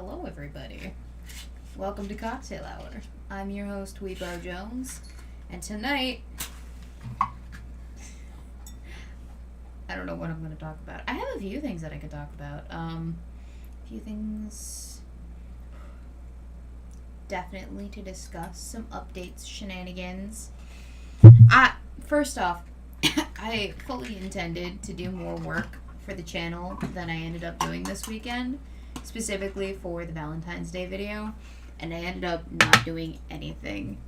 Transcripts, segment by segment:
Hello, everybody. Welcome to Cocktail Hour. I'm your host, Weebo Jones, and tonight, I don't know what I'm going to talk about. I have a few things that I could talk about. A few things definitely to discuss. Some updates, shenanigans. First off, I fully intended to do more work for the channel than I ended up doing this weekend, specifically for the Valentine's Day video, and I ended up not doing anything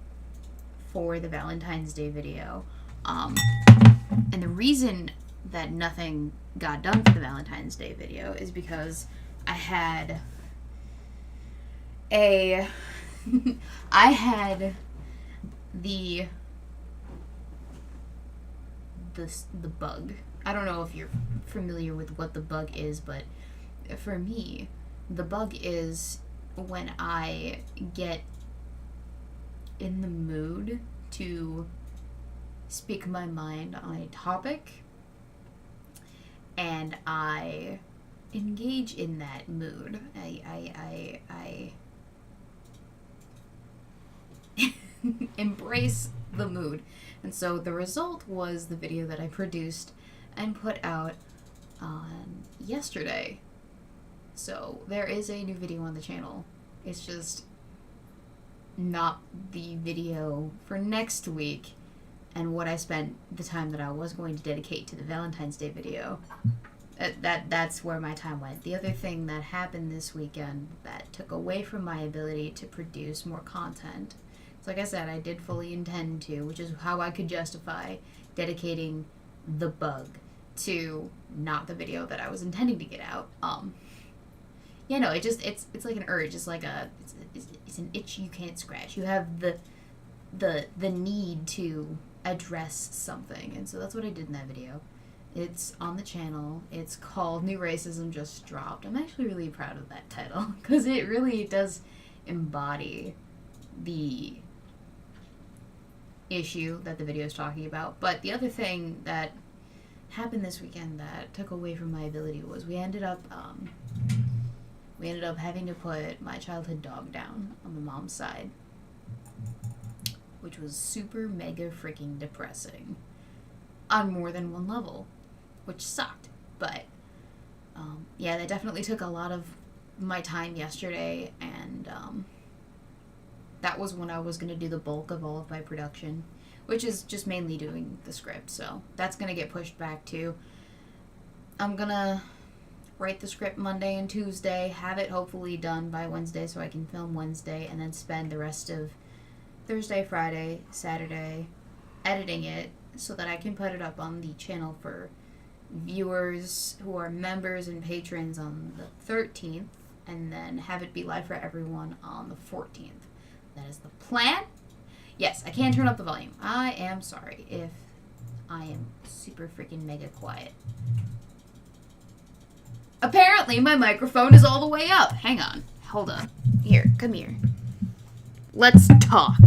for the Valentine's Day video. And the reason that nothing got done for the Valentine's Day video is because I had the bug. I don't know if you're familiar with what the bug is, but for me, the bug is when I get in the mood to speak my mind on a topic and I engage in that mood. I embrace the mood. And so the result was the video that I produced and put out on yesterday. So there is a new video on the channel. It's just not the video for next week and what I spent the time that I was going to dedicate to the Valentine's Day video. That's where my time went. The other thing that happened this weekend that took away from my ability to produce more content, so like I said, I did fully intend to, which is how I could justify dedicating the bug to not the video that I was intending to get out. It's like an urge. It's like it's an itch you can't scratch. You have the need to address something, and so that's what I did in that video. It's on the channel. It's called New Racism Just Dropped. I'm actually really proud of that title because it really does embody the issue that the video is talking about. But the other thing that happened this weekend that took away from my ability was we ended up having to put my childhood dog down on the mom's side, which was super mega freaking depressing on more than one level, which sucked. But yeah, that definitely took a lot of my time yesterday, and that was when I was going to do the bulk of all of my production, which is just mainly doing the script. So that's going to get pushed back too. I'm going to write the script Monday and Tuesday, have it hopefully done by Wednesday so I can film Wednesday, and then spend the rest of Thursday, Friday, Saturday editing it so that I can put it up on the channel for viewers who are members and patrons on the 13th, and then have it be live for everyone on the 14th. That is the plan. Yes, I can turn up the volume. I am sorry if I am super freaking mega quiet. Apparently, my microphone is all the way up. Hang on. Hold up. Here, come here. Let's talk.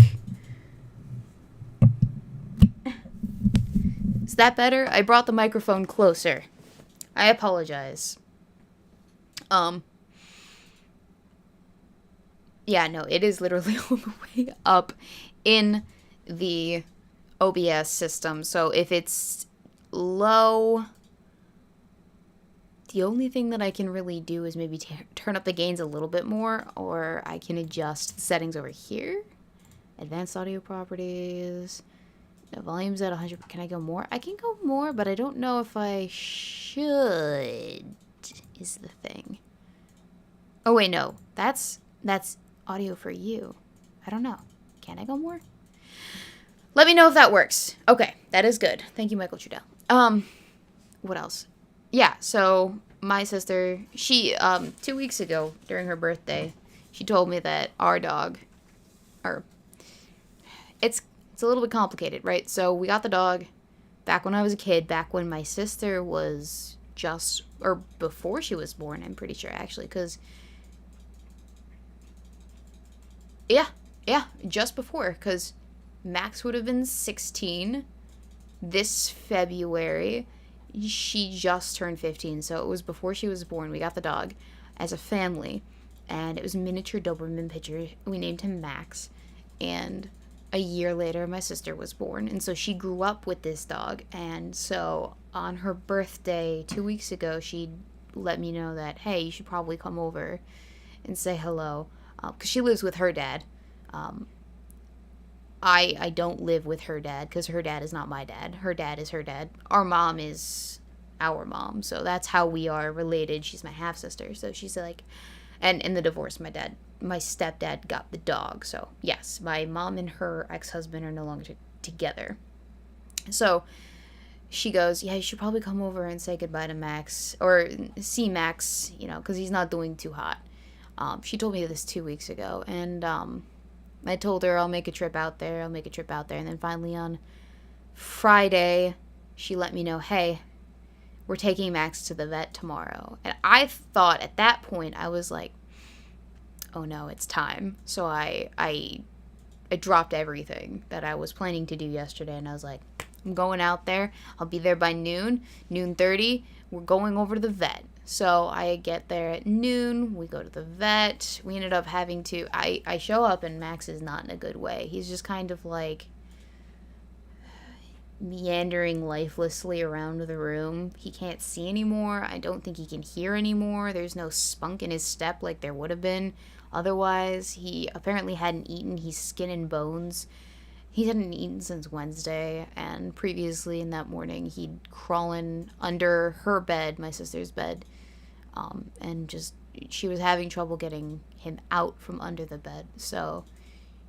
Is that better? I brought the microphone closer. I apologize. Yeah, no, it is literally all the way up in the OBS system. So if it's low, the only thing that I can really do is maybe turn up the gains a little bit more, or I can adjust the settings over here. Advanced audio properties. The volume's at 100. Can I go more? I can go more, but I don't know if I should, is the thing. Oh, wait, no. That's audio for you. I don't know. Can I go more? Let me know if that works. Okay, that is good. Thank you, Michael Trudell. What else? Yeah, so my sister, she, 2 weeks ago, during her birthday, she told me that our dog, it's a little bit complicated, right? So we got the dog back when I was a kid, back when my sister was before she was born, I'm pretty sure, actually, because, yeah, just before, because Max would have been 16 this February. She just turned 15, so it was before she was born. We got the dog as a family, and it was a miniature Doberman Pinscher. We named him Max, and a year later my sister was born, and so she grew up with this dog. And so on her birthday 2 weeks ago, she let me know that, hey, you should probably come over and say hello, because she lives with her dad. I don't live with her dad because her dad is not my dad. Her dad is her dad. Our mom is our mom, so that's how we are related. She's my half sister, so she's like, and in the divorce, my stepdad got the dog. So yes, my mom and her ex-husband are no longer together. So she goes, yeah, you should probably come over and say goodbye to Max, or see Max, because he's not doing too hot. She told me this 2 weeks ago, and I told her I'll make a trip out there. And then finally on Friday, she let me know, hey, we're taking Max to the vet tomorrow. And I thought at that point, I was like, oh no, it's time. So I dropped everything that I was planning to do yesterday, and I was like, I'm going out there. I'll be there by noon 30. We're going over to the vet. So I get there at noon. We go to the vet. We ended up having to, I show up, and Max is not in a good way. He's just kind of like meandering lifelessly around the room. He can't see anymore. I don't think he can hear anymore. There's no spunk in his step like there would have been otherwise. He apparently hadn't eaten. He's skin and bones. He hadn't eaten since Wednesday, and previously in that morning he'd crawling under her bed, my sister's bed, and just, she was having trouble getting him out from under the bed. So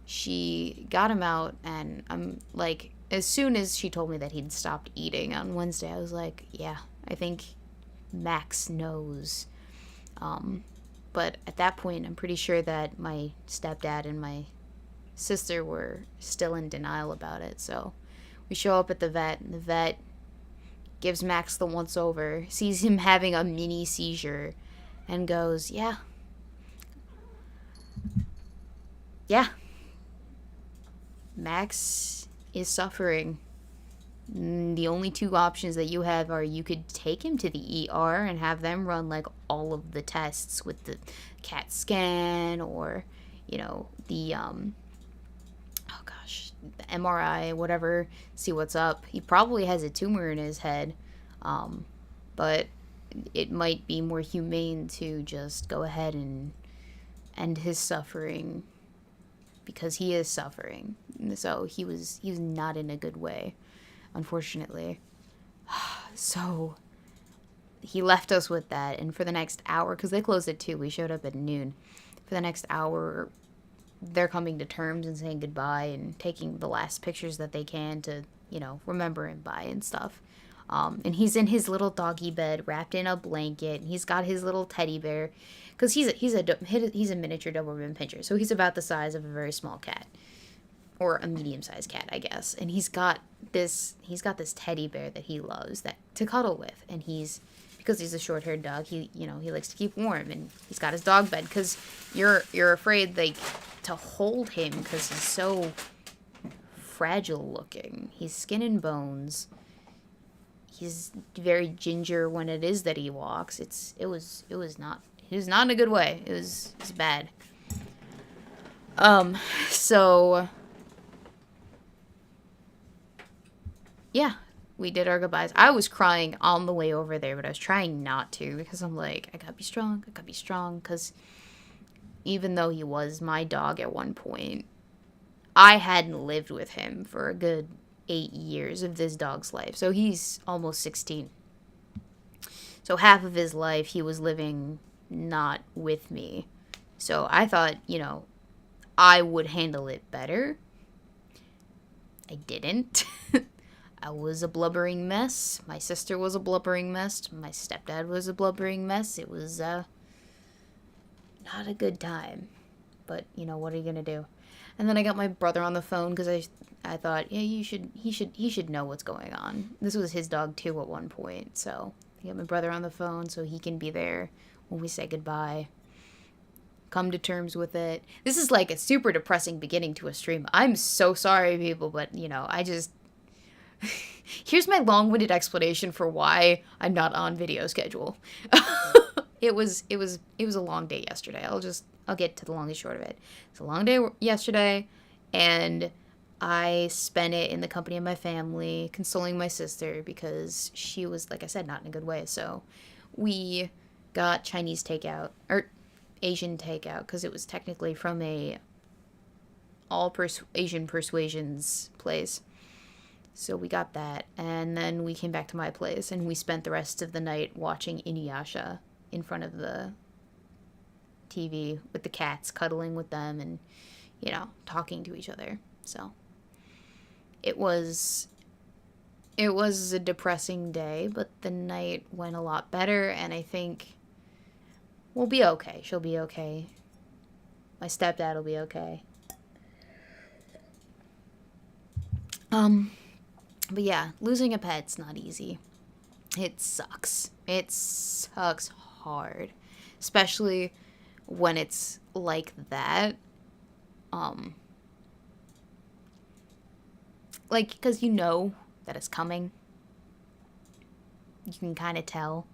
she got him out, and I'm like, as soon as she told me that he'd stopped eating on Wednesday, I was like, yeah, I think Max knows. But at that point, I'm pretty sure that my stepdad and my sister were still in denial about it. So we show up at the vet, and the vet gives Max the once over, sees him having a mini seizure, and goes, yeah, Max is suffering. The only two options that you have are you could take him to the ER and have them run like all of the tests with the CAT scan, or the the MRI, whatever, see what's up. He probably has a tumor in his head, but it might be more humane to just go ahead and end his suffering, because he is suffering. So he was not in a good way, unfortunately. So he left us with that, and for the next hour, because they closed at 2, we showed up at noon. For the next hour, they're coming to terms and saying goodbye and taking the last pictures that they can to, remember him by and stuff. And he's in his little doggy bed, wrapped in a blanket. And he's got his little teddy bear, because he's a miniature Doberman Pinscher, so he's about the size of a very small cat, or a medium-sized cat, I guess. And he's got this teddy bear that he loves to cuddle with, and because he's a short-haired dog, he likes to keep warm, and he's got his dog bed, because you're afraid to hold him because he's so fragile looking. He's skin and bones. He's very ginger when it is that he walks. He was not in a good way. It was bad. So yeah, we did our goodbyes. I was crying on the way over there, but I was trying not to, because I'm like, I gotta be strong, because even though he was my dog at one point, I hadn't lived with him for a good 8 years of this dog's life. So he's almost 16. So half of his life he was living not with me. So I thought, I would handle it better. I didn't. I was a blubbering mess. My sister was a blubbering mess. My stepdad was a blubbering mess. It was not a good time. But, what are you going to do? And then I got my brother on the phone, because I thought, yeah, he should know what's going on. This was his dog too at one point. So I got my brother on the phone so he can be there when we say goodbye. Come to terms with it. This is like a super depressing beginning to a stream. I'm so sorry, people, but, I just... Here's my long-winded explanation for why I'm not on video schedule. it was a long day yesterday. I'll get to the long and short of it. It's a long day yesterday, and I spent it in the company of my family, consoling my sister because she was, like I said, not in a good way. So we got Chinese takeout, or Asian takeout, because it was technically from a Asian persuasions place. So we got that, and then we came back to my place, and we spent the rest of the night watching Inuyasha in front of the TV with the cats, cuddling with them, and, talking to each other. So it was a depressing day, but the night went a lot better, and I think we'll be okay. She'll be okay. My stepdad will be okay. But yeah, losing a pet's not easy. It sucks. It sucks hard. Especially when it's like that. Because you know that it's coming. You can kind of tell.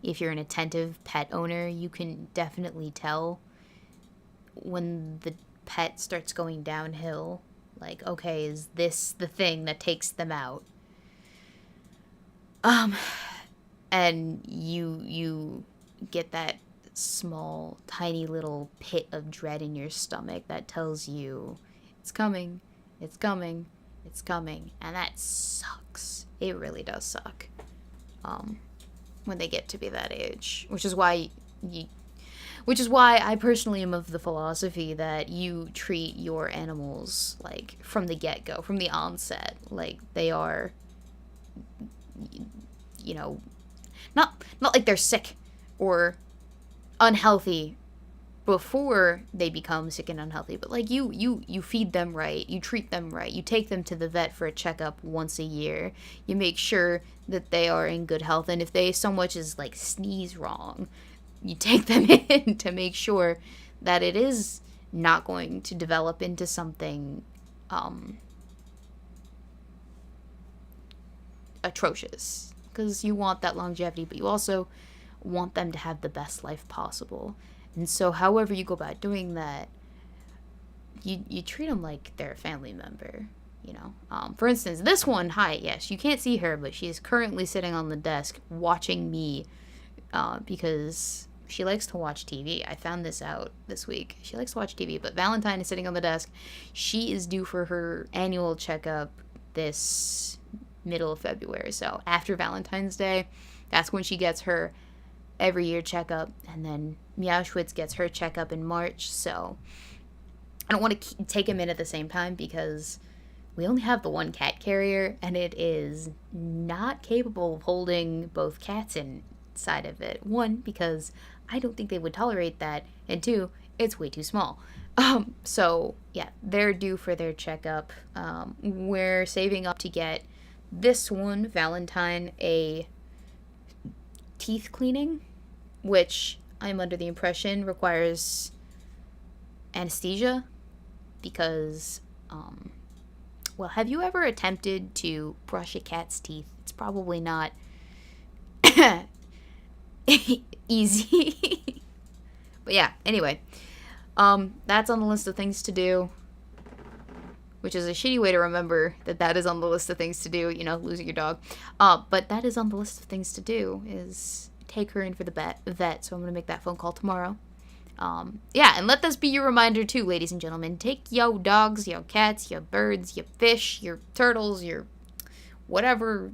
If you're an attentive pet owner, you can definitely tell when the pet starts going downhill. Like, okay, is this the thing that takes them out? And you get that small, tiny little pit of dread in your stomach that tells you it's coming, it's coming, it's coming. And that sucks. It really does suck. When they get to be that age. Which is why I personally am of the philosophy that you treat your animals, like, from the get-go, from the onset, like they are, not like they're sick or unhealthy before they become sick and unhealthy, but like you feed them right, you treat them right, you take them to the vet for a checkup once a year, you make sure that they are in good health, and if they so much as like sneeze wrong, you take them in to make sure that it is not going to develop into something atrocious. Because you want that longevity, but you also want them to have the best life possible. And so however you go about doing that, you treat them like they're a family member, For instance, this one, yes, you can't see her, but she's currently sitting on the desk watching me because she likes to watch TV. I found this out this week. She likes to watch TV, but Valentine is sitting on the desk. She is due for her annual checkup this middle of February. So after Valentine's Day, that's when she gets her every year checkup. And then Meowschwitz gets her checkup in March. So I don't want to take him in at the same time because we only have the one cat carrier, and it is not capable of holding both cats inside of it. One, because I don't think they would tolerate that, and two, it's way too small. So yeah, they're due for their checkup. We're saving up to get this one, Valentine, a teeth cleaning, which I'm under the impression requires anesthesia because, have you ever attempted to brush a cat's teeth? It's probably not easy. But yeah, anyway, that's on the list of things to do, which is a shitty way to remember that is on the list of things to do, losing your dog. But that is on the list of things to do, is take her in for the vet, so I'm going to make that phone call tomorrow. And let this be your reminder too, ladies and gentlemen. Take your dogs, your cats, your birds, your fish, your turtles, your whatever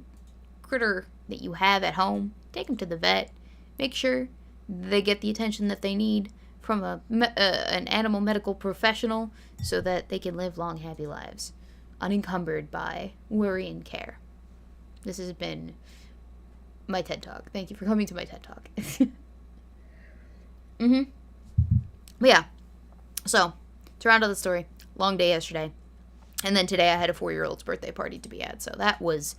critter that you have at home. Take them to the vet. Make sure they get the attention that they need from an animal medical professional so that they can live long, happy lives, unencumbered by worry and care. This has been my TED Talk. Thank you for coming to my TED Talk. But yeah, so to round out the story, long day yesterday. And then today I had a 4-year-old's birthday party to be at. So that was,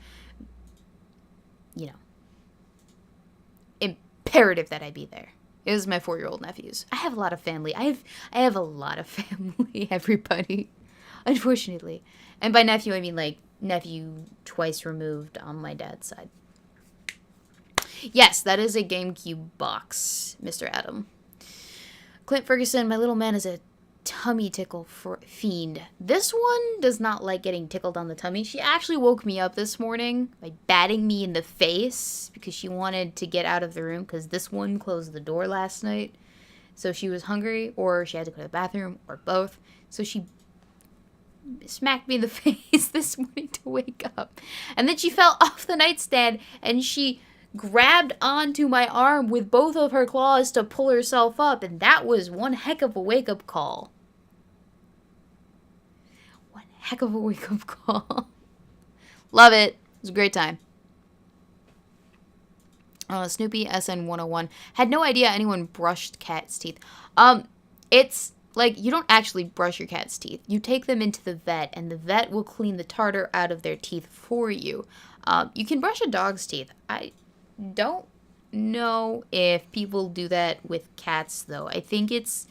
imperative that I be there. It was my 4-year-old nephew's. I have a lot of family. I have a lot of family, everybody, unfortunately. And by nephew, I mean, like, nephew twice removed on my dad's side. Yes, that is a GameCube box, Mr. Adam. Clint Ferguson, my little man is a tummy tickle fiend. This one does not like getting tickled on the tummy. She actually woke me up this morning by batting me in the face because she wanted to get out of the room because this one closed the door last night. So she was hungry, or she had to go to the bathroom, or both. So she smacked me in the face this morning to wake up. And then she fell off the nightstand and she grabbed onto my arm with both of her claws to pull herself up. And that was one heck of a wake-up call. One heck of a wake-up call. Love it. It was a great time. Snoopy SN101 had no idea anyone brushed cat's teeth. It's like, you don't actually brush your cat's teeth. You take them into the vet, and the vet will clean the tartar out of their teeth for you. You can brush a dog's teeth. I don't know if people do that with cats, though. I think it's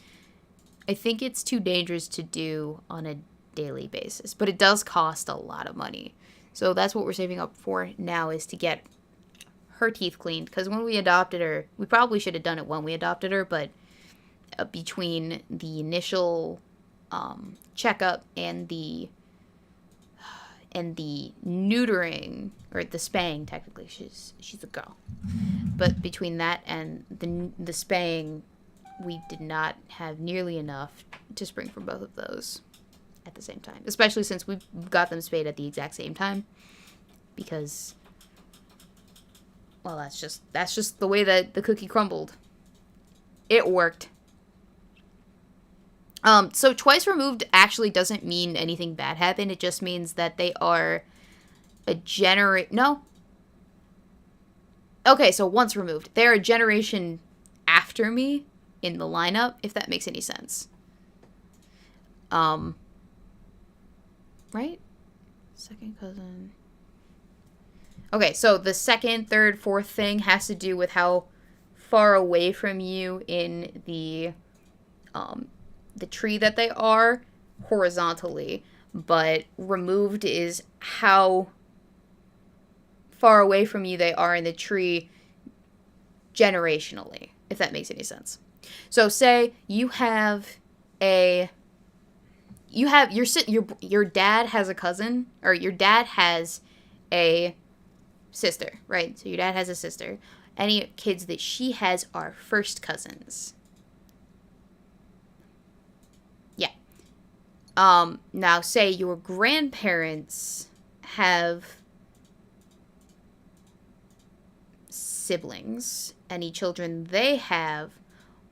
too dangerous to do on a daily basis, but it does cost a lot of money. So that's what we're saving up for now, is to get her teeth cleaned, because when we adopted her, we probably should have done it when we adopted her, but between the initial checkup and the neutering, or the spaying, technically she's a girl, but between that and the spaying, we did not have nearly enough to spring for both of those at the same time, especially since we got them spayed at the exact same time, because, well, that's just the way that the cookie crumbled. It worked. So twice removed actually doesn't mean anything bad happened. It just means that they are no. Okay, so once removed. They're a generation after me in the lineup, if that makes any sense. Right? Second cousin. Okay, so the second, third, fourth thing has to do with how far away from you in the tree that they are horizontally, but removed is how far away from you they are in the tree generationally, if that makes any sense. So say your dad has a cousin, or your dad has a sister, right? So your dad has a sister. Any kids that she has are first cousins. Yeah. Now say your grandparents have siblings. Any children they have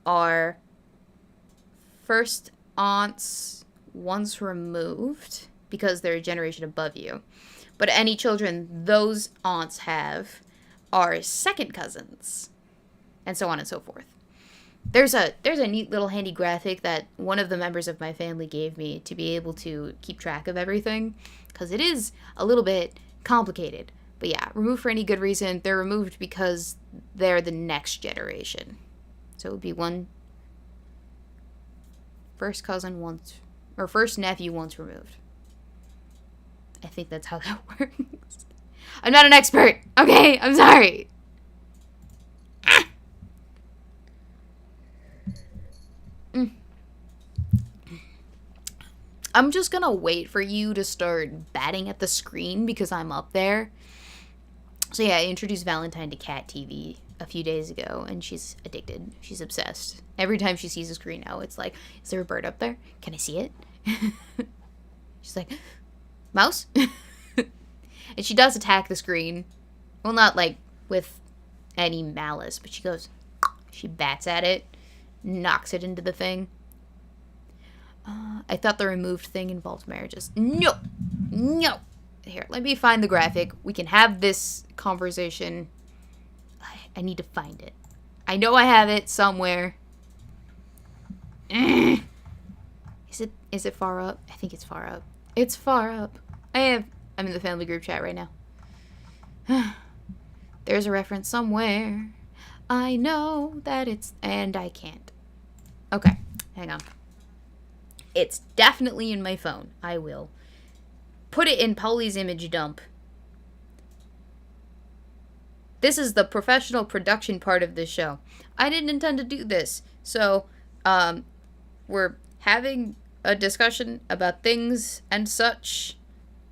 are first aunts once removed, because they're a generation above you. But any children those aunts have are second cousins, and so on and so forth. There's a neat little handy graphic that one of the members of my family gave me to be able to keep track of everything, because it is a little bit complicated. But yeah, removed for any good reason. They're removed because they're the next generation. So it would be one first cousin once, or first nephew once removed. I think that's how that works. I'm not an expert, okay? I'm sorry. I'm just gonna wait for you to start batting at the screen because I'm up there. So yeah, I introduced Valentine to Cat TV a few days ago, and she's addicted. She's obsessed. Every time she sees a screen now, it's like, is there a bird up there? Can I see it? She's like, mouse? And she does attack the screen. Well, not like with any malice, but she bats at it, knocks it into the thing. I thought the removed thing involved marriages. No! Here, let me find the graphic. We can have this conversation. I need to find it. I know I have it somewhere. Is it far up? I think it's far up. It's far up. I'm in the family group chat right now. There's a reference somewhere. I know that it's... And I can't. Okay, hang on. It's definitely in my phone. I will put it in Polly's image dump. This is the professional production part of this show. I didn't intend to do this. So, we're having a discussion about things and such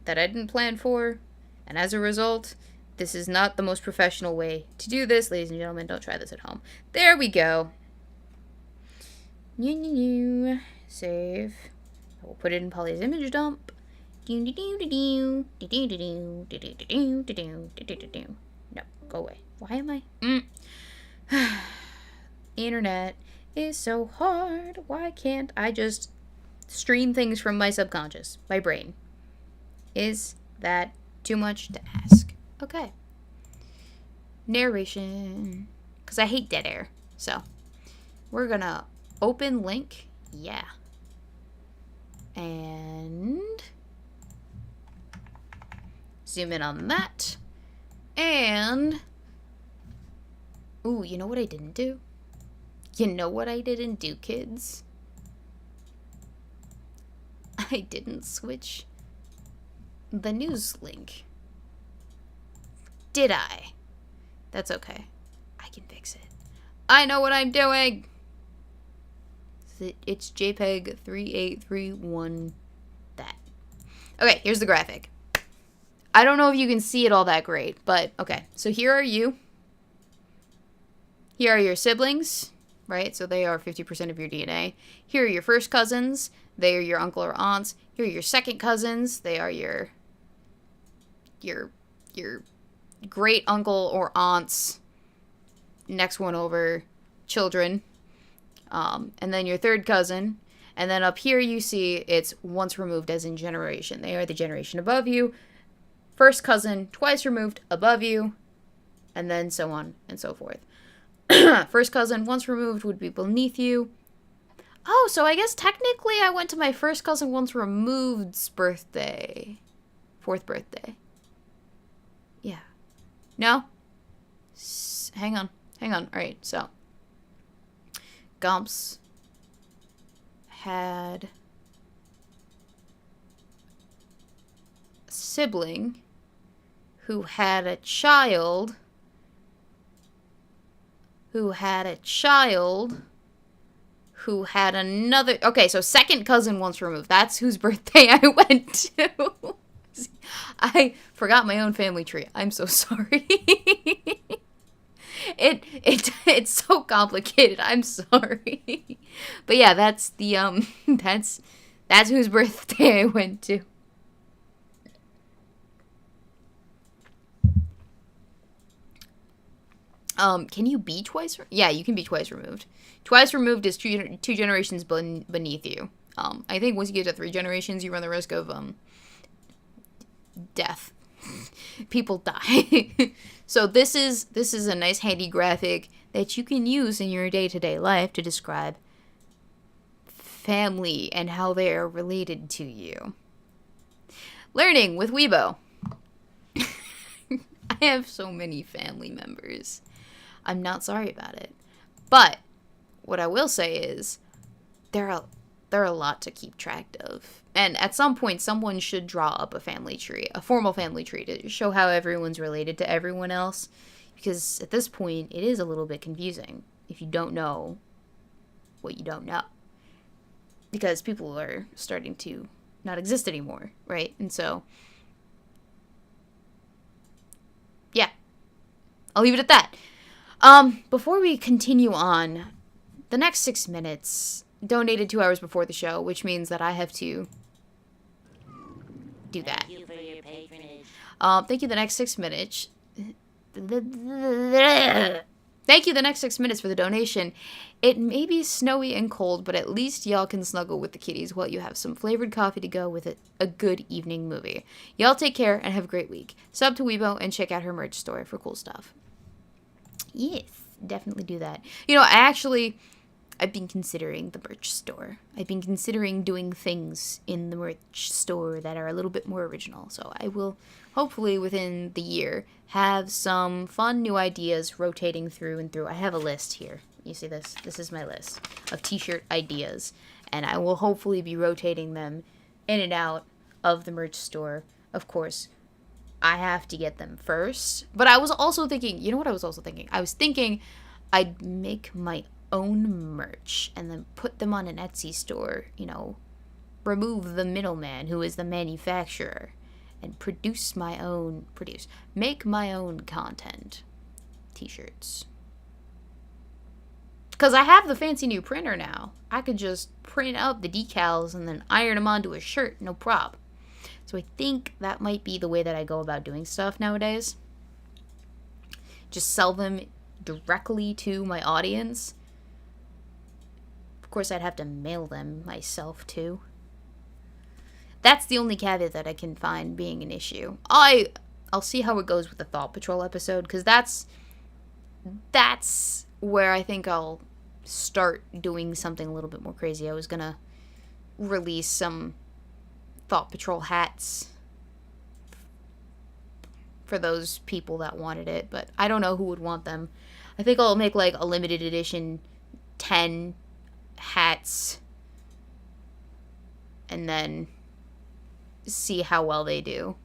that I didn't plan for. And as a result, this is not the most professional way to do this. Ladies and gentlemen, don't try this at home. There we go. Save. I will put it in Polly's image dump. No, go away. Why am I? Internet is so hard. Why can't I just stream things from my subconscious, my brain? Is that too much to ask? Okay. Narration. Because I hate dead air. So, we're gonna open link. Yeah. And zoom in on that. And, ooh, you know what I didn't do? You know what I didn't do, kids? I didn't switch the news link. Did I? That's okay. I can fix it. I know what I'm doing! It's JPEG 3831 that. Okay, here's the graphic. I don't know if you can see it all that great, but okay. So here are you. Here are your siblings, right? So they are 50% of your DNA. Here are your first cousins. They are your uncle or aunts. Here are your second cousins. They are your great uncle or aunts. Next one over, children. And then your third cousin. And then up here you see it's once removed as in generation. They are the generation above you. First cousin, twice removed, above you. And then so on and so forth. First cousin, once removed, would be beneath you. Oh, so I guess technically I went to my first cousin once removed's birthday. Fourth birthday. Yeah. No? Hang on. Alright, so. Gumps had a sibling who had a child who had another. Okay, so second cousin once removed. That's whose birthday I went to. I forgot my own family tree. I'm so sorry. It's so complicated. I'm sorry. But yeah, that's the that's whose birthday I went to. Can you be twice? Yeah, you can be twice removed. Twice removed is two generations beneath you. I think once you get to 3 generations, you run the risk of death. People die. So this is a nice handy graphic that you can use in your day-to-day life to describe family and how they are related to you. Learning with Weebo. I have so many family members. I'm not sorry about it. But what I will say is there are a lot to keep track of. And at some point, someone should draw up a family tree, a formal family tree, to show how everyone's related to everyone else. Because at this point, it is a little bit confusing if you don't know what you don't know. Because people are starting to not exist anymore, right? And so, yeah. I'll leave it at that. Before we continue on, the next 6 minutes donated 2 hours before the show, which means that I have to do that. Thank you for your patronage. Thank you the next 6 minutes. Thank you the next 6 minutes for the donation. It may be snowy and cold, but at least y'all can snuggle with the kitties while you have some flavored coffee to go with it. A good evening movie. Y'all take care and have a great week. Sub to Weebo and check out her merch store for cool stuff. Yes, definitely do that. You know, I've been considering the merch store. I've been considering doing things in the merch store that are a little bit more original. So I will, hopefully within the year, have some fun new ideas rotating through and through. I have a list here. You see this? This is my list of t-shirt ideas. And I will hopefully be rotating them in and out of the merch store. Of course, I have to get them first. But I was also thinking, you know what I was also thinking? I was thinking I'd make my own merch and then put them on an Etsy store, you know, remove the middleman who is the manufacturer and make my own content. T-shirts. Because I have the fancy new printer now. I could just print out the decals and then iron them onto a shirt, no prob. So I think that might be the way that I go about doing stuff nowadays. Just sell them directly to my audience. Of course, I'd have to mail them myself, too. That's the only caveat that I can find being an issue. I'll see how it goes with the Thought Patrol episode, because that's where I think I'll start doing something a little bit more crazy. I was gonna release some Thought Patrol hats for those people that wanted it, but I don't know who would want them. I think I'll make like a limited edition 10 hats and then see how well they do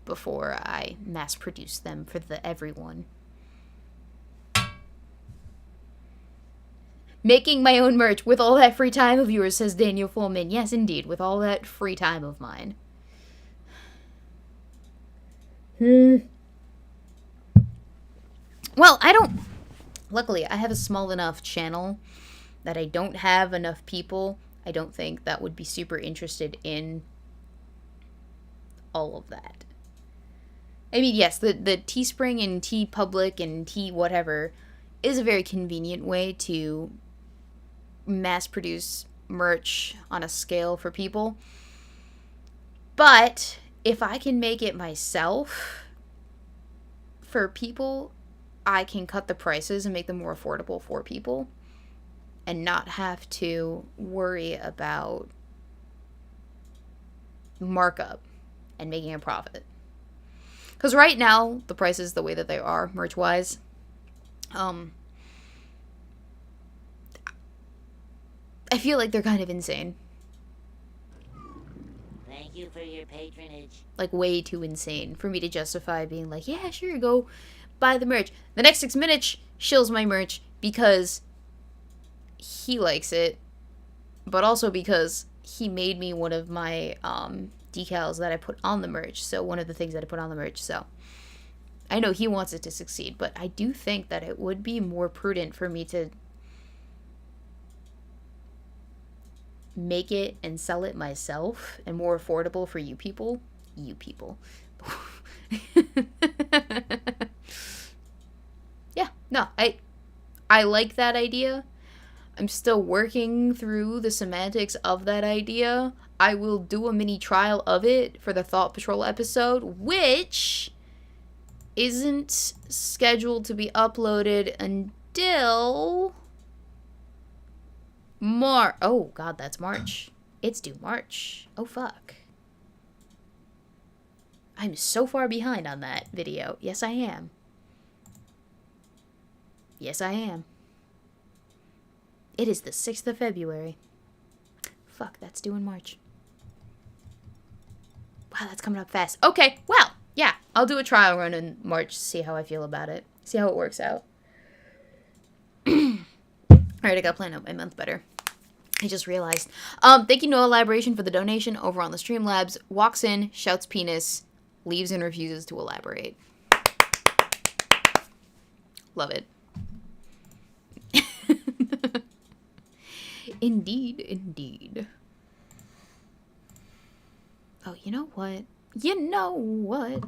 before I mass produce them for everyone. Making my own merch with all that free time of yours, says Daniel Fullman. Yes, indeed, with all that free time of mine. Well, luckily, I have a small enough channel that I don't have enough people, I don't think, that would be super interested in all of that. I mean, yes, the Teespring and TeePublic and whatever is a very convenient way to mass produce merch on a scale for people. But if I can make it myself for people, I can cut the prices and make them more affordable for people and not have to worry about markup and making a profit. Because right now, the prices the way that they are, merch-wise, I feel like they're kind of insane. Thank you for your patronage. Like, way too insane for me to justify being like, yeah, sure, go buy the merch. The next 6 minutes shills my merch because he likes it, but also because he made me one of my decals that I put on the merch. So one of the things that I put on the merch. So I know he wants it to succeed, but I do think that it would be more prudent for me to make it and sell it myself and more affordable for you people. Yeah, no, I like that idea. I'm still working through the semantics of that idea. I will do a mini trial of it for the Thought Patrol episode, which isn't scheduled to be uploaded until Oh, God, that's March. It's due March. Oh, fuck. I'm so far behind on that video. Yes, I am. Yes, I am. It is the 6th of February. Fuck, that's due in March. Wow, that's coming up fast. Okay, well, yeah, I'll do a trial run in March, see how I feel about it. See how it works out. Alright, I gotta plan out my month better. I just realized. Thank you, Noah Elaboration, for the donation over on the Streamlabs. Walks in, shouts penis, leaves and refuses to elaborate. Love it. Indeed, indeed. Oh, you know what? You know what?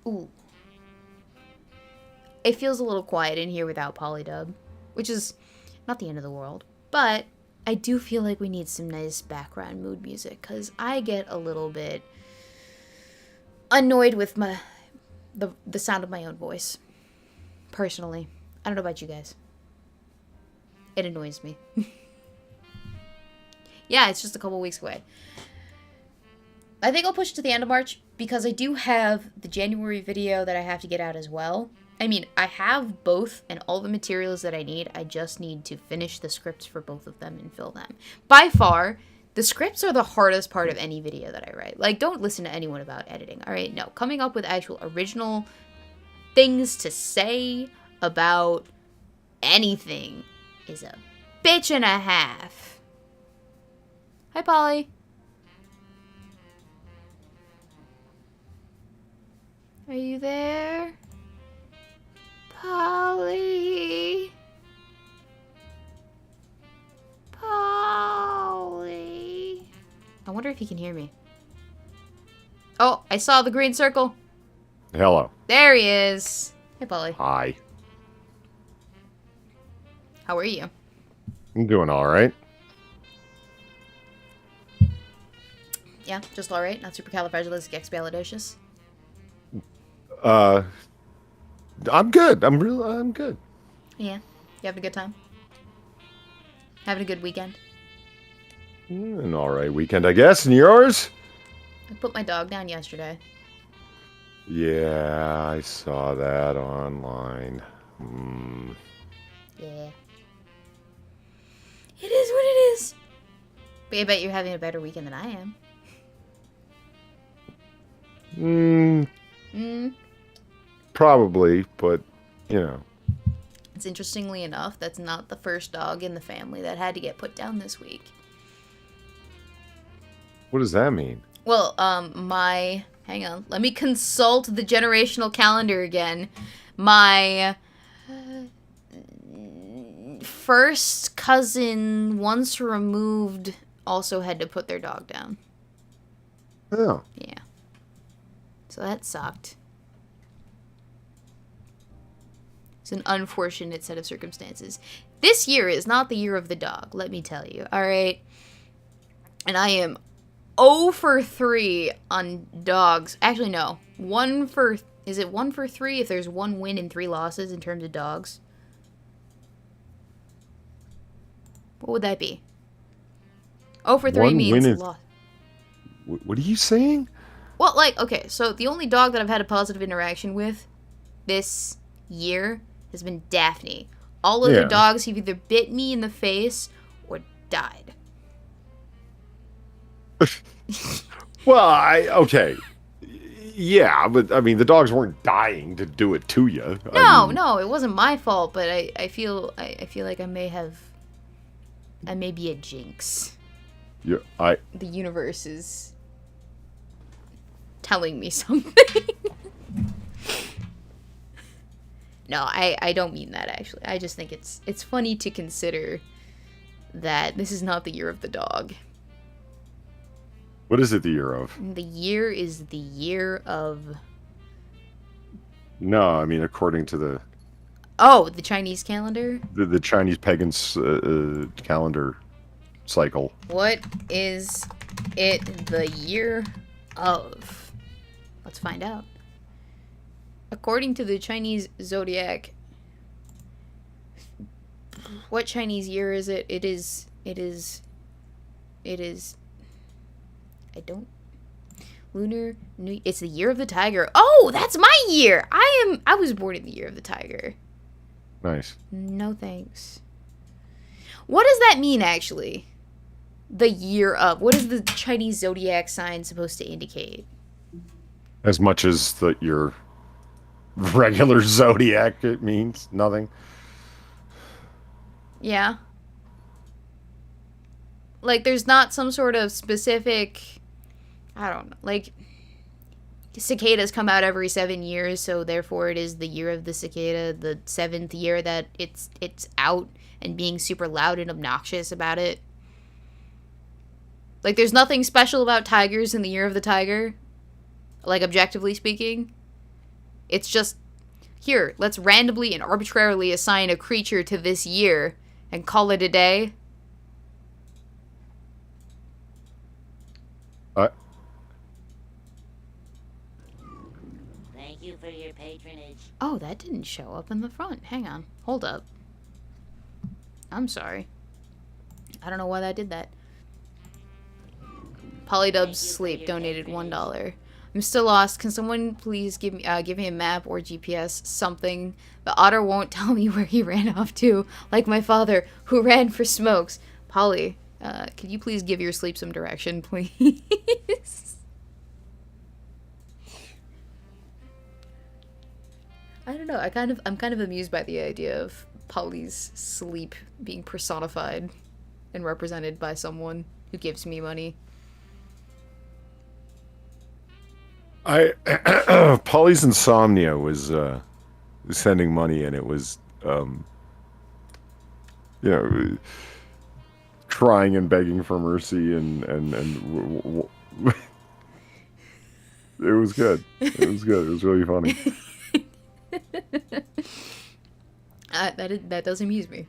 Ooh. It feels a little quiet in here without Polydub, which is not the end of the world. But I do feel like we need some nice background mood music, because I get a little bit annoyed with the sound of my own voice. Personally. I don't know about you guys. It annoys me. Yeah, it's just a couple weeks away. I think I'll push it to the end of March because I do have the January video that I have to get out as well. I mean, I have both and all the materials that I need. I just need to finish the scripts for both of them and fill them. By far, The scripts are the hardest part of any video that I write. Like, don't listen to anyone about editing, all right? No, coming up with actual original things to say about anything is a bitch and a half. Hi, Polly. Are you there? Polly. Polly. I wonder if he can hear me. Oh, I saw the green circle. Hello. There he is. Hey, Polly. Hi. How are you? I'm doing all right. Yeah, just all right. Not supercalifragilisticexpialidocious. I'm good. I'm good. Yeah. You having a good time? Having a good weekend? An all right weekend, I guess. And yours? I put my dog down yesterday. Yeah, I saw that online. Yeah. It is what it is. But I bet you're having a better weekend than I am. Probably, but, you know. It's interestingly enough, that's not the first dog in the family that had to get put down this week. What does that mean? Well, hang on, let me consult the generational calendar again. My first cousin, once removed, also had to put their dog down. Oh. Yeah. So that sucked. It's an unfortunate set of circumstances. This year is not the year of the dog, let me tell you, alright? And I am 0 for 3 on dogs. Actually, no. Is it 1 for 3 if there's 1 win and 3 losses in terms of dogs? What would that be? 0 for 3 means loss. What are you saying? Well, like, okay, so the only dog that I've had a positive interaction with this year has been Daphne. All other dogs have either bit me in the face or died. Well, okay. Yeah, but, I mean, the dogs weren't dying to do it to you. No, it wasn't my fault, but I feel like I may be a jinx. Yeah, The universe is telling me something. No, I don't mean that, actually. I just think it's funny to consider that this is not the year of the dog. What is it the year of? The year is the year of... No, I mean, according to the... Oh, the Chinese calendar? The Chinese pagan calendar cycle. What is it the year of? Let's find out. According to the Chinese zodiac, what Chinese year is it? It is, Lunar New, it's the year of the tiger. Oh, that's my year! I was born in the year of the tiger. Nice. No thanks. What does that mean, actually? The year of. What is the Chinese zodiac sign supposed to indicate? As much as your regular zodiac, it means nothing. Yeah. Like, there's not some sort of specific... I don't know. Like, cicadas come out every 7 years, so therefore it is the year of the cicada, the 7th year that it's out and being super loud and obnoxious about it. Like, there's nothing special about tigers in the year of the tiger. Like, objectively speaking. It's just, here, let's randomly and arbitrarily assign a creature to this year and call it a day. Thank you for your patronage. Oh, that didn't show up in the front. Hang on. Hold up. I'm sorry. I don't know why that did that. Polydub's Sleep donated $1. I'm still lost. Can someone please give me a map or GPS, something? The otter won't tell me where he ran off to, like my father, who ran for smokes. Polly, Could you please give your sleep some direction, please? I don't know. I'm kind of amused by the idea of Polly's sleep being personified and represented by someone who gives me money. Polly's insomnia was sending money, and it was you know, crying and begging for mercy, and it was good. It was good. It was really funny. That does amuse me,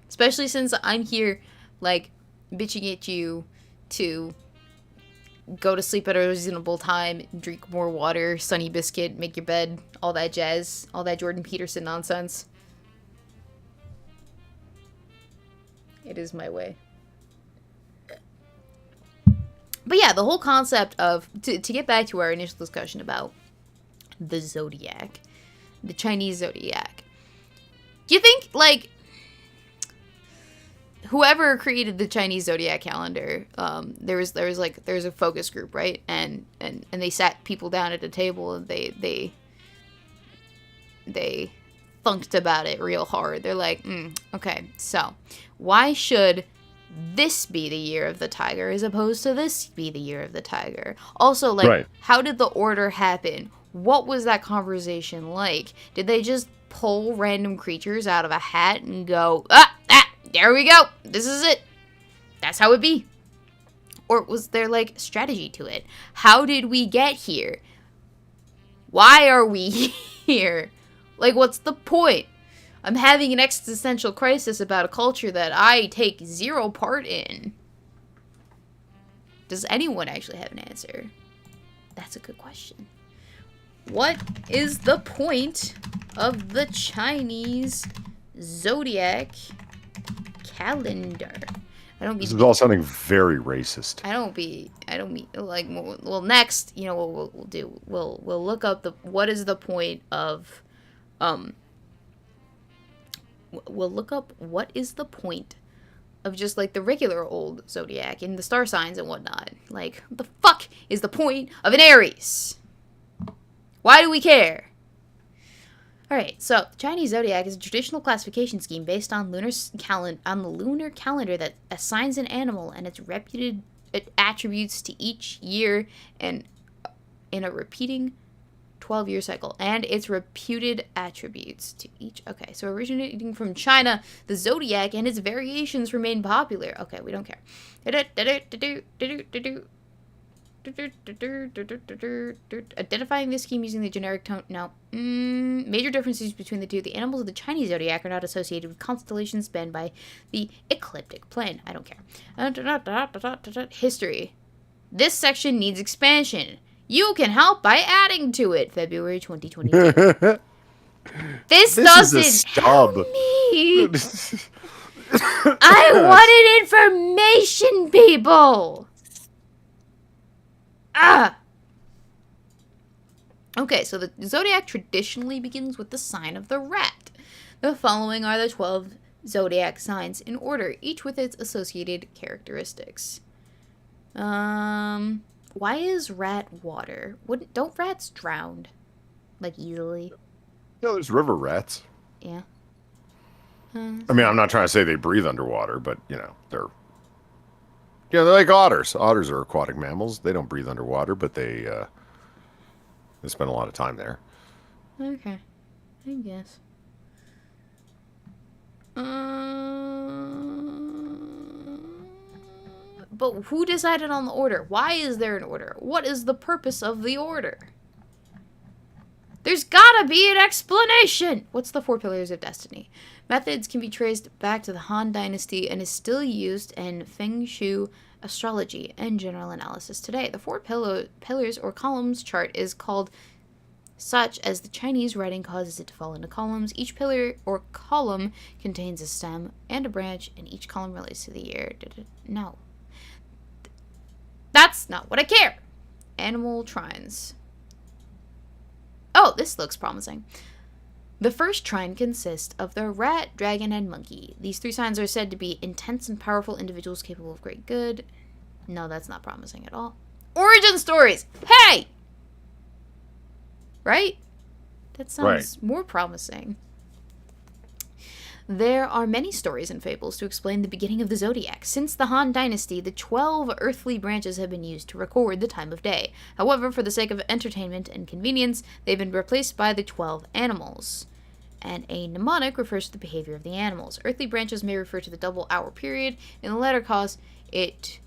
especially since I'm here, like, bitching at you to go to sleep at a reasonable time, drink more water, Sunny Biscuit, make your bed, all that jazz, all that Jordan Peterson nonsense. It is my way. But yeah, the whole concept of, to get back to our initial discussion about the zodiac, the Chinese zodiac. Do you think, like, whoever created the Chinese zodiac calendar, there was a focus group, right? And they sat people down at a table, and they thunked about it real hard. They're like, okay, so why should this be the year of the tiger as opposed to this be the year of the tiger? Also, like, right. How did the order happen? What was that conversation like? Did they just pull random creatures out of a hat and go, there we go, this is it, that's how it be? Or was there, like, strategy to it? How did we get here? Why are we here? Like, what's the point? I'm having an existential crisis about a culture that I take zero part in. Does anyone actually have an answer? That's a good question. What is the point of the Chinese zodiac calendar? This is all sounding very racist. I don't mean, like, well, next, you know what we'll do? We'll look up what is the point of, we'll look up what is the point of just, like, the regular old zodiac and the star signs and whatnot. Like, what the fuck is the point of an Aries? Why do we care? Alright, so the Chinese zodiac is a traditional classification scheme based on the lunar calendar that assigns an animal and its reputed attributes to each year, and in a repeating 12-year cycle, and its reputed attributes to each. Okay, so originating from China, the zodiac and its variations remain popular. Okay, we don't care. Identifying this scheme using the generic tone. No. Major differences between the two. The animals of the Chinese zodiac are not associated with constellations spanned by the ecliptic plane. I don't care. History. This section needs expansion. You can help by adding to it. February 2022. This doesn't help me. I wanted information, people. Okay, so the zodiac traditionally begins with the sign of the rat. The following are the 12 zodiac signs in order, each with its associated characteristics. Why is rat water? Don't rats drown, like, easily? No, there's river rats. Yeah. I mean, I'm not trying to say they breathe underwater, but, you know, they're like otters. Otters are aquatic mammals. They don't breathe underwater, but they spend a lot of time there. Okay, I guess. But who decided on the order? Why is there an order? What is the purpose of the order? There's gotta be an explanation! What's the 4 pillars of destiny? Methods can be traced back to the Han Dynasty and is still used in Feng Shui astrology and general analysis today. The 4 pillars or columns chart is called such as the Chinese writing causes it to fall into columns. Each pillar or column contains a stem and a branch, and each column relates to the year. No. That's not what I care. Animal trines. Oh, this looks promising. The first trine consists of the rat, dragon, and monkey. These 3 signs are said to be intense and powerful individuals capable of great good. No, that's not promising at all. Origin stories! Hey! Right? That sounds more promising. There are many stories and fables to explain the beginning of the zodiac. Since the Han Dynasty, the 12 earthly branches have been used to record the time of day. However, for the sake of entertainment and convenience, they've been replaced by the 12 animals. And a mnemonic refers to the behavior of the animals. Earthly branches may refer to the double hour period, and the latter cause it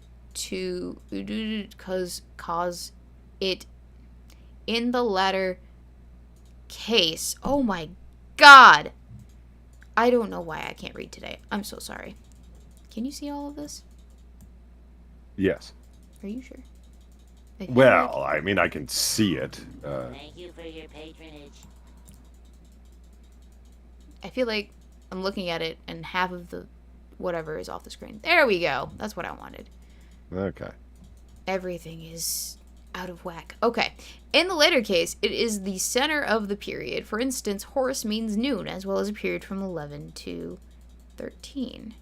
in the latter case. Oh my god! I don't know why I can't read today. I'm so sorry. Can you see all of this? Yes. Are you sure? Well, I mean, I can see it. Thank you for your patronage. I feel like I'm looking at it and half of the whatever is off the screen. There we go. That's what I wanted. Okay. Everything is out of whack. Okay. In the later case, it is the center of the period. For instance, Horus means noon, as well as a period from 11 to 13.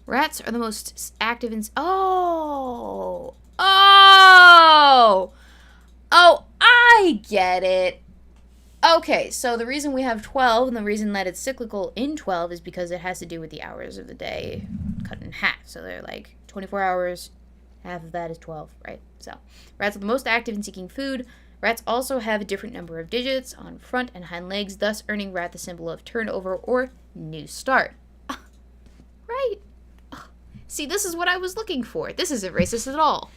Rats are the most active in... Oh! I get it. Okay, so the reason we have 12 and the reason that it's cyclical in 12 is because it has to do with the hours of the day cut in half. So they're like 24 hours, half of that is 12, right? So rats are the most active in seeking food. Rats also have a different number of digits on front and hind legs, thus earning rat the symbol of turnover or new start. Right? See, this is what I was looking for. This isn't racist at all.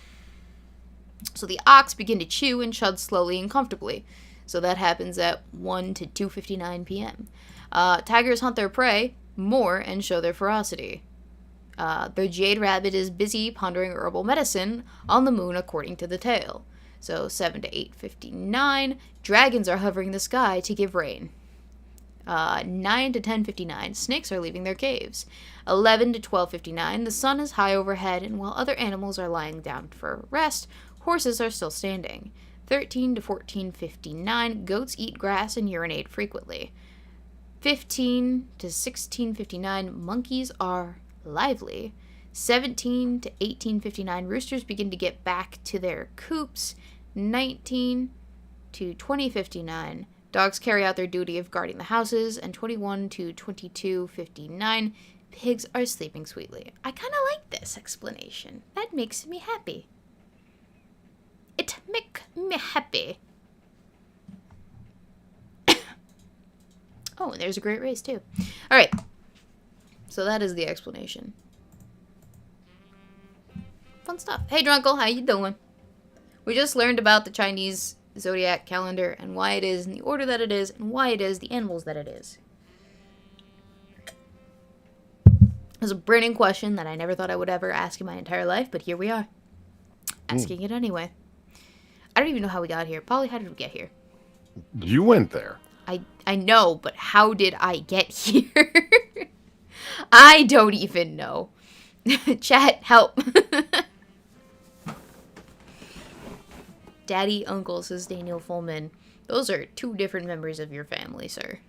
So the ox begin to chew and chud slowly and comfortably. So that happens at 1 to 2:59 p.m. Tigers hunt their prey more and show their ferocity. The jade rabbit is busy pondering herbal medicine on the moon according to the tale. So 7 to 8:59, dragons are hovering the sky to give rain. 9 to 10:59, snakes are leaving their caves. 11 to 12:59, the sun is high overhead, and while other animals are lying down for rest, horses are still standing. 13 to 14:59, goats eat grass and urinate frequently. 15 to 16:59, monkeys are lively. 17 to 18:59, roosters begin to get back to their coops. 19 to 20:59, dogs carry out their duty of guarding the houses. And 21 to 22:59, pigs are sleeping sweetly. I kind of like this explanation. That makes me happy. It make me happy. Oh, and there's a great race, too. All right. So that is the explanation. Fun stuff. Hey, Drunkle, how you doing? We just learned about the Chinese zodiac calendar and why it is in the order that it is and why it is the animals that it is. It was a burning question that I never thought I would ever ask in my entire life, but here we are. Asking it anyway. I don't even know how we got here. Polly, how did we get here? You went there. I know, but how did I get here? I don't even know. Chat, help. Daddy, uncle, says Daniel Fullman. Those are 2 different members of your family, sir.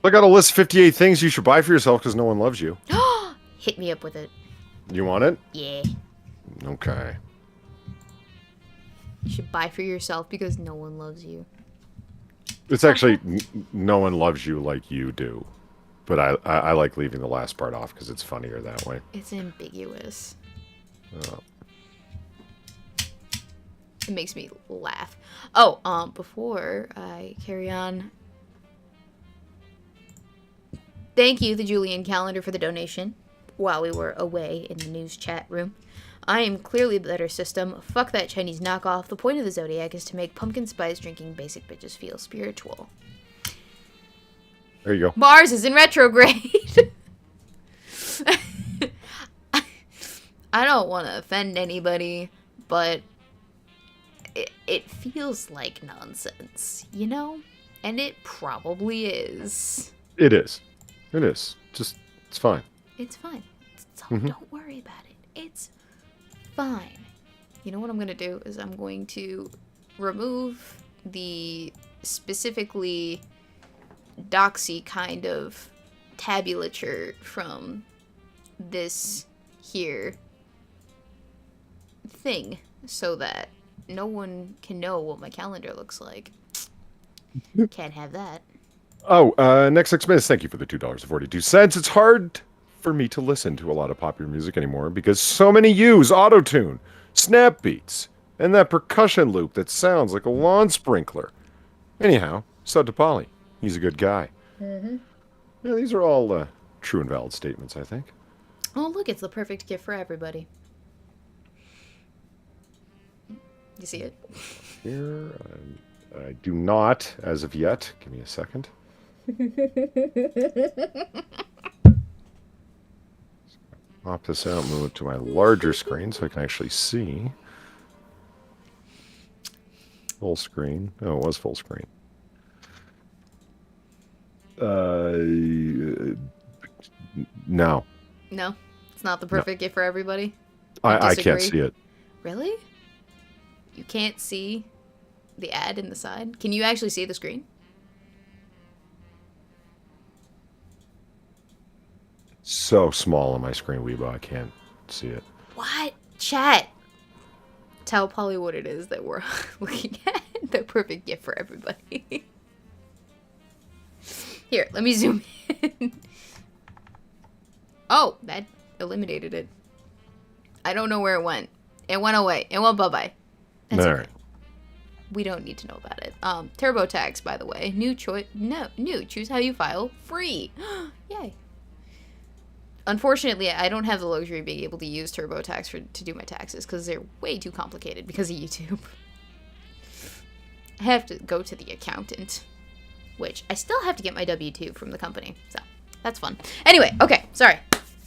I got a list of 58 things you should buy for yourself because no one loves you. Hit me up with it. You want it? Yeah. Okay. You should buy for yourself because no one loves you. It's actually no one loves you like you do. But I like leaving the last part off because it's funnier that way. It's ambiguous. Oh. It makes me laugh. Oh, before I carry on, thank you, the Julian calendar, for the donation while we were away in the news chat room. I am clearly the better system. Fuck that Chinese knockoff. The point of the zodiac is to make pumpkin spice drinking basic bitches feel spiritual. There you go. Mars is in retrograde. I don't want to offend anybody, but it feels like nonsense, you know? And it probably is. It is. It is. Just, it's fine. It's fine. Don't worry about it. It's fine. You know what I'm going to do is I'm going to remove the specifically doxy kind of tabulature from this here thing so that no one can know what my calendar looks like. Can't have that. Oh, next 6 minutes. Thank you for the $2.42. It's hard for me to listen to a lot of popular music anymore because so many use autotune, snap beats, and that percussion loop that sounds like a lawn sprinkler. Anyhow, sub to Polly. He's a good guy. Mm-hmm. Yeah, these are all true and valid statements, I think. Oh, look, it's the perfect gift for everybody. You see it? Here, I do not, as of yet. Give me a second. Pop this out, move it to my larger screen so I can actually see. Full screen. Oh, it was full screen. No. No? It's not the perfect gift for everybody? I can't see it. Really? You can't see the ad in the side? Can you actually see the screen? So small on my screen, Weebo, I can't see it. What? Chat! Tell Polly what it is that we're looking at. The perfect gift for everybody. Here, let me zoom in. Oh, that eliminated it. I don't know where it went. It went away. It went bye-bye. That's All okay. right. We don't need to know about it. TurboTax, by the way. New choice. No, new. Choose how you file. Free. Yay. Unfortunately, I don't have the luxury of being able to use TurboTax to do my taxes because they're way too complicated because of YouTube. I have to go to the accountant, which I still have to get my W-2 from the company. So that's fun. Anyway, okay. Sorry.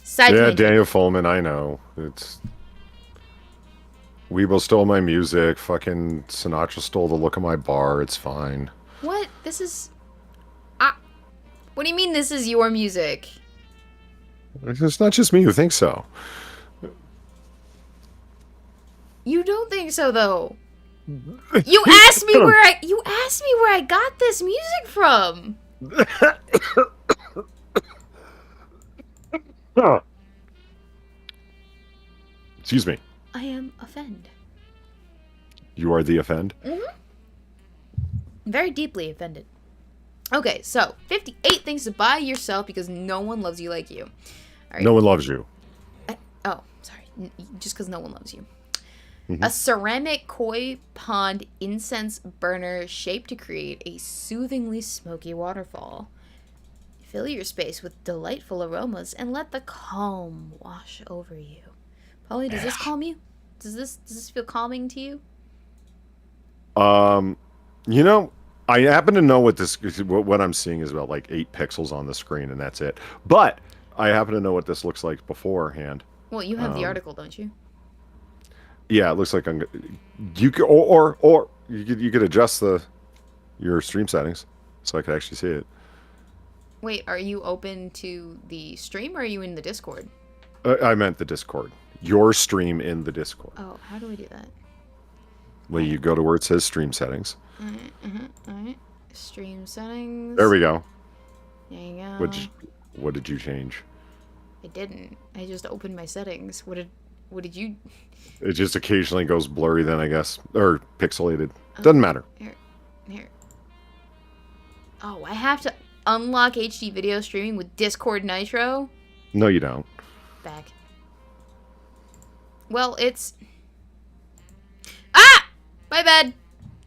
Side Yeah, tangent. Daniel Fulman, I know. It's... Weebo stole my music. Fucking Sinatra stole the look of my bar. It's fine. What? This is... What do you mean this is your music? It's not just me who thinks so. You don't think so, though. You asked me where I got this music from. Excuse me. I am offended. You are the offend? Mm-hmm. Very deeply offended. Okay, so 58 things to buy yourself because no one loves you like you. All right. No one loves you. Oh, sorry. Just because no one loves you. Mm-hmm. A ceramic koi pond incense burner shaped to create a soothingly smoky waterfall. Fill your space with delightful aromas and let the calm wash over you. Polly, does this calm you? Does this feel calming to you? You know, I happen to know what I'm seeing is about like 8 pixels on the screen, and that's it. But I happen to know what this looks like beforehand. Well, you have the article, don't you? Yeah, it looks like you could or you could adjust your stream settings so I could actually see it. Wait, are you open to the stream or are you in the Discord? I meant the Discord. Your stream in the Discord. Oh, how do we do that? Well, you go to where it says stream settings. All right. Stream settings. There we go. There you go. What did you change? I didn't. I just opened my settings. What did you? It just occasionally goes blurry then, I guess. Or pixelated. Doesn't matter. Here. Oh, I have to unlock HD video streaming with Discord Nitro? No, you don't. Back. Well, it's... Ah! My bad.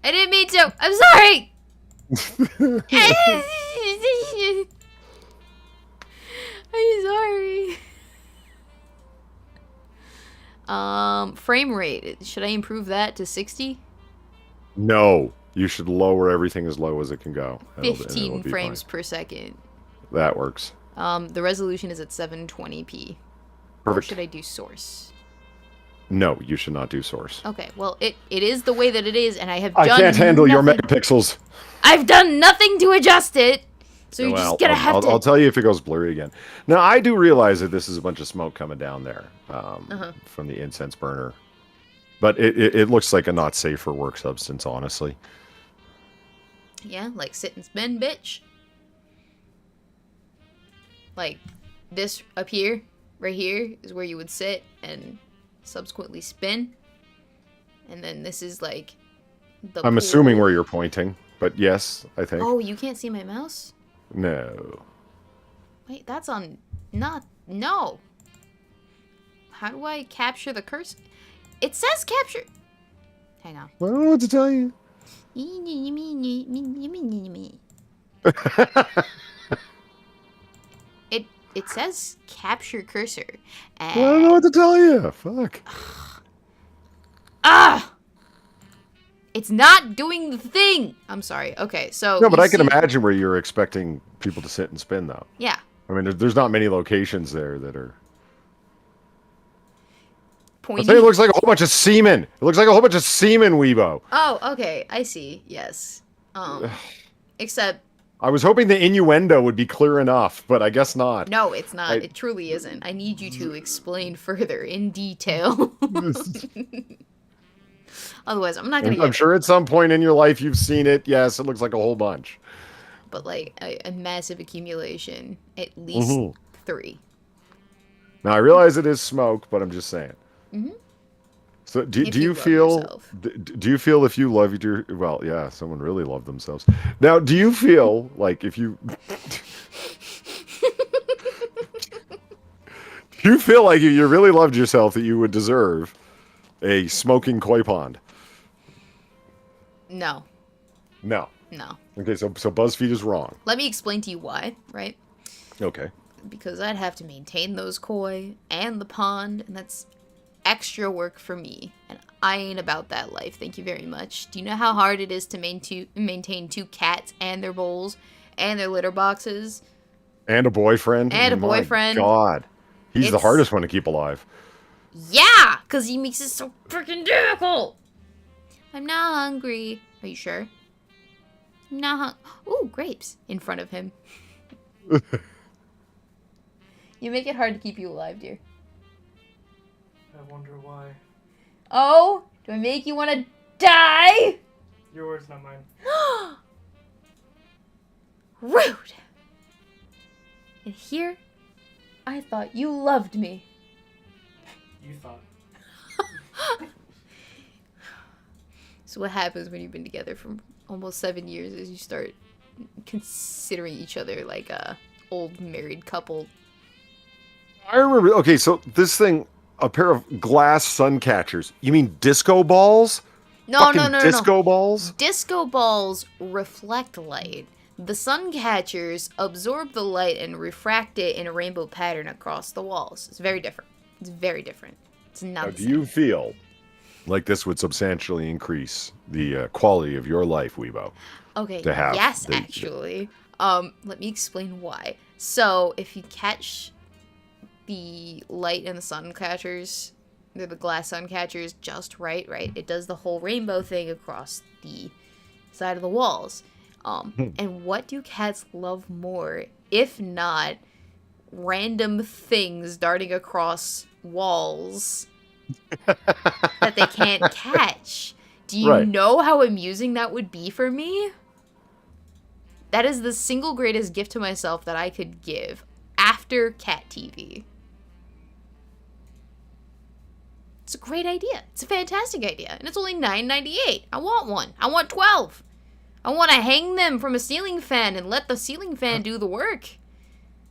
I didn't mean to. I'm sorry! I'm sorry. Frame rate. Should I improve that to 60? No. You should lower everything as low as it can go. 15 frames per second. That works. The resolution is at 720p. Perfect. Or should I do source? No, you should not do source. Okay, well, it is the way that it is, and I have done I can't handle your nothing. megapixels. I've done nothing to adjust it, so you're just gonna have to... I'll tell you if it goes blurry again. Now, I do realize that this is a bunch of smoke coming down there from the incense burner. But it looks like a not safe for work substance, honestly. Yeah, like sit and spin, bitch. Like this up here, right here, is where you would sit and subsequently spin. And then this is like the I'm pool. assuming where you're pointing, but yes, I think. Oh, you can't see my mouse? No. Wait, that's on... Not... No. How do I capture the cursor? It says capture... Hang on. I don't know what to tell you. It says capture cursor. I don't know what to tell you. Fuck. Ah! It's not doing the thing! I'm sorry. Okay, so... No, but I can imagine where you're expecting people to sit and spin, though. Yeah. I mean, there's not many locations there that are... Pointy. I think it looks like a whole bunch of semen. It looks like a whole bunch of semen, Weebo. Oh, okay. I see. Yes. Except... I was hoping the innuendo would be clear enough, but I guess not. No, it's not. It truly isn't. I need you to explain further in detail. Otherwise, I'm not going to I'm sure at some point in your life you've seen it. Yes, it looks like a whole bunch. But like a massive accumulation. At least 3. Now, I realize it is smoke, but I'm just saying. Mm-hmm. So do If you you love feel yourself. do you feel if you loved your well yeah someone really loved themselves now do you feel like if you do you feel like if you really loved yourself that you would deserve a smoking koi pond? No. No. No. Okay, so BuzzFeed is wrong. Let me explain to you why, right? Okay. Because I'd have to maintain those koi and the pond, and that's extra work for me. And I ain't about that life, thank you very much. Do you know how hard it is to maintain 2 cats and their bowls and their litter boxes? And a boyfriend. And a My boyfriend. God. He's the hardest one to keep alive. Yeah! Because he makes it so freaking difficult! I'm not hungry. Are you sure? I'm not Ooh, grapes in front of him. You make it hard to keep you alive, dear. I wonder why. Oh, do I make you want to die? Your words, not mine. Rude. And here, I thought you loved me. You thought. So what happens when you've been together for almost 7 years is you start considering each other like a old married couple. I remember. Okay, so this thing, a pair of glass sun catchers. You mean disco balls? No. Disco balls? Disco balls reflect light. The sun catchers absorb the light and refract it in a rainbow pattern across the walls. It's very different. It's very different. It's not. Now, do you feel like this would substantially increase the quality of your life, Weebo? Okay. To have yes, actually. Let me explain why. So, if you catch the light in the sun catchers, they're the glass sun catchers, just right? It does the whole rainbow thing across the side of the walls. And what do cats love more, if not random things darting across walls that they can't catch? Do you know how amusing that would be for me? That is the single greatest gift to myself that I could give after cat TV. It's a great idea. It's a fantastic idea. And it's only $9.98. I want one. I want 12. I want to hang them from a ceiling fan and let the ceiling fan do the work.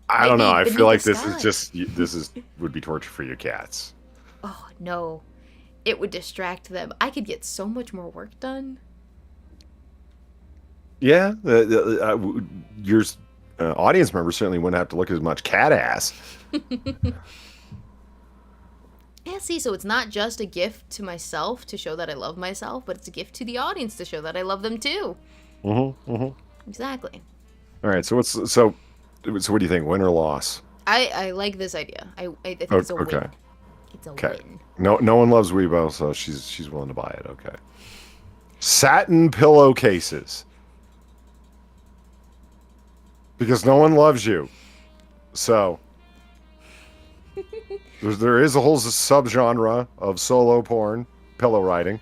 I don't know. I feel like this would be torture for your cats. Oh, no. It would distract them. I could get so much more work done. Yeah. Your audience members certainly wouldn't have to look at as much cat ass. Yeah, see, so it's not just a gift to myself to show that I love myself, but it's a gift to the audience to show that I love them too. Exactly. All right, so what do you think, win or loss? I like this idea. I think it's a win. It's a win. No one loves Weebo, so she's willing to buy it. Okay. Satin pillowcases. Because no one loves you. So there is a whole subgenre of solo porn, pillow riding.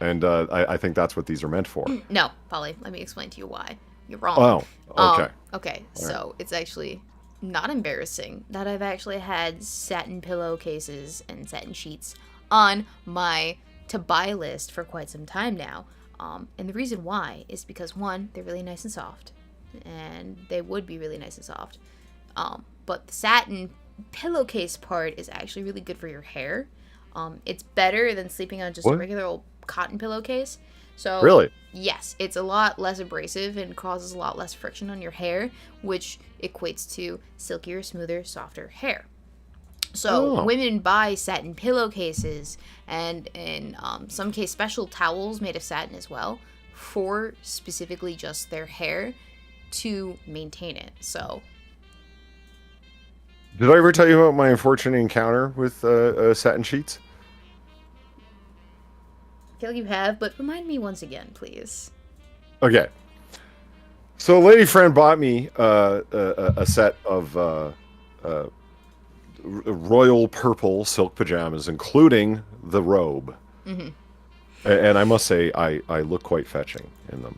And I think that's what these are meant for. No, Polly, let me explain to you why. You're wrong. Oh, okay. Okay, All so it's actually not embarrassing that I've actually had satin pillowcases and satin sheets on my to-buy list for quite some time now. And the reason why is because, one, they're really nice and soft. And they would be really nice and soft. But the satin pillowcase part is actually really good for your hair. It's better than sleeping on just a regular old cotton pillowcase. So Really? yes, it's a lot less abrasive and causes a lot less friction on your hair, which equates to silkier, smoother, softer hair. So women buy satin pillowcases and in some case special towels made of satin as well for specifically just their hair to maintain it. So did I ever tell you about my unfortunate encounter with satin sheets? I feel like you have, but remind me once again, please. Okay. So a lady friend bought me a set of royal purple silk pajamas, including the robe. Mm-hmm. And I must say, I look quite fetching in them.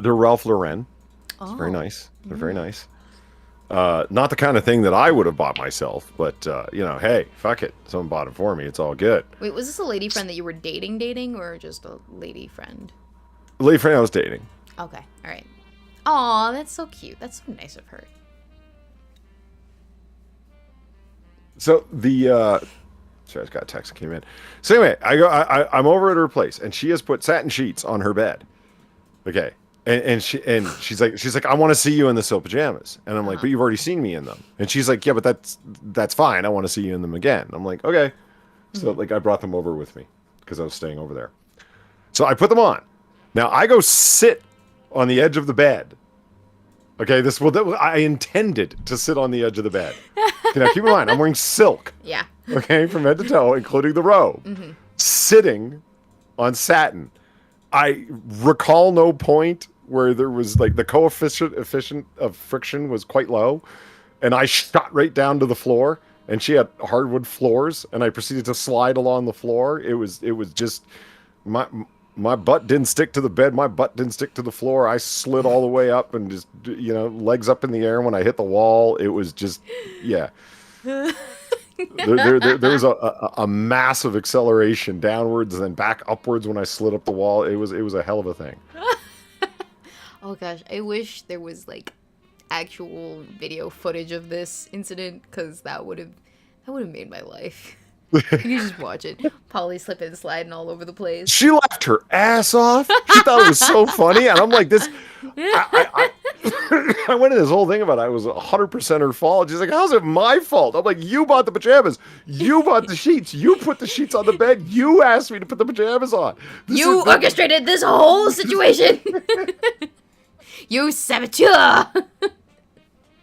They're Ralph Lauren. It's very nice. They're very nice. Not the kind of thing that I would have bought myself, but, hey, fuck it. Someone bought it for me. It's all good. Wait, was this a lady friend that you were dating, or just a lady friend? The lady friend I was dating. Okay, all right. Aw, that's so cute. That's so nice of her. So sorry, I just got a text that came in. So anyway, I'm over at her place, and she has put satin sheets on her bed. Okay. And she's like, I want to see you in the silk pajamas. And I'm like, but you've already seen me in them. And she's like, yeah, but that's fine. I want to see you in them again. I'm like, okay. So like I brought them over with me because I was staying over there. So I put them on. Now I go sit on the edge of the bed. Okay, I intended to sit on the edge of the bed. Okay, now keep in mind, I'm wearing silk. Yeah. Okay, from head to toe, including the robe. Mm-hmm. Sitting on satin. I recall no point where there was like the coefficient of friction was quite low, and I shot right down to the floor, and she had hardwood floors, and I proceeded to slide along the floor. It was just my butt didn't stick to the bed, my butt didn't stick to the floor. I slid all the way up and just legs up in the air when I hit the wall. It was just there was a massive acceleration downwards and then back upwards when I slid up the wall. It was a hell of a thing. Oh gosh, I wish there was like actual video footage of this incident, because that would have made my life. You can just watch it. Polly slipping and sliding all over the place. She laughed her ass off. She thought it was so funny, and I'm like, this. I went into this whole thing about it was 100% her fault. She's like, how's it my fault? I'm like, you bought the pajamas. You bought the sheets. You put the sheets on the bed. You asked me to put the pajamas on. You orchestrated this whole situation. You saboteur.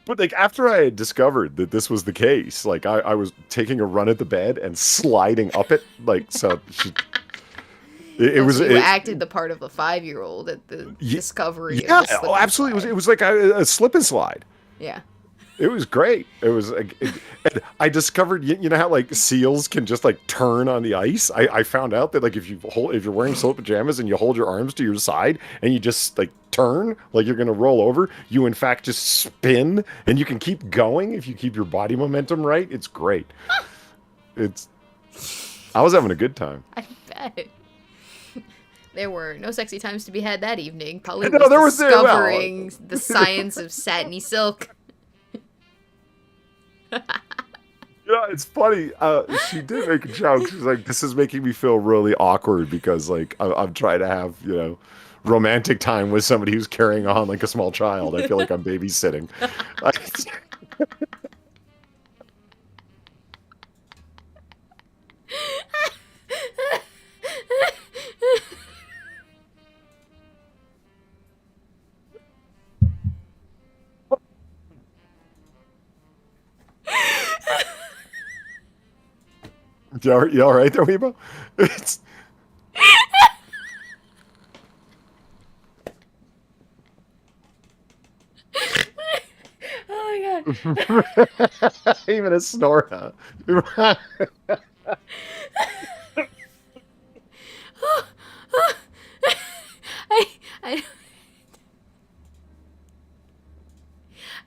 But like after I had discovered that this was the case, like I was taking a run at the bed and sliding up it, like so. You acted the part of a 5-year-old at the discovery. Yeah, of the absolutely. It was like a slip and slide. Yeah. It was great. It was. I discovered, you know how like seals can just like turn on the ice. I found out that like if you're wearing silk pajamas and you hold your arms to your side and you just like turn like you're gonna roll over, you in fact just spin and you can keep going if you keep your body momentum right. It's great. I was having a good time. I bet. There were no sexy times to be had that evening. Polly No, was discovering the science of satiny silk. Yeah, it's funny. She did make a joke. She's like, "This is making me feel really awkward because, like, I'm trying to have, romantic time with somebody who's carrying on like a small child. I feel like I'm babysitting." You all right there, Weebo? It's... Oh my god. Even a snore, huh?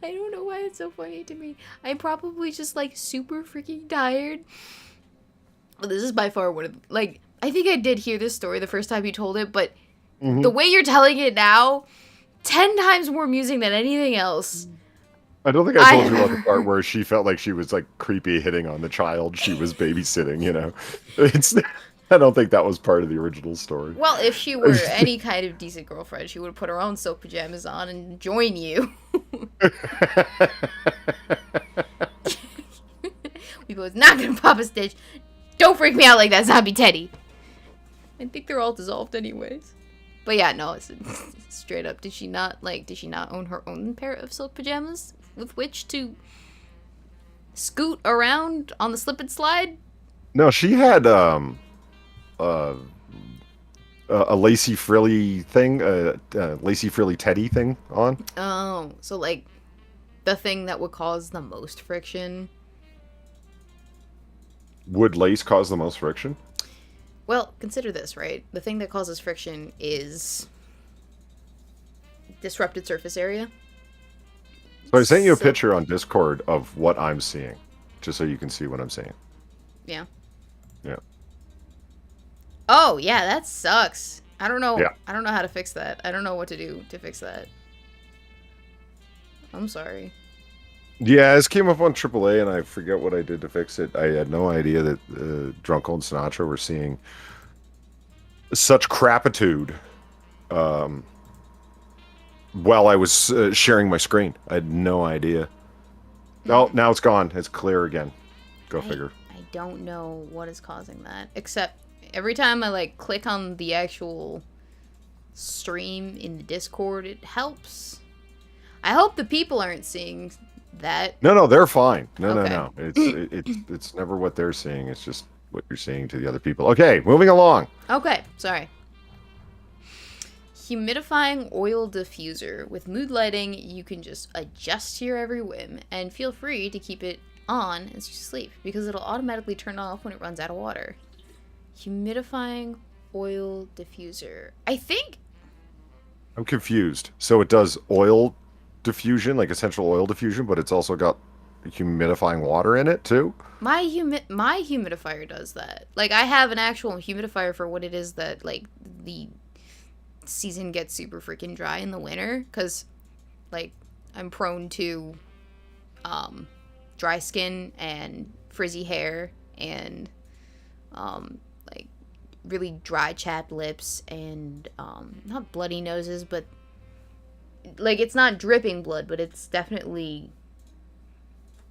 I don't know why it's so funny to me. I'm probably just like super freaking tired. Well, this is by far one of like I think I did hear this story the first time you told it, but the way you're telling it now, 10 times more amusing than anything else. I don't think I told you about the part where she felt like she was like creepy hitting on the child she was babysitting, you know. I don't think that was part of the original story. Well, if she were any kind of decent girlfriend, she would put her own silk pajamas on and join you. Weebo is not gonna pop a stitch. Don't freak me out like that, Zombie Teddy. I think they're all dissolved anyways. But yeah, no, it's straight up. Did she not own her own pair of silk pajamas with which to scoot around on the slip and slide? No, she had a lacy frilly thing, lacy frilly teddy thing on. Oh, so like the thing that would cause the most friction. Would lace cause the most friction? Well, consider this, right? The thing that causes friction is disrupted surface area. So I sent you a picture on Discord of what I'm seeing, just so you can see what I'm seeing. Yeah. Yeah. Oh, yeah, that sucks. I don't know. Yeah. I don't know how to fix that. I don't know what to do to fix that. I'm sorry. Yeah, this came up on AAA, and I forget what I did to fix it. I had no idea that Drunk Old Sinatra were seeing such crapitude while I was sharing my screen. I had no idea. Oh, now it's gone. It's clear again. Go figure. I don't know what is causing that, except every time I like click on the actual stream in the Discord, it helps. I hope the people aren't seeing that. No, they're fine. No. Okay. It's never what they're seeing. It's just what you're seeing to the other people. Okay, moving along. Okay, sorry. Humidifying oil diffuser. With mood lighting, you can just adjust to your every whim, and feel free to keep it on as you sleep, because it'll automatically turn off when it runs out of water. Humidifying oil diffuser. I think... I'm confused. So it does oil diffusion, like essential oil diffusion, but it's also got humidifying water in it too? My humidifier does that. Like, I have an actual humidifier for what it is that, like, the season gets super freaking dry in the winter, because, like, I'm prone to dry skin and frizzy hair and like really dry chapped lips and not bloody noses, but like it's not dripping blood, but it's definitely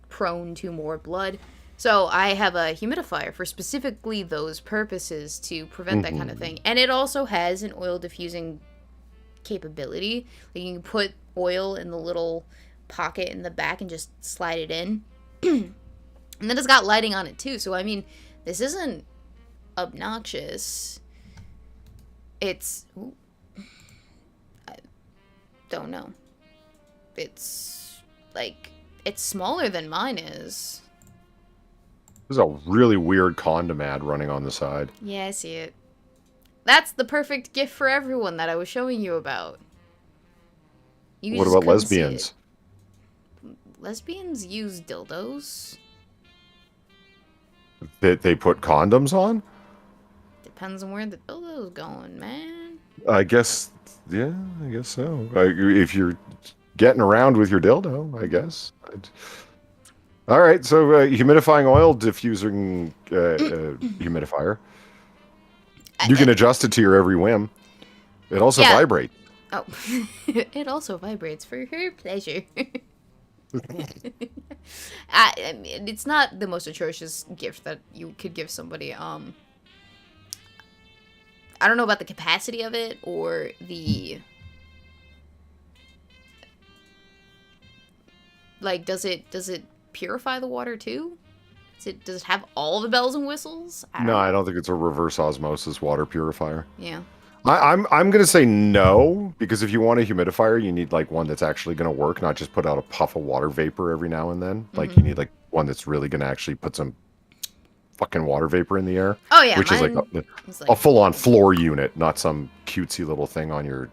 prone to more blood. So I have a humidifier for specifically those purposes to prevent that kind of thing. And it also has an oil diffusing capability. Like you can put oil in the little pocket in the back and just slide it in. And then it's got lighting on it too. So I mean, this isn't obnoxious. It's... Ooh, I don't know. It's like... It's smaller than mine is. There's a really weird condom ad running on the side. Yeah, I see it. That's the perfect gift for everyone that I was showing you about. You What just about couldn't see lesbians? it. Lesbians use dildos? They put condoms on? Depends on where the dildo's going, man. I guess, yeah, I guess so. If you're getting around with your dildo, I guess. All right, so humidifying oil diffusing humidifier. You can adjust it to your every whim. It also vibrates. Oh, it also vibrates for her pleasure. I mean, it's not the most atrocious gift that you could give somebody. I don't know about the capacity of it or the... Like, does it purify the water too? Does it have all the bells and whistles? I don't think it's a reverse osmosis water purifier. Yeah. I'm gonna say no, because if you want a humidifier, you need like one that's actually gonna work, not just put out a puff of water vapor every now and then. Like you need like one that's really gonna actually put some fucking water vapor in the air. Oh yeah, which is like a full-on floor unit, not some cutesy little thing on your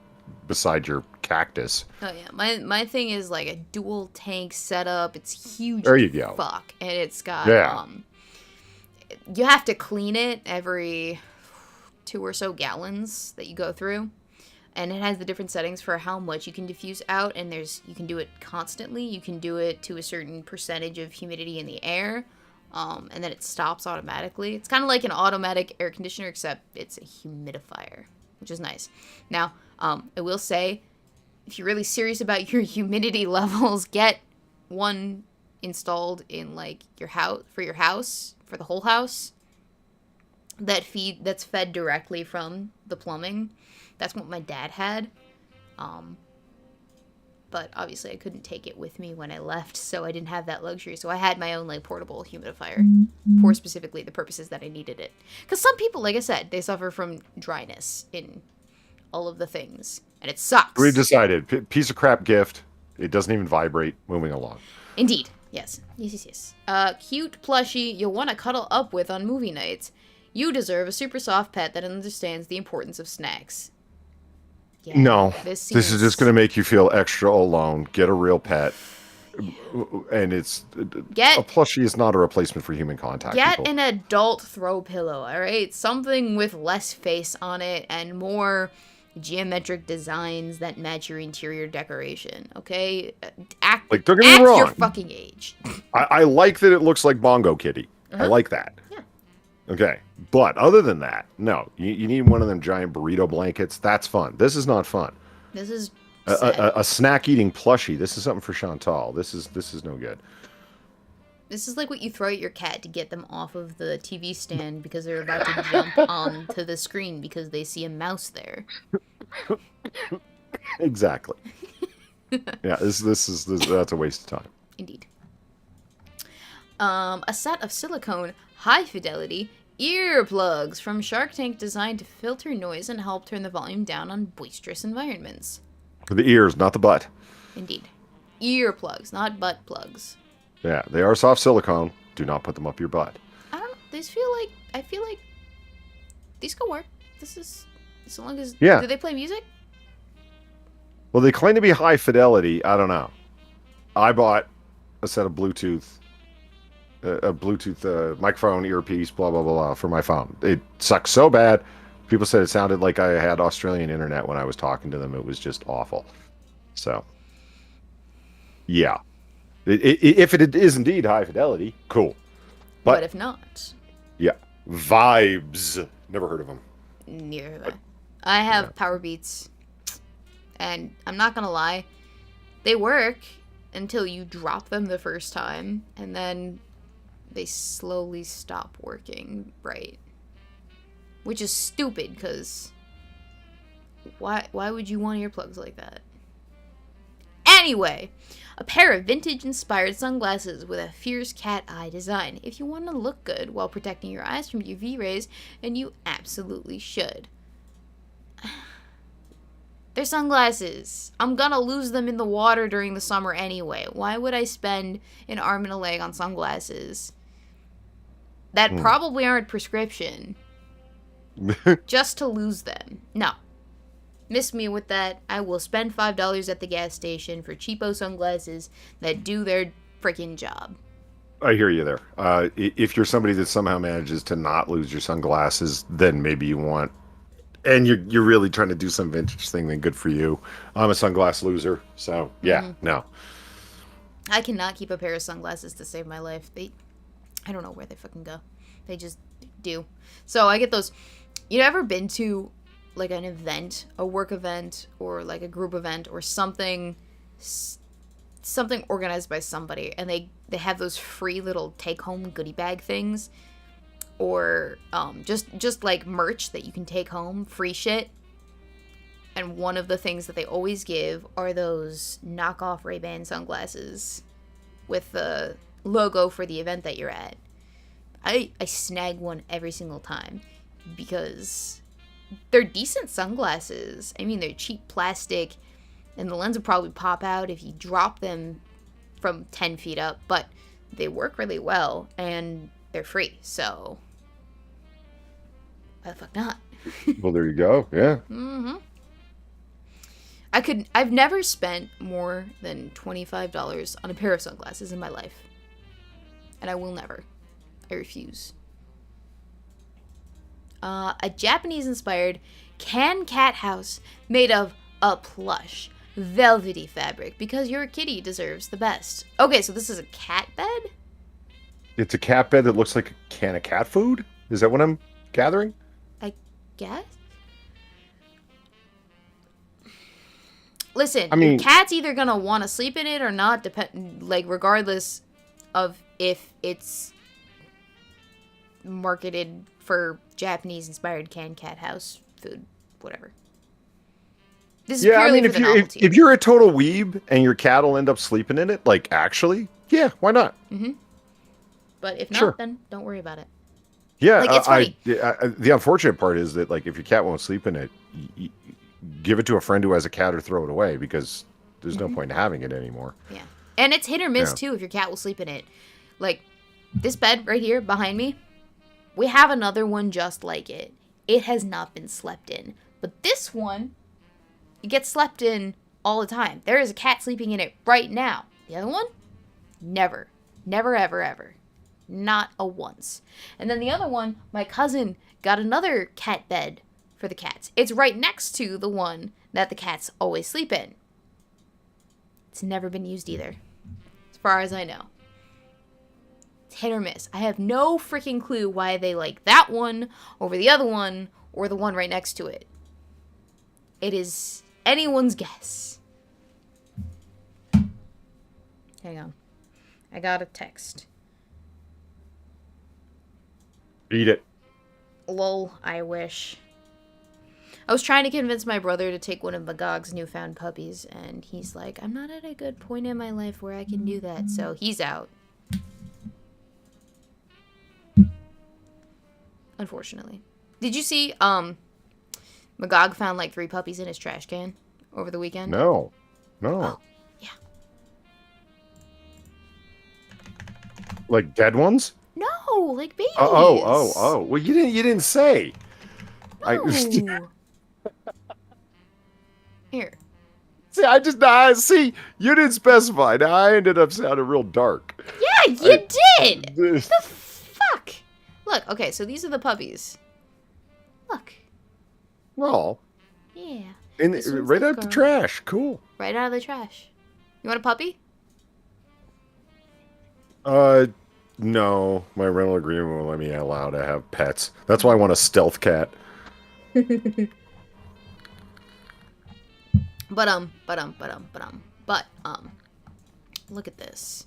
beside your cactus. Oh yeah, my thing is like a dual tank setup. It's huge. There you go. Fuck, and it's got Yeah. You have to clean it every 2 or so gallons that you go through, and it has the different settings for how much you can diffuse out. And you can do it constantly. You can do it to a certain percentage of humidity in the air, and then it stops automatically. It's kind of like an automatic air conditioner, except it's a humidifier, which is nice. Now, I will say, if you're really serious about your humidity levels, get one installed in like your house, for the whole house. That's fed directly from the plumbing. That's what my dad had. But obviously I couldn't take it with me when I left, so I didn't have that luxury. So I had my own like portable humidifier for specifically the purposes that I needed it. Because some people, like I said, they suffer from dryness in all of the things, and it sucks. We decided. Piece of crap gift. It doesn't even vibrate. Moving along. Indeed. Yes. Yes. Cute plushie you'll want to cuddle up with on movie nights. You deserve a super soft pet that understands the importance of snacks. Yeah, No, this is just going to make you feel extra alone. Get a real pet. And a plushie is not a replacement for human contact. Get people. an adult throw pillow, alright? Something with less face on it and more geometric designs that match your interior decoration, okay? Don't get me wrong. Your fucking age. I like that it looks like Bongo Kitty. I like that. Yeah. Okay. But other than that, no. You need one of them giant burrito blankets. That's fun. This is not fun. This is a snack-eating plushie. This is something for Chantal. This is no good. This is like what you throw at your cat to get them off of the TV stand because they're about to jump onto the screen because they see a mouse there. Exactly. Yeah, that's a waste of time. Indeed. A set of silicone high-fidelity earplugs from Shark Tank designed to filter noise and help turn the volume down on boisterous environments. For the ears, not the butt. Indeed. Earplugs, not butt plugs. Yeah, they are soft silicone. Do not put them up your butt. I don't know. I feel like these could work. This is, as long as, yeah. Do they play music? Well, they claim to be high fidelity. I don't know. I bought a set of Bluetooth microphone, earpiece, blah, blah, blah, for my phone. It sucks so bad. People said it sounded like I had Australian internet when I was talking to them. It was just awful. So, yeah. If it is indeed high fidelity, cool. But if not... Yeah. Vibes. Never heard of them. Neither have I. I have Power Beats. And I'm not gonna lie. They work until you drop them the first time. And then they slowly stop working right. Which is stupid, because... Why would you want earplugs like that? Anyway, a pair of vintage-inspired sunglasses with a fierce cat eye design. If you want to look good while protecting your eyes from UV rays, and you absolutely should. They're sunglasses. I'm gonna lose them in the water during the summer anyway. Why would I spend an arm and a leg on sunglasses that probably aren't prescription just to lose them? No. Miss me with that. I will spend $5 at the gas station for cheapo sunglasses that do their freaking job. I hear you there. If you're somebody that somehow manages to not lose your sunglasses, then maybe you want, and you're really trying to do some vintage thing, then good for you. I'm a sunglass loser, so yeah, no. I cannot keep a pair of sunglasses to save my life. I don't know where they fucking go. They just do. So I get those. You ever been to like an event, a work event, or like a group event, or something organized by somebody, and they have those free little take-home goodie bag things, or just like merch that you can take home, free shit. And one of the things that they always give are those knockoff Ray-Ban sunglasses with the logo for the event that you're at. I snag one every single time because they're decent sunglasses. I mean, they're cheap plastic, and the lens will probably pop out if you drop them from 10 feet up, but they work really well, and they're free, so why the fuck not? Well, there you go, yeah. Mm-hmm. I've never spent more than $25 on a pair of sunglasses in my life. And I will never. I refuse. A Japanese-inspired cat house made of a plush, velvety fabric because your kitty deserves the best. Okay, so this is a cat bed? It's a cat bed that looks like a can of cat food? Is that what I'm gathering? I guess? Listen, I mean, your cat's either gonna want to sleep in it or not, regardless of if it's marketed for Japanese-inspired cat house food, whatever. This is purely for the novelty. if you're a total weeb and your cat will end up sleeping in it, like actually, yeah, why not? Mm-hmm. But if not, Sure. then don't worry about it. Yeah, Like, it's funny. the unfortunate part is that like if your cat won't sleep in it, give it to a friend who has a cat or throw it away because there's no point in having it anymore. Yeah. And it's hit or miss, Yeah. too, if your cat will sleep in it. Like, this bed right here behind me, we have another one just like it. It has not been slept in. But this one, it gets slept in all the time. There is a cat sleeping in it right now. The other one? Never. Never, ever, ever. Not a once. And then the other one, my cousin got another cat bed for the cats. It's right next to the one that the cats always sleep in. It's never been used either, as far as I know. It's hit or miss. I have no freaking clue why they like that one over the other one or the one right next to it. It is anyone's guess. Hang on. I got a text. Beat it. Lol, I wish. I was trying to convince my brother to take one of Magog's newfound puppies, and he's like, I'm not at a good point in my life where I can do that, so he's out. Unfortunately. Did you see, Magog found like 3 puppies in his trash can over the weekend? No. Oh, yeah. Like dead ones? No, like babies. Oh. Well, you didn't say. No. Here. See, you didn't specify. Now I ended up sounding real dark. Yeah, you did. The fuck? Look, okay, so these are the puppies. Look. Well, Yeah. right the out the girl. trash. Cool. Right out of the trash. You want a puppy? No. My rental agreement won't let me allow to have pets. That's why I want a stealth cat. But look at this.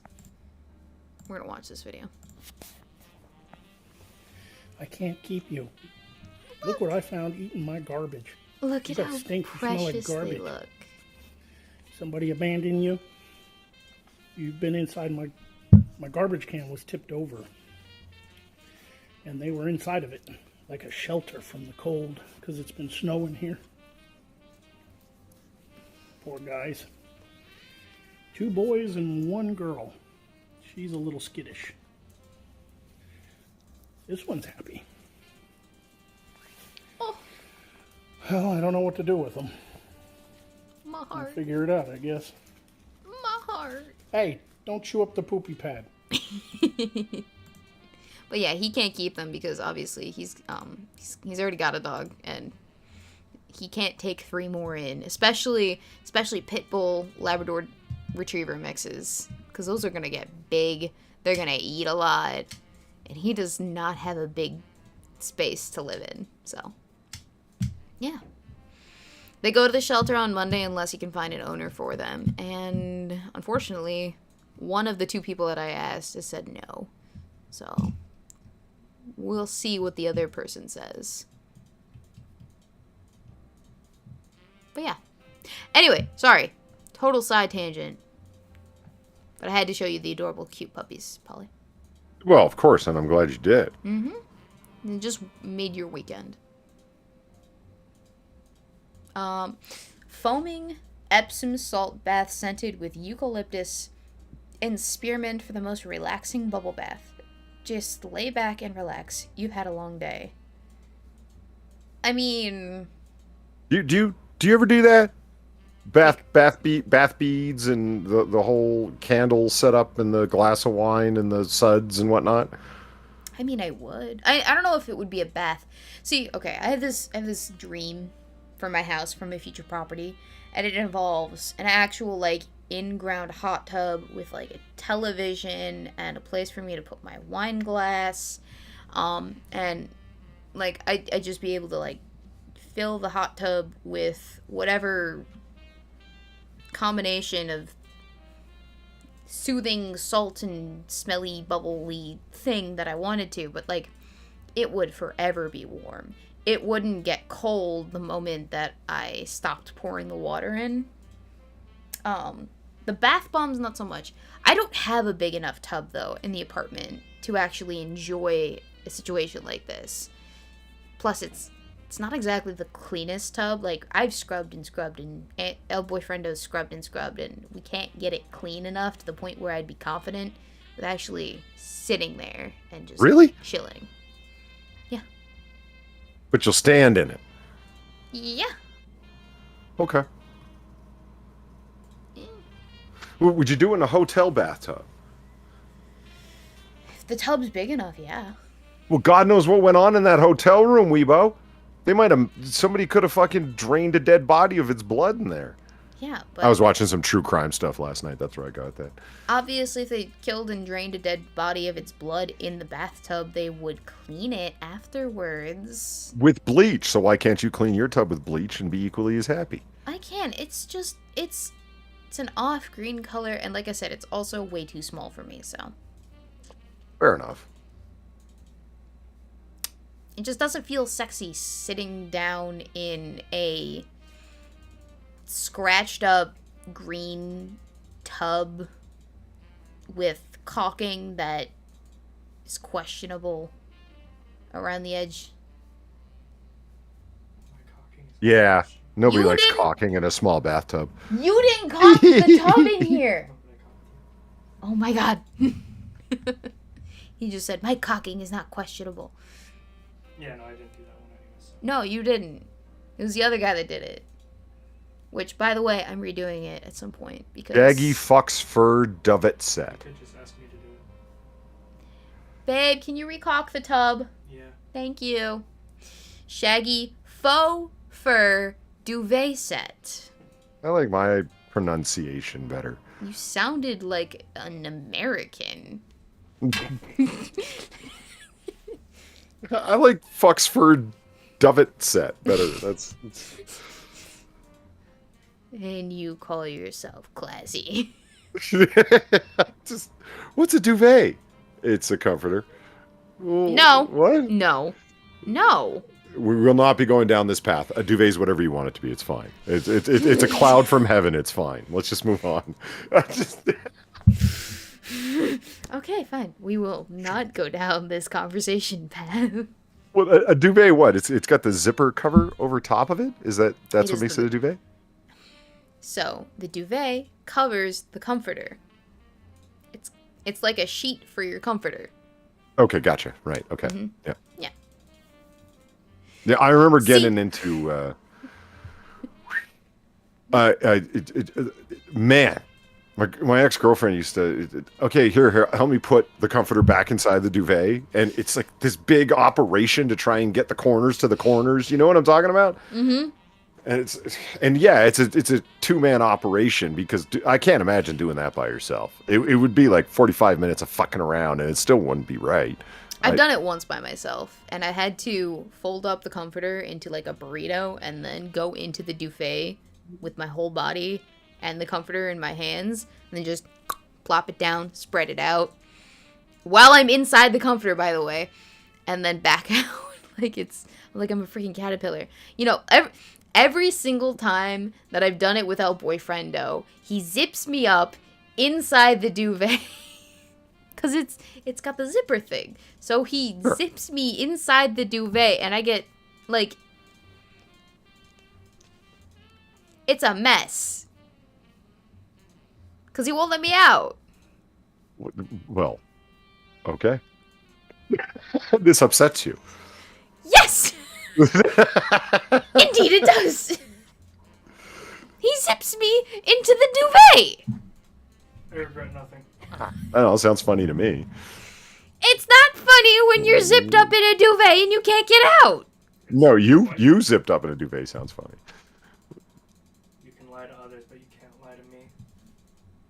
We're gonna watch this video. I can't keep you. Look what I found eating my garbage. Look You at got how stink, you smell like precious they garbage. look. Somebody abandoned you. You've been inside my garbage can was tipped over. And they were inside of it, like a shelter from the cold, because it's been snowing here. Poor guys. 2 boys and 1 girl. She's a little skittish. This one's happy. Oh, Well, I don't know what to do with them. my I'll heart. figure it out, I guess. My heart. Hey, don't chew up the poopy pad. But yeah, he can't keep them because obviously he's already got a dog and he can't take 3 more in, especially pit bull Labrador retriever mixes, because those are gonna get big. They're gonna eat a lot, and he does not have a big space to live in. So yeah, they go to the shelter on Monday unless you can find an owner for them, and unfortunately, one of the 2 people that I asked has said no. So we'll see what the other person says. But yeah. Anyway, sorry. Total side tangent. But I had to show you the adorable, cute puppies, Polly. Well, of course, and I'm glad you did. Mm-hmm. And it just made your weekend. Foaming Epsom salt bath scented with eucalyptus and spearmint for the most relaxing bubble bath. Just lay back and relax. You've had a long day. I mean... Do you ever do that? bath beads and the whole candle setup and the glass of wine and the suds and whatnot? I mean, I would. I don't know if it would be a bath. See, okay, I have this dream for my house, for my future property, and it involves an actual, like, in-ground hot tub with, like, a television and a place for me to put my wine glass, and, like, I'd just be able to, like, fill the hot tub with whatever combination of soothing salt and smelly bubbly thing that I wanted to, but like it would forever be warm. It wouldn't get cold the moment that I stopped pouring the water in. The bath bombs, not so much. I don't have a big enough tub though in the apartment to actually enjoy a situation like this. Plus it's not exactly the cleanest tub. Like, I've scrubbed and El Boyfriendo's scrubbed, and we can't get it clean enough to the point where I'd be confident with actually sitting there and just Really? chilling. Yeah. But you'll stand in it. Yeah. Okay. Would you do it in a hotel bathtub? If the tub's big enough, yeah. Well, God knows what went on in that hotel room, Weebo. Somebody could have fucking drained a dead body of its blood in there. Yeah, but I was watching some true crime stuff last night. That's where I got that. obviously if they killed and drained a dead body of its blood in the bathtub, they would clean it afterwards. With bleach. So why can't you clean your tub with bleach and be equally as happy? I can. It's just it's an off green color, and like I said, it's also way too small for me, so Fair enough. it just doesn't feel sexy sitting down in a scratched up green tub with caulking that is questionable around the edge. My cocking is Yeah. Nobody You likes didn't- caulking in a small bathtub. You didn't caulk the tub in here. Nobody cocked. Oh my god. He just said, my caulking is not questionable. Yeah, no, I didn't do that one anyways. No, you didn't. It was the other guy that did it. Which, by the way, I'm redoing it at some point because Shaggy fucks fur dovet set. You could just ask me to do it. Babe, can you recaulk the tub? Yeah. Thank you. Shaggy faux fur duvet set. I like my pronunciation better. You sounded like an American. I like fucks fur dovet set better. That's And you call yourself classy. just what's a duvet? It's a comforter. Well, No. What? No. No. We will not be going down this path. A duvet is whatever you want it to be. It's fine. It's a cloud from heaven. It's fine. Let's just move on. Okay, fine. We will not go down this conversation path. Well, a duvet, what? It's got the zipper cover over top of it. That's It what is makes the- it a duvet? So the duvet covers the comforter. It's like a sheet for your comforter. Okay, gotcha. Right. Okay. Mhm. Yeah. Yeah. Yeah, I remember See- getting into. Man, my ex-girlfriend used to. Okay, here, help me put the comforter back inside the duvet, and it's like this big operation to try and get the corners to the corners. You know what I'm talking about? Mm-hmm. And it's a two-man operation because I can't imagine doing that by yourself. It would be like 45 minutes of fucking around, and it still wouldn't be right. I've done it once by myself, and I had to fold up the comforter into like a burrito and then go into the duvet with my whole body and the comforter in my hands, and then just plop it down, spread it out while I'm inside the comforter, by the way, and then back out like I'm a freaking caterpillar. You know, every single time that I've done it with El Boyfriendo, he zips me up inside the duvet. Because it's got the zipper thing. So he zips me inside the duvet, and I get, like... It's a mess. Because he won't let me out. Well, okay. This upsets you. Yes! Indeed it does! He zips me into the duvet. I regret nothing. I don't know. It sounds funny to me. It's not funny when you're zipped up in a duvet and you can't get out. No, you zipped up in a duvet sounds funny. You can lie to others, but you can't lie to me.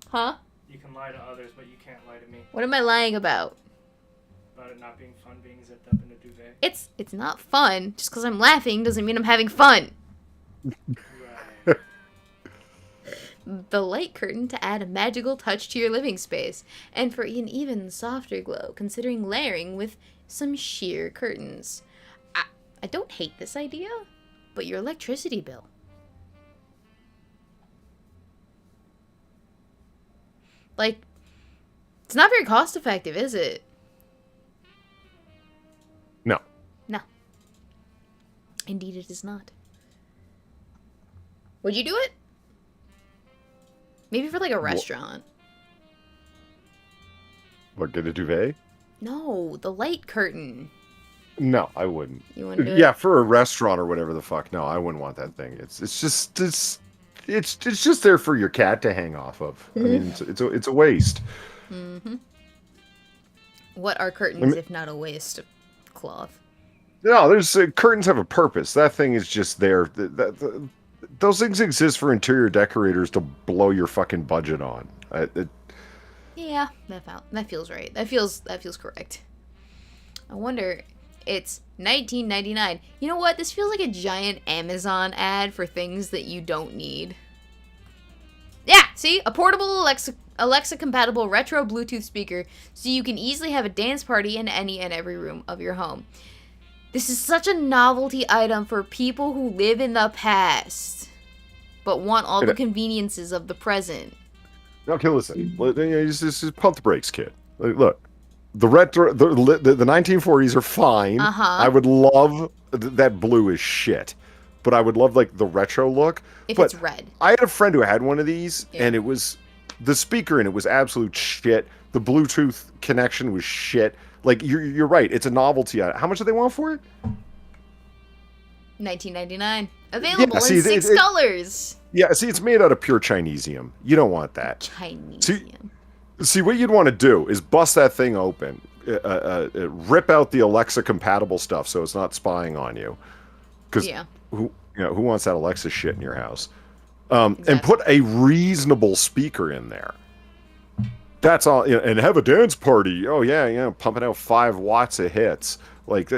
Huh? You can lie to others, but you can't lie to me. What am I lying about? About it not being fun being zipped up in a duvet. It's not fun. Just because I'm laughing doesn't mean I'm having fun. Right. The light curtain to add a magical touch to your living space, and for an even softer glow, considering layering with some sheer curtains. I don't hate this idea, but your electricity bill. Like, it's not very cost effective, is it? No. No. Indeed it is not. Would you do it? Maybe for like a restaurant. What, get a duvet? No, the light curtain. No, I wouldn't. You wouldn't do it? Yeah, for a restaurant or whatever the fuck. No, I wouldn't want that thing. It's just there for your cat to hang off of. I mean, it's a waste. Mm-hmm. What are curtains if not a waste of cloth? No, there's curtains have a purpose. That thing is just there. Those things exist for interior decorators to blow your fucking budget on. Yeah, that feels right. That feels correct. I wonder. It's $19.99. You know what? This feels like a giant Amazon ad for things that you don't need. Yeah, see? A portable Alexa compatible retro Bluetooth speaker so you can easily have a dance party in any and every room of your home. This is such a novelty item for people who live in the past but want all the conveniences of the present. Okay, listen. Just pump the brakes, kid. Look. The retro, the 1940s are fine. I would love that blue is shit, but I would love like the retro look. If it's red. I had a friend who had one of these, and it was the speaker in it was absolute shit. The Bluetooth connection was shit. Like you're right, it's a novelty. How much do they want for it? $19.99. Available in 6 colors. Yeah, see, it's made out of pure Chinesium. You don't want that. Chinesium. See, what you'd want to do is bust that thing open, rip out the Alexa compatible stuff so it's not spying on you. Because who wants that Alexa shit in your house? Exactly. And put a reasonable speaker in there. That's all. And have a dance party. Oh yeah, pumping out 5 watts of hits. Like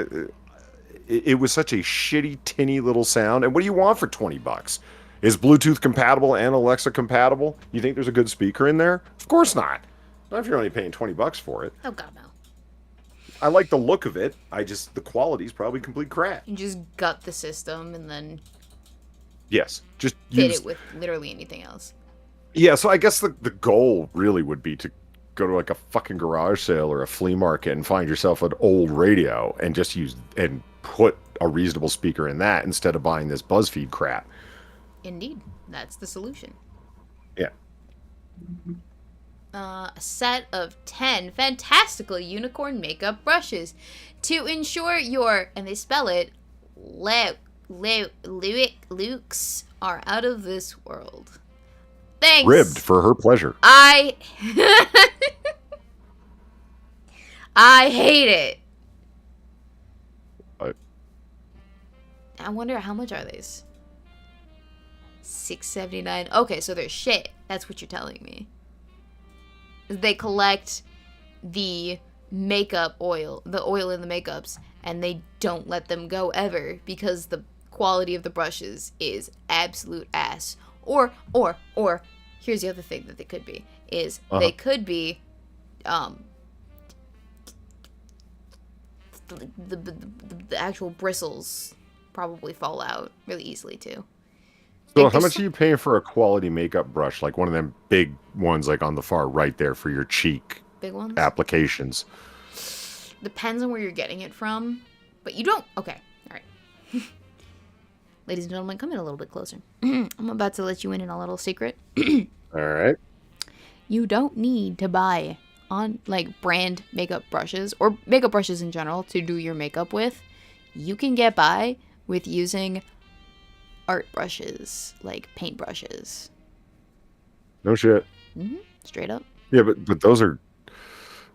it was such a shitty, tinny little sound. And what do you want for $20? Is Bluetooth compatible and Alexa compatible? You think there's a good speaker in there? Of course not. Not if you're only paying $20 for it. Oh god, no. I like the look of it. The quality's probably complete crap. You just gut the system and then yes, just fit it with literally anything else. Yeah, so I guess the goal really would be to go to like a fucking garage sale or a flea market and find yourself an old radio and just put a reasonable speaker in that instead of buying this BuzzFeed crap. Indeed, that's the solution. Yeah. A set of 10 fantastical unicorn makeup brushes to ensure your, and they spell it, looks are out of this world. Thanks. Ribbed for her pleasure. I hate it. I wonder how much are these? $6.79. Okay, so they're shit. That's what you're telling me. They collect the makeup oil, the oil in the makeups, and they don't let them go ever because the quality of the brushes is absolute ass. Or here's the other thing that they could be is they could be the actual bristles probably fall out really easily too. So how much are you paying for a quality makeup brush, like one of them big ones, like on the far right there for your cheek big ones applications? Depends on where you're getting it from, but you don't. Okay, all right. Ladies and gentlemen, come in a little bit closer. I'm about to let you in a little secret. All right. You don't need to buy on like brand makeup brushes or makeup brushes in general to do your makeup with. You can get by with using art brushes, like paint brushes. No shit. Straight up. Yeah, but those are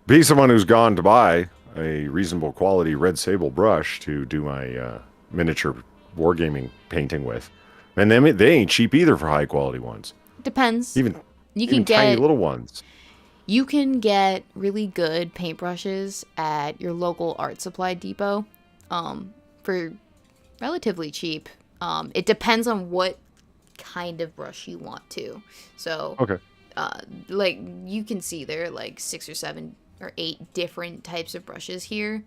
being someone who's gone to buy a reasonable quality red sable brush to do my miniature wargaming painting with, and they ain't cheap either for high quality ones. Depends. Even You can tiny get little ones. You can get really good paintbrushes at your local art supply depot for relatively cheap. It depends on what kind of brush you want to. So, Okay. like, you can see there are like 6 or 7 or 8 different types of brushes here.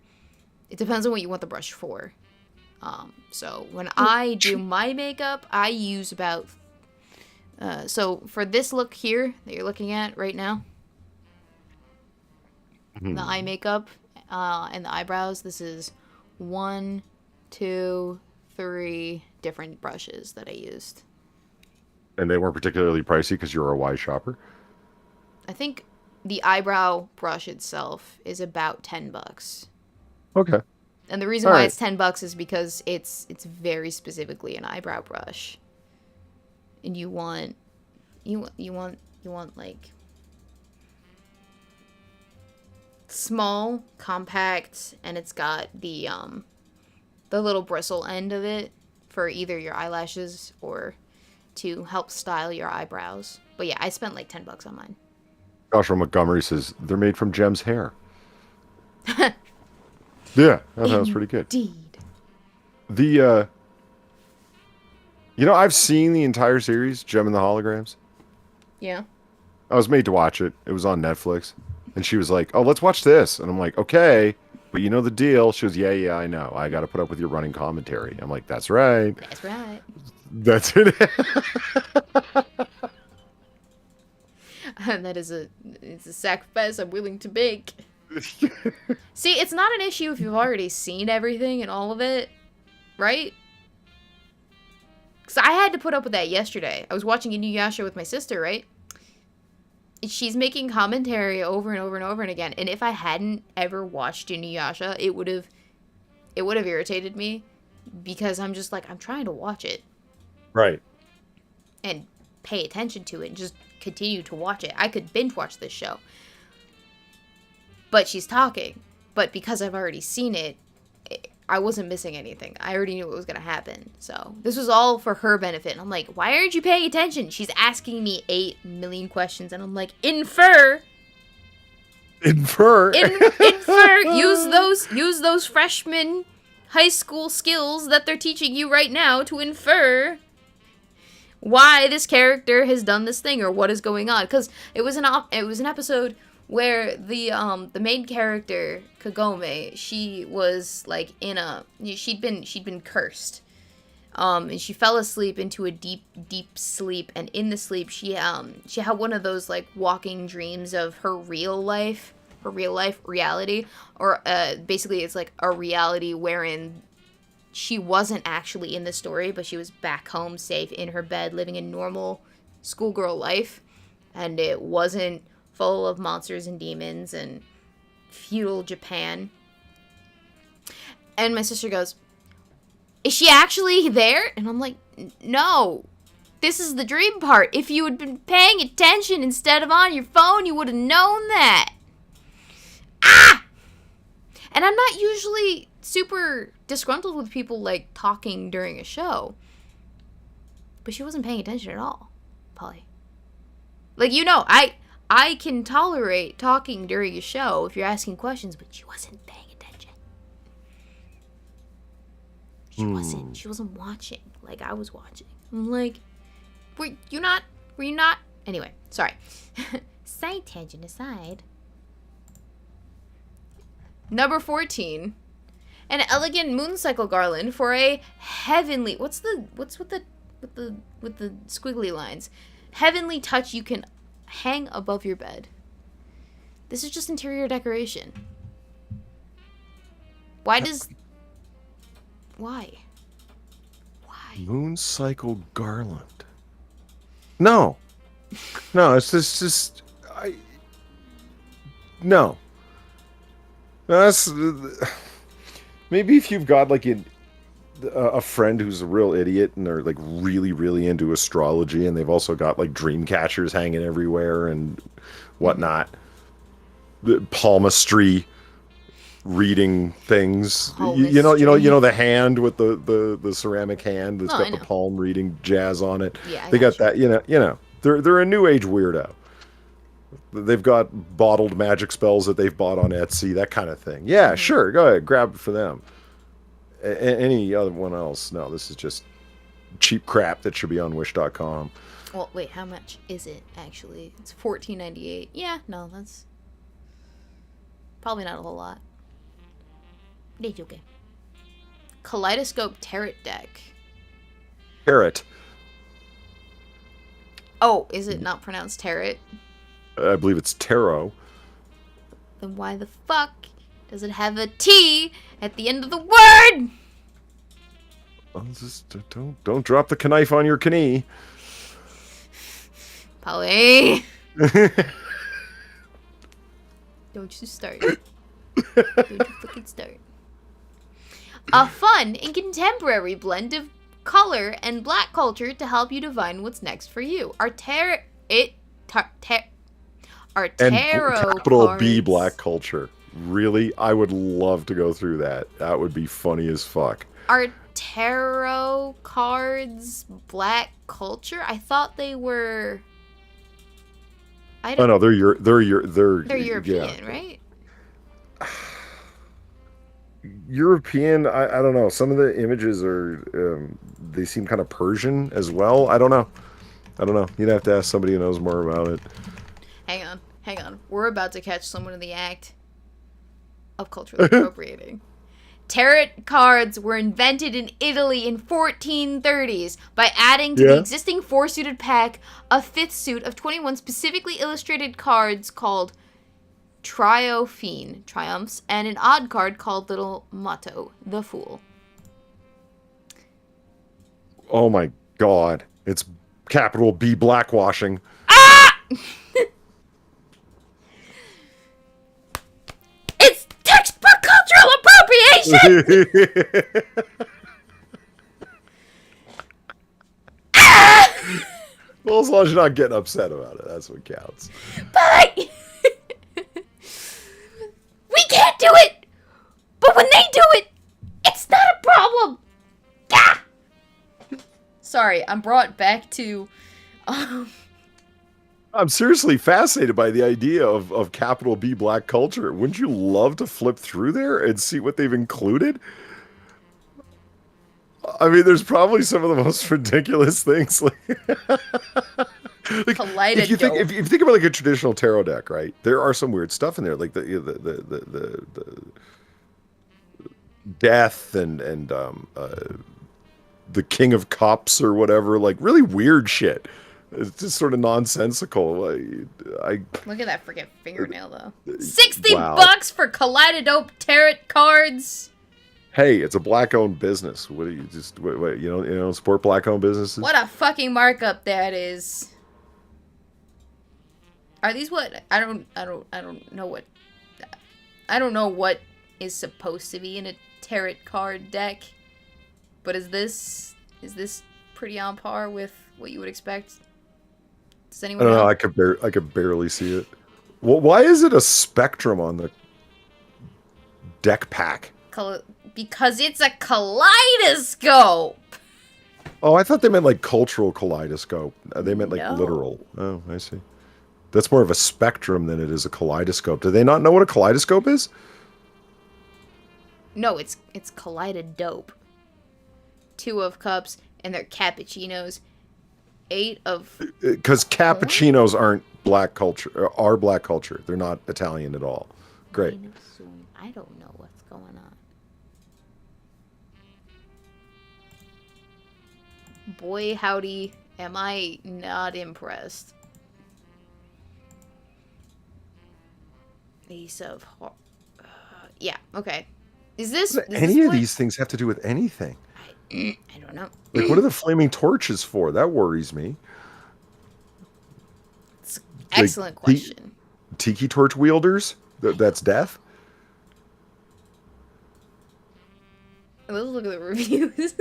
It depends on what you want the brush for. So when I do my makeup, I use about... so for this look here that you're looking at right now, the eye makeup and the eyebrows, this is 1, 2, 3 different brushes that I used. And they weren't particularly pricey because you're a wise shopper. I think the eyebrow brush itself is about $10. Okay. And the reason All why right. it's $10 is because it's very specifically an eyebrow brush. And you want like small, compact, and it's got the little bristle end of it for either your eyelashes or to help style your eyebrows. But yeah, I spent like $10 on mine. Joshua Montgomery says they're made from Jem's hair. Yeah, that sounds pretty good. Indeed. The I've seen the entire series, Gem and the Holograms. Yeah. I was made to watch it. It was on Netflix. And she was like, "Oh, let's watch this." And I'm like, "Okay, but you know the deal." She goes, "Yeah, I know. I got to put up with your running commentary." I'm like, "That's right. That's right. That's it." And it's a sacrifice I'm willing to make. See, it's not an issue if you've already seen everything and all of it, right? Because I had to put up with that yesterday. I was watching Inuyasha with my sister, right? She's making commentary over and over and over and again. And if I hadn't ever watched Inuyasha, it would have irritated me because I'm just like, I'm trying to watch it. Right. And pay attention to it and just continue to watch it. I could binge watch this show. But she's talking. But because I've already seen it, I wasn't missing anything. I already knew what was going to happen. So this was all for her benefit. And I'm like, why aren't you paying attention? She's asking me 8 million questions. And I'm like, infer. Infer. Infer. Use those freshman high school skills that they're teaching you right now to infer why this character has done this thing or what is going on. Because it was an episode where the main character Kagome, she was like she'd been cursed, and she fell asleep into a deep sleep, and in the sleep she had one of those like walking dreams of her real life reality, or basically it's like a reality wherein she wasn't actually in the story, but she was back home safe in her bed living a normal schoolgirl life, and it wasn't full of monsters and demons and feudal Japan. And my sister goes, "Is she actually there?" And I'm like, "No, this is the dream part. If you had been paying attention instead of on your phone, you would have known that." Ah! And I'm not usually super disgruntled with people like talking during a show, but she wasn't paying attention at all, Polly. Like, I can tolerate talking during a show if you're asking questions, but she wasn't paying attention. She wasn't watching like I was watching. I'm like, were you not? Anyway, sorry. Side tangent aside. Number 14. An elegant mooncycle garland for a heavenly... What's with the squiggly lines? Heavenly touch you can hang above your bed. This is just interior decoration. Why? Moon cycle garland. No, it's just no. That's maybe if you've got like a friend who's a real idiot, and they're like really, really into astrology, and they've also got like dream catchers hanging everywhere and whatnot. The palmistry reading things. You know the hand with the ceramic hand that's Oh, I got the know. palm reading jazz on it. Yeah, I They got gotcha. that. They're a new age weirdo. They've got bottled magic spells that they've bought on Etsy, that kind of thing. Yeah, sure, go ahead, grab it for them. Any other one else? No, this is just cheap crap that should be on Wish.com. Well, wait, how much is it actually? It's $14.98. Yeah, no, that's probably not a whole lot. It's okay. Kaleidoscope Tarot deck. Parrot. Oh, is it not pronounced tarot? I believe it's tarot. Then why the fuck does it have a T at the end of the word? Just don't drop the knife on your knee. Polly. Don't you start. Don't you fucking start. A fun and contemporary blend of color and black culture to help you divine what's next for you. Our tarot And capital cards. B black culture. Really? I would love to go through that. That would be funny as fuck. Are tarot cards black culture? I thought they were. I Oh don't. no, they're European, yeah. right? European. I don't know. Some of the images are they seem kind of Persian as well. I don't know. You'd have to ask somebody who knows more about it. Hang on. We're about to catch someone in the act of culturally appropriating. Tarot cards were invented in Italy in 1430s by adding to the existing 4-suited pack a 5th suit of 21 specifically illustrated cards called Triumphs, and an odd card called Little Motto, the Fool. Oh my god. It's capital B blackwashing. It's textbook cultural appropriation! Well, as long as you're not getting upset about it, that's what counts. But we can't do it! But when they do it, it's not a problem! Ah! Sorry, I'm brought back to... I'm seriously fascinated by the idea of capital B black culture. Wouldn't you love to flip through there and see what they've included? I mean, there's probably some of the most ridiculous things. Like if you think about like a traditional tarot deck, right? There are some weird stuff in there, like the death and the King of Cups or whatever, like really weird shit. It's just sort of nonsensical. Look at that freaking fingernail, though. 60 Wow. bucks for Kaleidodope tarot cards. Hey, it's a black-owned business. What do you just wait? You don't support black-owned businesses? What a fucking markup that is. Are these what? I don't know what. I don't know what is supposed to be in a tarot card deck. But is this pretty on par with what you would expect? Does I anyone don't know. know? I could barely see it. Well, why is it a spectrum on the deck pack? Because it's a kaleidoscope. Oh, I thought they meant like cultural kaleidoscope. They meant like No. literal. Oh, I see. That's more of a spectrum than it is a kaleidoscope. Do they not know what a kaleidoscope is? No, it's Kaleidodope. 2 of cups and they're cappuccinos. 8 of Because cappuccinos aren't black culture. Are black culture. They're not Italian at all. Great. I don't know what's going on. Boy, howdy, am I not impressed. Ace of yeah, okay. Is this Any of these things have to do with anything? I don't know. Like, what are the flaming torches for? That worries me. It's an excellent question. Tiki torch wielders? That's death? Let's look at the reviews.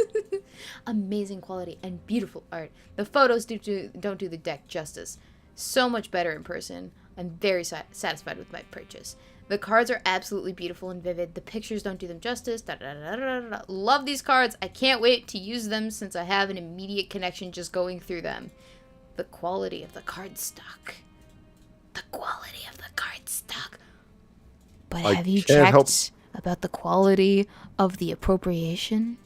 Amazing quality and beautiful art. The photos don't do the deck justice. So much better in person. I'm very satisfied with my purchase. The cards are absolutely beautiful and vivid. The pictures don't do them justice. Da, da, da, da, da, da. Love these cards. I can't wait to use them since I have an immediate connection just going through them. The quality of the card stock. The quality of the card stock. But have you checked about the quality of the appropriation?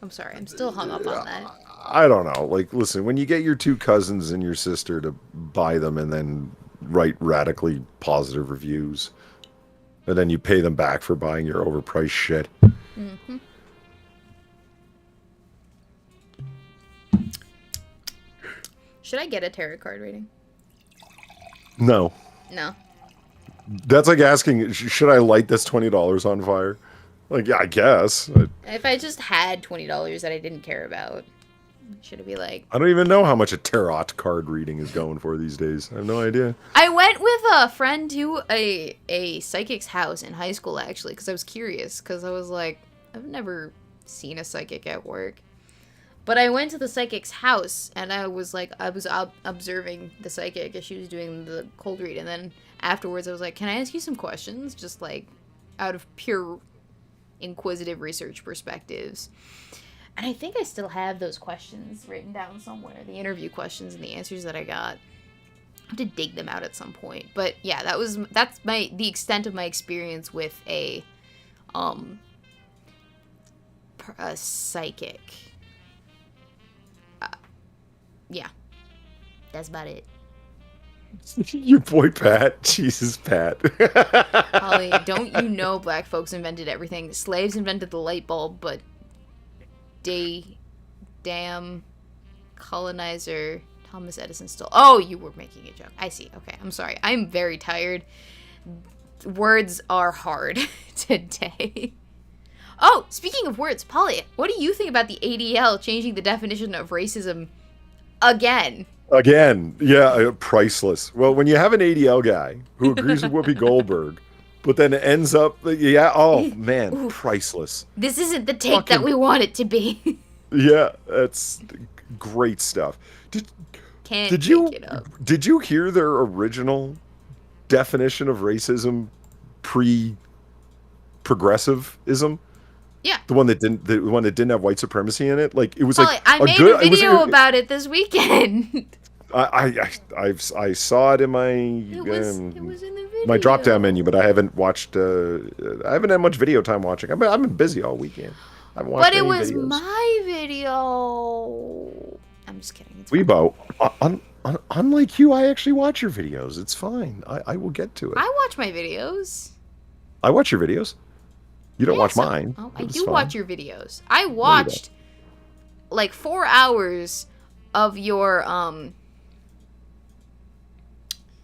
I'm sorry, I'm still hung up on that. I don't know. Like, listen, when you get your two cousins and your sister to buy them and then write radically positive reviews, and then you pay them back for buying your overpriced shit. Mm-hmm. Should I get a tarot card reading? No. No. That's like asking, should I light this $20 on fire? Like, yeah, I guess. If I just had $20 that I didn't care about, should it be like... I don't even know how much a tarot card reading is going for these days. I have no idea. I went with a friend to a psychic's house in high school, actually, because I was curious. Because I was like, I've never seen a psychic at work. But I went to the psychic's house, and I was observing the psychic as she was doing the cold read. And then afterwards, I was like, can I ask you some questions? Just like out of pure inquisitive research perspectives. And I think I still have those questions written down somewhere. The interview questions and the answers that I got. I have to dig them out at some point. But yeah, that's the extent of my experience with a psychic. Yeah, that's about it. Your boy Pat. Jesus, Pat. Holly, don't you know black folks invented everything? Slaves invented the light bulb, but damn colonizer Thomas Edison stole. Oh, you were making a joke. I see. Okay, I'm sorry. I'm very tired. Words are hard today. Oh, speaking of words, Polly, what do you think about the ADL changing the definition of racism again? Again, yeah, priceless. Well, when you have an ADL guy who agrees with Whoopi Goldberg, but then ends up, yeah, oh man, Ooh. Priceless. This isn't the take that we want it to be. Yeah, that's great stuff. Did you hear their original definition of racism progressivism? Yeah. The one that didn't have white supremacy in it. Like it was Polly, like I made a video about it this weekend. I saw it in my it was in the video. My drop down menu, but I haven't watched. I haven't had much video time watching. I've been busy all weekend. I haven't watched But it was videos. my video. I'm just kidding. It's Weebo, unlike you, I actually watch your videos. It's fine. I will get to it. I watch my videos. I watch your videos. You don't watch so- mine. Oh, but I it's do fine. watch your videos. I watched like 4 hours of your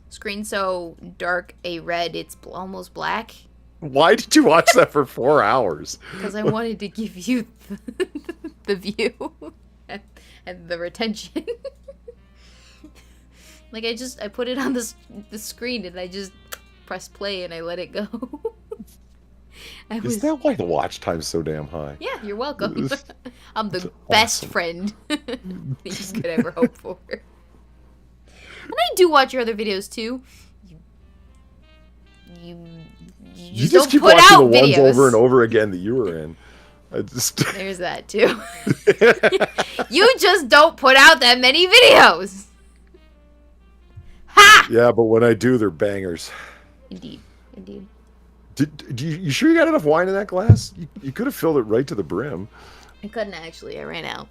screen so dark a red it's almost black. Why did you watch that for 4 hours? Because I wanted to give you the view and the retention. Like I put it on the screen and I just pressed play and I let it go. Is that why the watch time's so damn high? Yeah, you're welcome. I'm the That's best awesome. friend you could ever hope for. And I do watch your other videos too. You You just don't keep put watching out the videos. ones over and over again that you were in. There's that too. You just don't put out that many videos. Ha! Yeah, but when I do, they're bangers. Indeed. You sure you got enough wine in that glass? You could have filled it right to the brim. I couldn't actually. I ran out.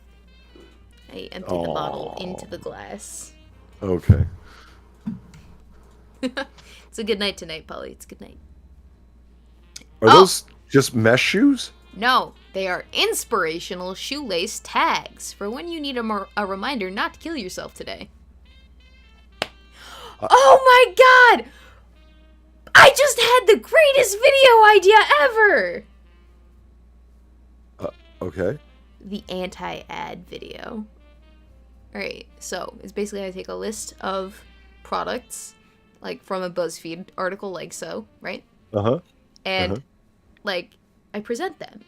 I emptied the bottle into the glass. Okay. It's a good night tonight, Polly. It's a good night. Are those just mesh shoes? No, they are inspirational shoelace tags for when you need a reminder not to kill yourself today. Oh my god! I just had the greatest video idea ever! Okay. The anti-ad video. Alright, so it's basically I take a list of products, like from a BuzzFeed article like so, right? Uh-huh. And like I present them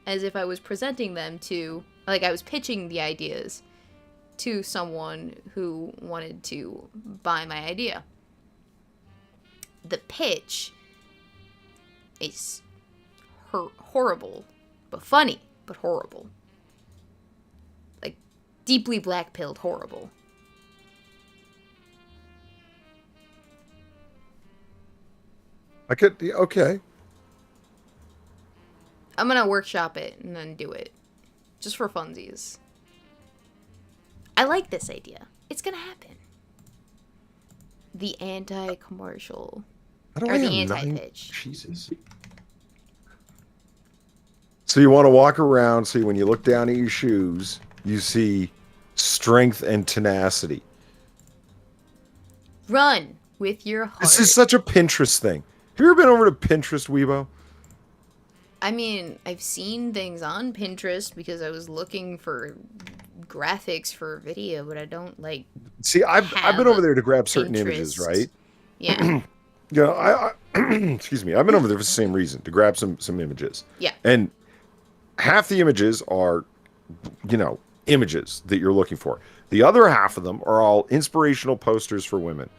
as if I was presenting them to, like, I was pitching the ideas to someone who wanted to buy my idea. The pitch is horrible, but funny, but horrible. Like, deeply black-pilled horrible. Okay. I'm gonna workshop it and then do it. Just for funsies. I like this idea. It's gonna happen. The anti-commercial. Or the anti-pitch. Jesus. So you want to walk around, so when you look down at your shoes, you see strength and tenacity. Run with your heart. This is such a Pinterest thing. Have you ever been over to Pinterest, Weebo? I mean, I've seen things on Pinterest because I was looking for graphics for a video, but I don't like. See, I've been over there to grab certain images, Pinterest. right? Yeah. You know, I excuse me. I've been over there for the same reason, to grab some images. Yeah. And half the images are, you know, images that you're looking for. The other half of them are all inspirational posters for women.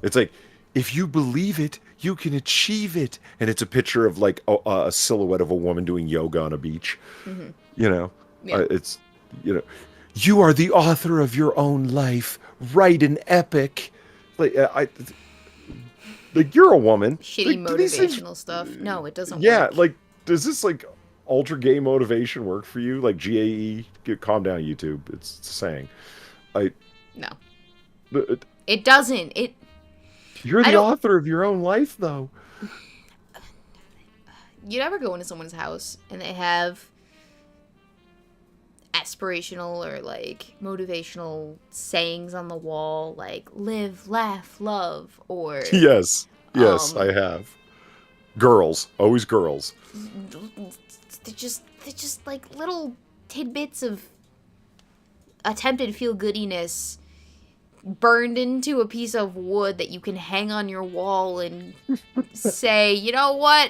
It's like, if you believe it, you can achieve it. And it's a picture of like a silhouette of a woman doing yoga on a beach. Mm-hmm. You know, Yeah. It's, you know, you are the author of your own life. Write an epic. Like you're a woman. Shitty like, motivational stuff. No, it doesn't yeah, work. like, does this like ultra gay motivation work for you? Like GAE? Calm down, YouTube. It's saying. No. It doesn't. You're the author of your own life, though. You never go into someone's house and they have aspirational or like motivational sayings on the wall, like live, laugh, love, or Yes, I have. Girls, always girls. they're just like little tidbits of attempted feel-goodiness burned into a piece of wood that you can hang on your wall and say, you know what?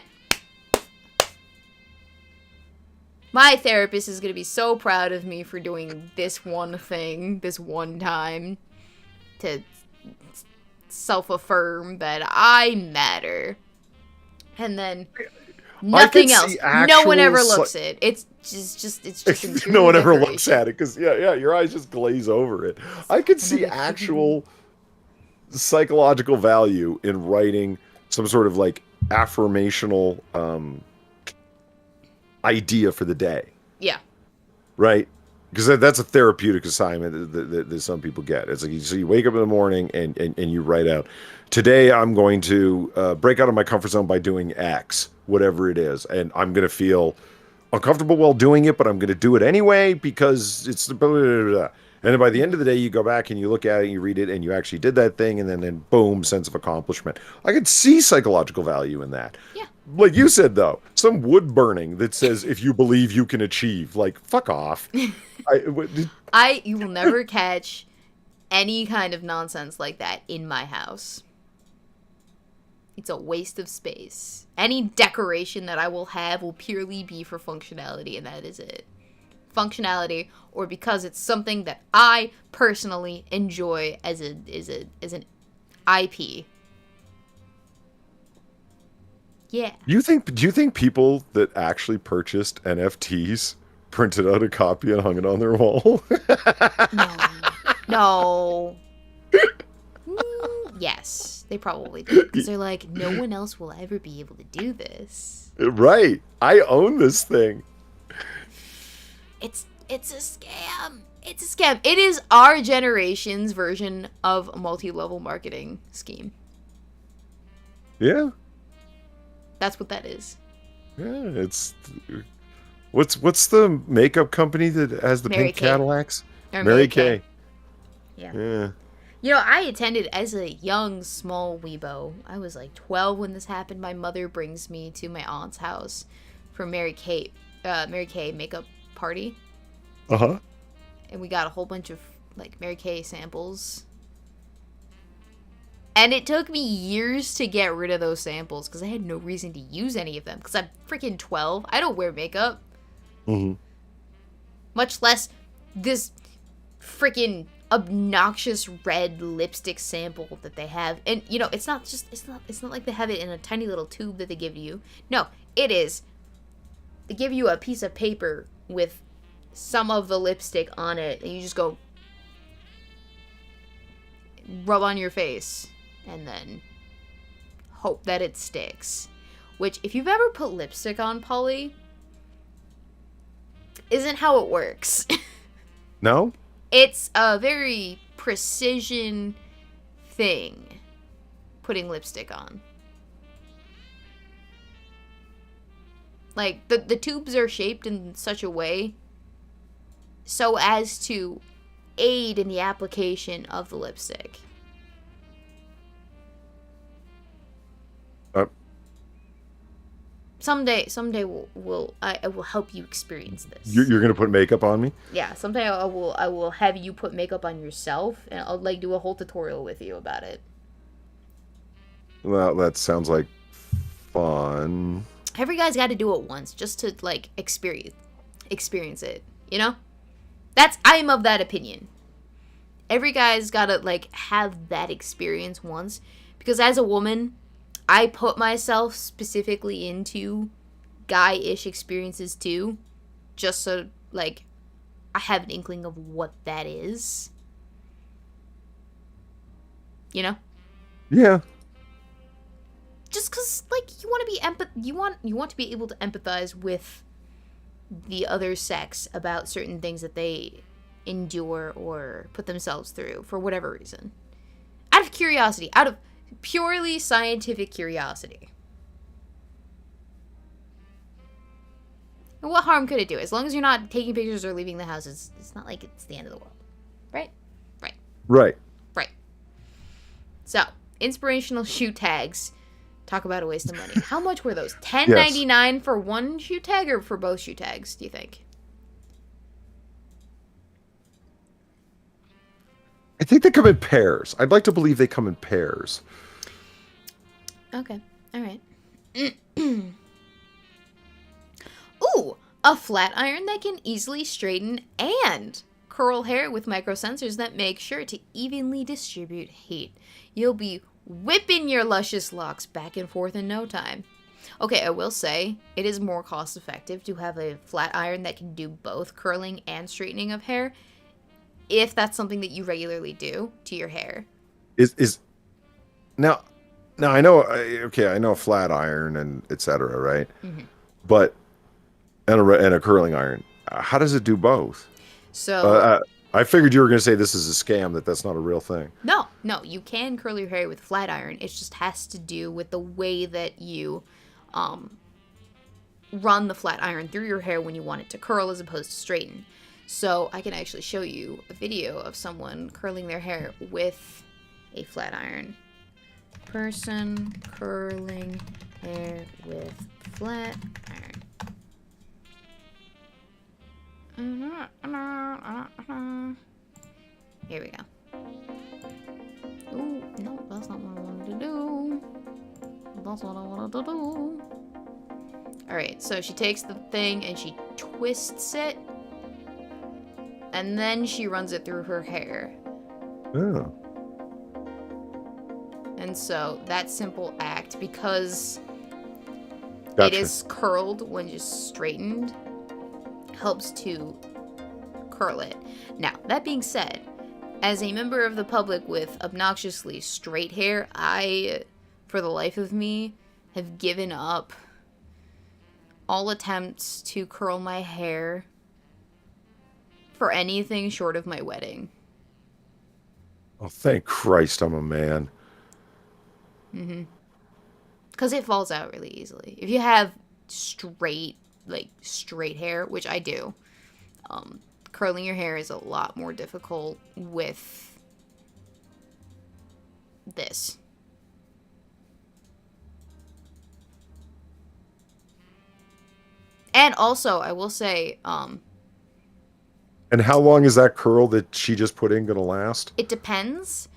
My therapist is going to be so proud of me for doing this one thing, this one time, to self-affirm that I matter. And then nothing else. No one ever looks at it. It's just no one ever looks at it because your eyes just glaze over it. I could see actual psychological value in writing some sort of like affirmational idea for the day. Yeah. Right? Because that's a therapeutic assignment that some people get. It's like, so you wake up in the morning and you write out, today I'm going to break out of my comfort zone by doing X, whatever it is. And I'm going to feel uncomfortable while doing it, but I'm going to do it anyway because it's blah, blah, blah, blah. And then by the end of the day, you go back and you look at it and you read it and you actually did that thing. And then boom, sense of accomplishment. I could see psychological value in that. Yeah. Like you said, though, some wood burning that says, if you believe you can achieve, like, fuck off. You will never catch any kind of nonsense like that in my house. It's a waste of space. Any decoration that I will have will purely be for functionality, and that is it. Functionality, or because it's something that I personally enjoy as an IP. Yeah. Do you think people that actually purchased NFTs printed out a copy and hung it on their wall? No. Yes, they probably did. Because they're like, no one else will ever be able to do this. Right. I own this thing. It's a scam. It's a scam. It is our generation's version of a multi-level marketing scheme. Yeah. That's what that is. Yeah, it's... What's the makeup company that has the Mary pink Kay. Cadillacs? Or Mary Kay. Yeah. Yeah. You know, I attended as a young, small Weebo. I was like 12 when this happened. My mother brings me to my aunt's house for Mary Kay makeup party. Uh-huh. And we got a whole bunch of, like, Mary Kay samples. And it took me years to get rid of those samples because I had no reason to use any of them. Because I'm freaking 12. I don't wear makeup. Mm-hmm. Much less this freaking obnoxious red lipstick sample that they have. And, you know, it's not like they have it in a tiny little tube that they give you. No, it is. They give you a piece of paper with some of the lipstick on it. And you just go rub on your face. And then hope that it sticks. Which, if you've ever put lipstick on, Polly, isn't how it works. No? It's a very precision thing, putting lipstick on. Like, the tubes are shaped in such a way so as to aid in the application of the lipstick. Someday I will help you experience this. You're gonna put makeup on me? Yeah, someday I will have you put makeup on yourself, and I'll like do a whole tutorial with you about it. Well, that sounds like fun. Every guy's got to do it once just to like experience it, you know? I am of that opinion. Every guy's got to like have that experience once, because as a woman, I put myself specifically into guy-ish experiences too, just so, like, I have an inkling of what that is. You know? Yeah. Just because, like, you want to be you want to be able to empathize with the other sex about certain things that they endure or put themselves through for whatever reason. Out of curiosity, out of purely scientific curiosity. And what harm could it do? As long as you're not taking pictures or leaving the house, it's not like it's the end of the world. Right? Right. So, inspirational shoe tags. Talk about a waste of money. How much were those? $10.99 for one shoe tag or for both shoe tags, do you think? I think they come in pairs. I'd like to believe they come in pairs. Okay. All right. Ooh, a flat iron that can easily straighten and curl hair with microsensors that make sure to evenly distribute heat. You'll be whipping your luscious locks back and forth in no time. Okay, I will say, it is more cost effective to have a flat iron that can do both curling and straightening of hair, if that's something that you regularly do to your hair. Is now I know, I know a flat iron and etc., right? Mm-hmm. But and a curling iron. How does it do both? So I figured you were going to say this is a scam, that's not a real thing. No, you can curl your hair with flat iron. It just has to do with the way that you run the flat iron through your hair when you want it to curl as opposed to straighten. So I can actually show you a video of someone curling their hair with a flat iron. Person curling hair with flat iron. Here we go. Ooh, no, that's not what I wanted to do. That's what I wanted to do. Alright, so she takes the thing and she twists it. And then she runs it through her hair. Oh. And so that simple act, because Gotcha. it is curled when just straightened, helps to curl it. Now, that being said, as a member of the public with obnoxiously straight hair, I, for the life of me, have given up all attempts to curl my hair for anything short of my wedding. Oh, thank Christ I'm a man. Mm-hmm. Because it falls out really easily. If you have straight hair, which I do, curling your hair is a lot more difficult with this. And also, I will say, And how long is that curl that she just put in going to last? it depends.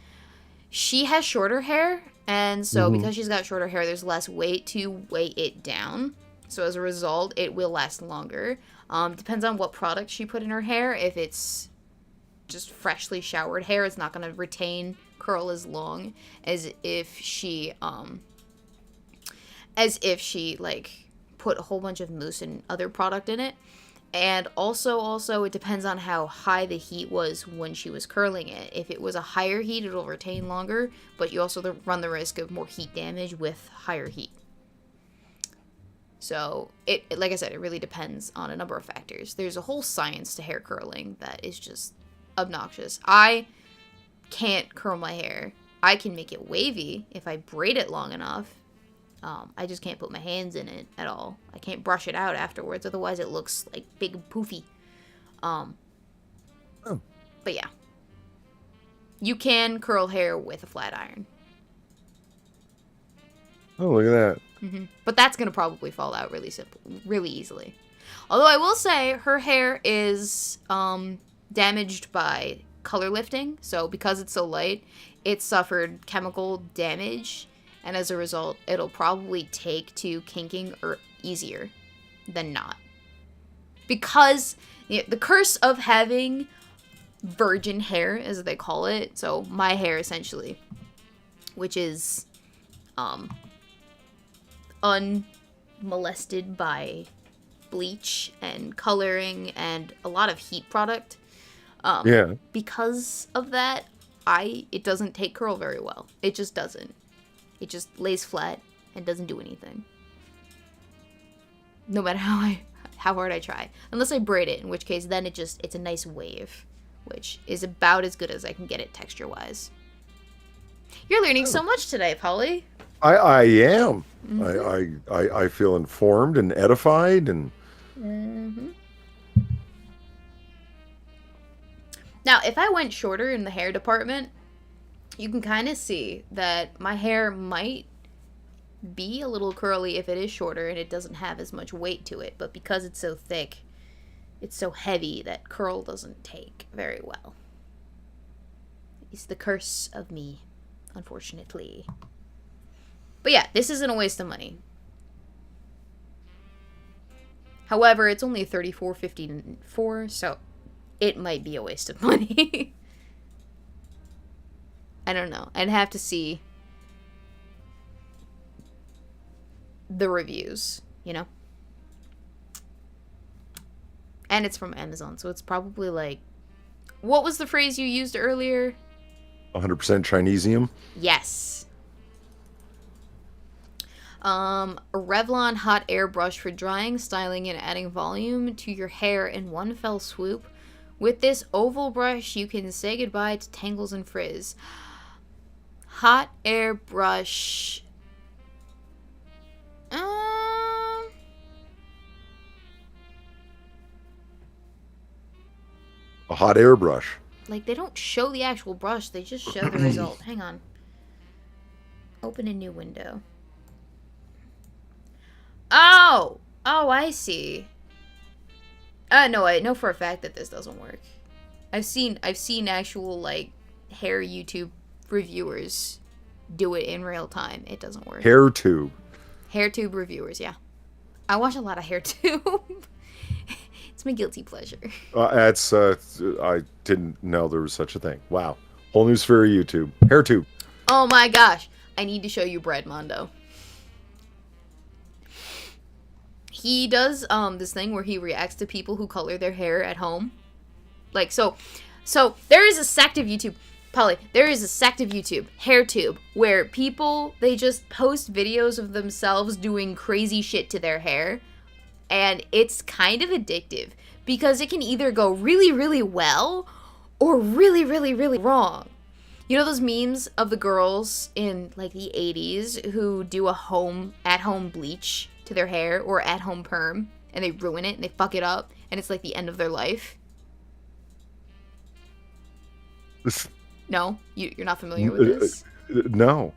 She has shorter hair, and so because she's got shorter hair, there's less weight to weigh it down. So as a result, it will last longer. Depends on what product she put in her hair. If it's just freshly showered hair, it's not going to retain curl as long as if she like put a whole bunch of mousse and other product in it. And also it depends on how high the heat was when she was curling it. If it was a higher heat, it'll retain longer, but you also run the risk of more heat damage with higher heat. So, like I said, it really depends on a number of factors. There's a whole science to hair curling that is just obnoxious. I can't curl my hair. I can make it wavy if I braid it long enough. I just can't put my hands in it at all. I can't brush it out afterwards, otherwise it looks like big and poofy. But yeah. You can curl hair with a flat iron. Oh, look at that. But that's going to probably fall out really easily. Although I will say her hair is damaged by color lifting. So because it's so light, it suffered chemical damage. And as a result, it'll probably take to kinking easier than not. Because the curse of having virgin hair, as they call it, so my hair essentially, which is unmolested by bleach and coloring and a lot of heat product. Because of that, it doesn't take curl very well. It just doesn't. It just lays flat and doesn't do anything. No matter how hard I try. Unless I braid it, in which case then it's a nice wave, which is about as good as I can get it texture-wise. You're learning so much today, Polly. I am. I feel informed and edified and. Now, if I went shorter in the hair department, you can kind of see that my hair might be a little curly if it is shorter and it doesn't have as much weight to it. But because it's so thick, it's so heavy that curl doesn't take very well. It's the curse of me, unfortunately. But yeah, this isn't a waste of money. However, it's only $34.54, so it might be a waste of money. I don't know. I'd have to see the reviews, you know? And it's from Amazon, so it's probably like... What was the phrase you used earlier? 100% Chinesium? Yes. A Revlon hot air brush for drying, styling, and adding volume to your hair in one fell swoop. With this oval brush, you can say goodbye to tangles and frizz. Hot air brush. A hot air brush. Like, they don't show the actual brush, they just show the result. Hang on. Open a new window. Oh! Oh, I see. No, I know for a fact that this doesn't work. I've seen actual, like, hair YouTube reviewers do it in real time. It doesn't work. HairTube. HairTube reviewers, yeah. I watch a lot of HairTube. It's my guilty pleasure. I didn't know there was such a thing. Wow. Whole news for YouTube. HairTube. Oh my gosh. I need to show you Brad Mondo. He does this thing where he reacts to people who color their hair at home. Like, so there is a sect of YouTube, Polly, there is a sect of YouTube, HairTube, where people, they just post videos of themselves doing crazy shit to their hair. And it's kind of addictive because it can either go really, really well or really, really, really wrong. You know those memes of the girls in, like, the 80s who do a at-home bleach to their hair or at-home perm, and they ruin it and they fuck it up, and it's like the end of their life? No? You're not familiar with this? No.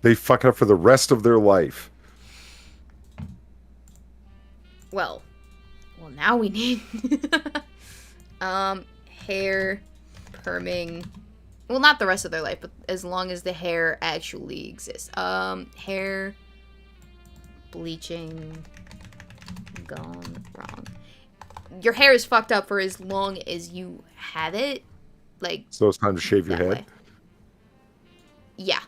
They fuck it up for the rest of their life. Well, now we need hair perming Well, not the rest of their life, but as long as the hair actually exists. Hair bleaching gone wrong. Your hair is fucked up for as long as you have it. Like, So it's time to shave your that head? way. Yeah.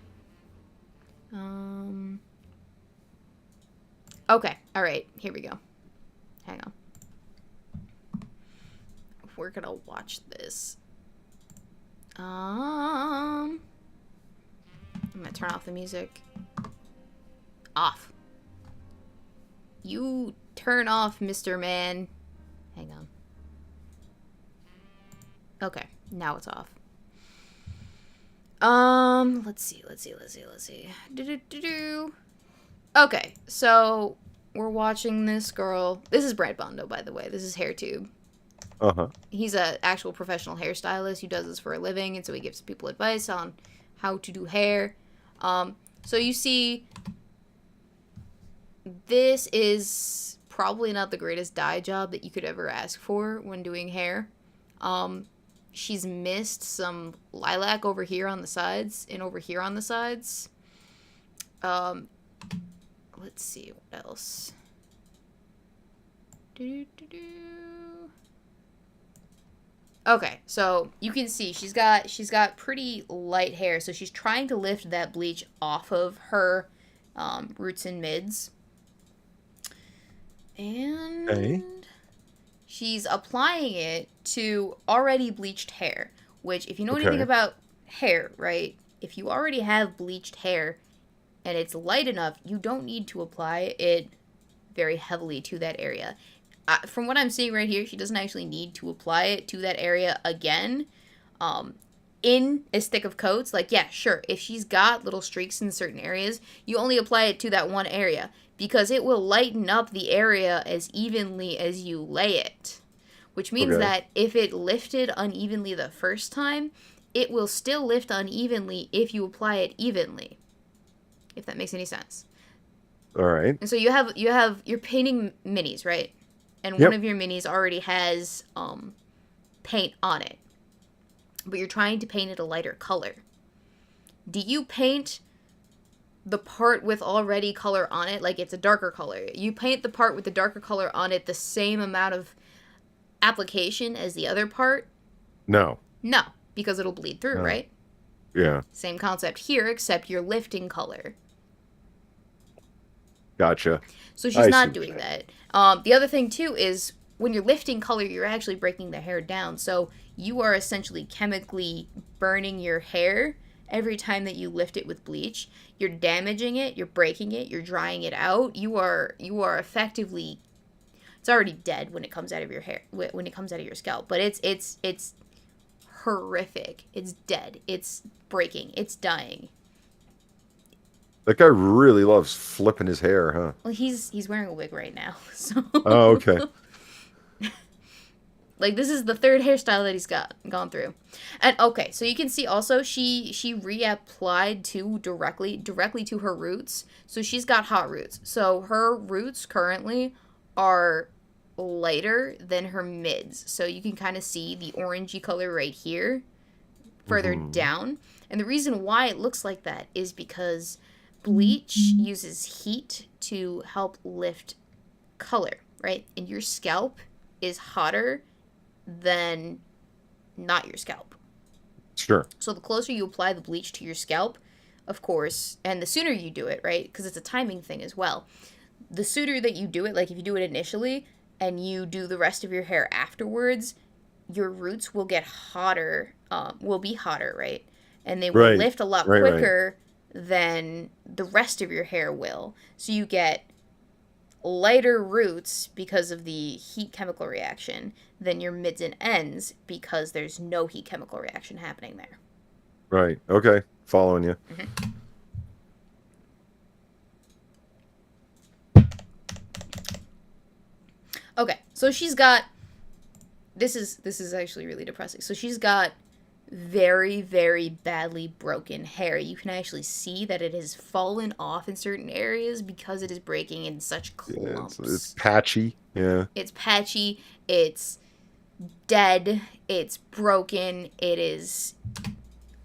Okay. All right. Here we go. Hang on. We're gonna watch this. I'm gonna turn off the music. Off. You turn off, Mr. Man. Hang on. Okay, now it's off. Let's see. Do. Okay, so we're watching this girl. This is Brad Bondo, by the way. This is HairTube. Uh-huh. He's an actual professional hairstylist who does this for a living, and so he gives people advice on how to do hair. So you see, this is probably not the greatest dye job that you could ever ask for when doing hair. She's missed some lilac over here on the sides and over here on the sides. Let's see what else. Okay, so you can see she's got pretty light hair, so she's trying to lift that bleach off of her roots and mids. And she's applying it to already bleached hair, which if you know anything about hair, right? If you already have bleached hair and it's light enough, you don't need to apply it very heavily to that area. From what I'm seeing right here, she doesn't actually need to apply it to that area again. In as thick of coats, like, yeah, sure, if she's got little streaks in certain areas, you only apply it to that one area because it will lighten up the area as evenly as you lay it. Which means that if it lifted unevenly the first time, it will still lift unevenly if you apply it evenly. If that makes any sense. All right. And so you're painting minis, right? And one of your minis already has paint on it. But you're trying to paint it a lighter color. Do you paint the part with already color on it like it's a darker color? You paint the part with the darker color on it the same amount of application as the other part? No. No, because it'll bleed through, right? Yeah. Same concept here, except you're lifting color. Gotcha. So she's not doing that. The other thing, too, is when you're lifting color, you're actually breaking the hair down. So you are essentially chemically burning your hair every time that you lift it with bleach. You're damaging it, you're breaking it, you're drying it out. You are effectively, it's already dead when it comes out of your hair, when it comes out of your scalp. But it's horrific. It's dead. It's breaking. It's dying. That guy really loves flipping his hair, huh? Well, he's wearing a wig right now. So. Oh, okay. Like, this is the third hairstyle that he's gone through. And, okay, so you can see also she reapplied directly to her roots. So she's got hot roots. So her roots currently are lighter than her mids. So you can kind of see the orangey color right here, further down. And the reason why it looks like that is because bleach uses heat to help lift color, right? And your scalp is hotter than not your scalp. Sure. So the closer you apply the bleach to your scalp, of course, and the sooner you do it, right? Because it's a timing thing as well. The sooner that you do it, like if you do it initially and you do the rest of your hair afterwards, your roots will get hotter, will be hotter, right? And they will lift a lot quicker than the rest of your hair will. So you get lighter roots because of the heat chemical reaction than your mids and ends because there's no heat chemical reaction happening there. Right. Okay. Following you. Okay. So she's got, this is actually really depressing. So she's got very, very badly broken hair. You can actually see that it has fallen off in certain areas because it is breaking in such clumps. Yeah, it's patchy. Yeah. It's patchy. It's dead. It's broken. It is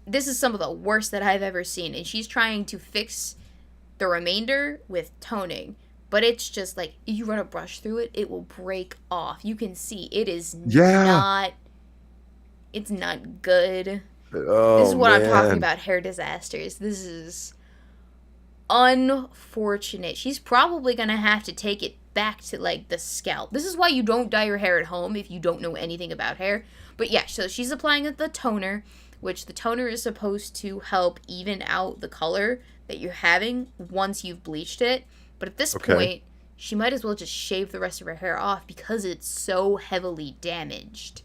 this is some of the worst that I've ever seen. And she's trying to fix the remainder with toning. But it's just like, if you run a brush through it, it will break off. You can see it is not, it's not good. Oh, this is what I'm talking man. about, hair disasters. This is unfortunate. She's probably going to have to take it back to, like, the scalp. This is why you don't dye your hair at home if you don't know anything about hair. But yeah, so she's applying the toner, which the toner is supposed to help even out the color that you're having once you've bleached it. But at this point, she might as well just shave the rest of her hair off because it's so heavily damaged.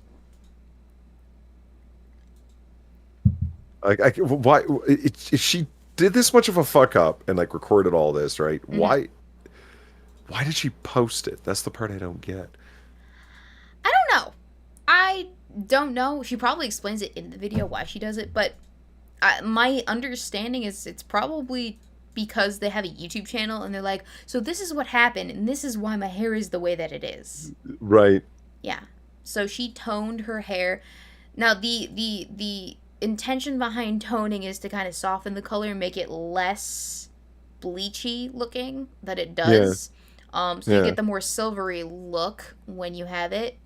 Like, why? She did this much of a fuck up and like recorded all this, right? Mm-hmm. Why did she post it? That's the part I don't get. I don't know. I don't know. She probably explains it in the video why she does it, but my understanding is it's probably because they have a YouTube channel and they're like, so this is what happened and this is why my hair is the way that it is. Right. Yeah. So she toned her hair. Now the intention behind toning is to kind of soften the color and make it less bleachy looking that it does. So you get the more silvery look when you have it.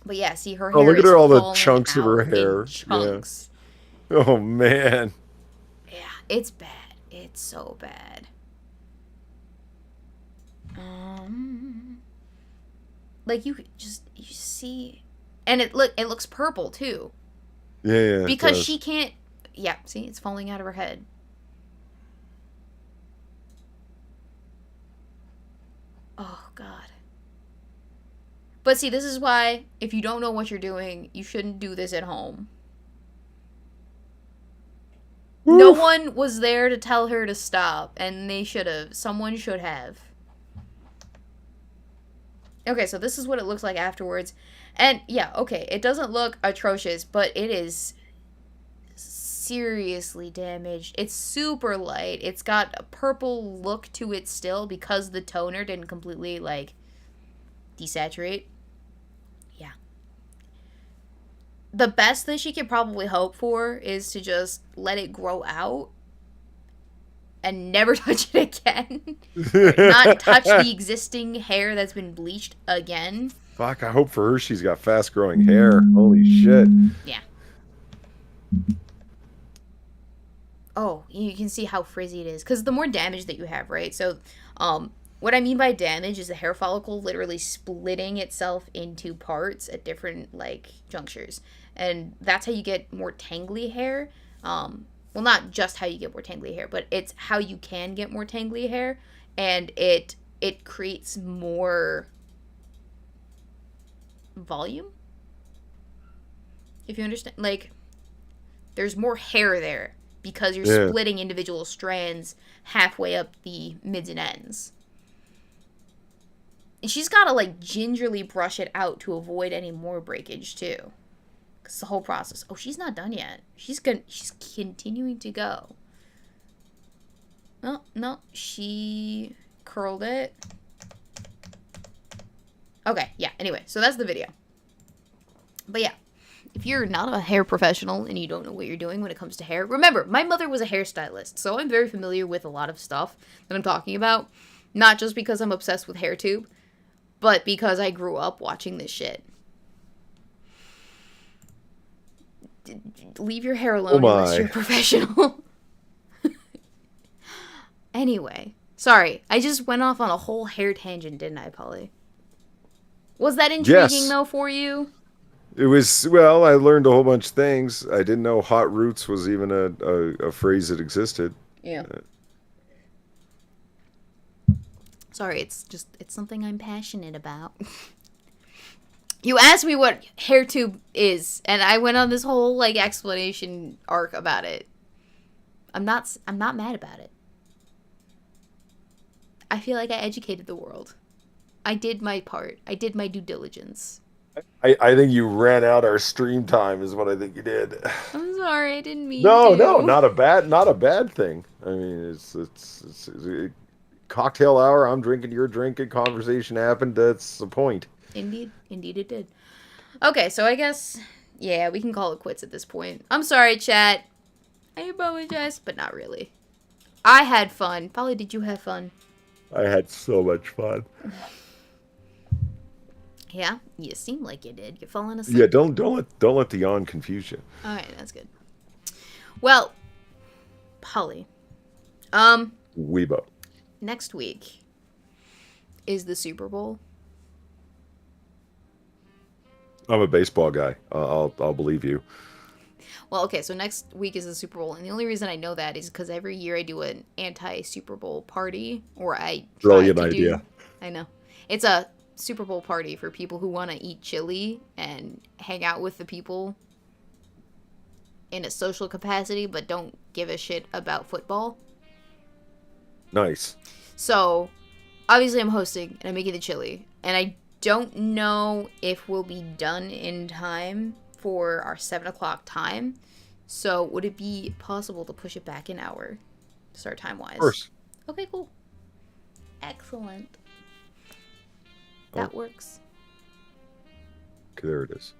But yeah, see her hair. Oh, look at is her, all the falling chunks of her out in hair. Chunks. Yeah. Oh man. Yeah, it's bad. It's so bad. Like you see, and it looks purple too. Yeah. Because she can't. Yeah, see, it's falling out of her head. Oh God. But see, this is why if you don't know what you're doing, you shouldn't do this at home. No one was there to tell her to stop, and they should have. Someone should have. Okay, so this is what it looks like afterwards. And yeah, okay, it doesn't look atrocious, but it is seriously damaged. It's super light. It's got a purple look to it still because the toner didn't completely, like, desaturate. Yeah. The best that she could probably hope for is to just let it grow out and never touch it again. Not touch the existing hair that's been bleached again. Fuck, I hope for her she's got fast growing hair. Holy shit. Yeah. Oh, you can see how frizzy it is. Because the more damage that you have, right? So, what I mean by damage is the hair follicle literally splitting itself into parts at different, like, junctures. And that's how you get more tangly hair. Well, not just how you get more tangly hair, but it's how you can get more tangly hair. And it creates more volume, if you understand. Like, there's more hair there because you're splitting individual strands halfway up the mids and ends. And she's got to, like, gingerly brush it out to avoid any more breakage too, because the whole process. Oh, she's not done yet. She's continuing to go. No, she curled it. Okay, yeah, anyway, so that's the video. But yeah, if you're not a hair professional and you don't know what you're doing when it comes to hair, remember, my mother was a hairstylist, so I'm very familiar with a lot of stuff that I'm talking about. Not just because I'm obsessed with HairTube, but because I grew up watching this shit. Leave your hair alone unless you're a professional. Anyway, sorry, I just went off on a whole hair tangent, didn't I, Polly? Was that intriguing, though, for you? It was, well, I learned a whole bunch of things. I didn't know hot roots was even a phrase that existed. Yeah. Sorry, it's something I'm passionate about. You asked me what HairTube is, and I went on this whole, like, explanation arc about it. I'm not mad about it. I feel like I educated the world. I did my part. I did my due diligence. I think you ran out our stream time is what I think you did. I'm sorry, I didn't mean No, to. not a bad thing. I mean, it's a cocktail hour. I'm drinking, you're drinking. Conversation happened. That's the point. Indeed it did. Okay, so I guess, yeah, we can call it quits at this point. I'm sorry, chat. I apologize, but not really. I had fun. Polly, did you have fun? I had so much fun. Yeah, you seem like you did. You're falling asleep. Yeah, don't let the yawn confuse you. All right, that's good. Well, Polly, Weebo. next week is the Super Bowl. I'm a baseball guy. I'll believe you. Well, okay, so next week is the Super Bowl, and the only reason I know that is because every year I do an anti-Super Bowl party, or I try Brilliant to idea. do. I know. It's a Super Bowl party for people who want to eat chili and hang out with the people in a social capacity, but don't give a shit about football. Nice. So, obviously I'm hosting, and I'm making the chili, and I don't know if we'll be done in time for our 7 o'clock time. So, would it be possible to push it back an hour, start time-wise? Of course. Okay, cool. Excellent. That works. Okay, there it is.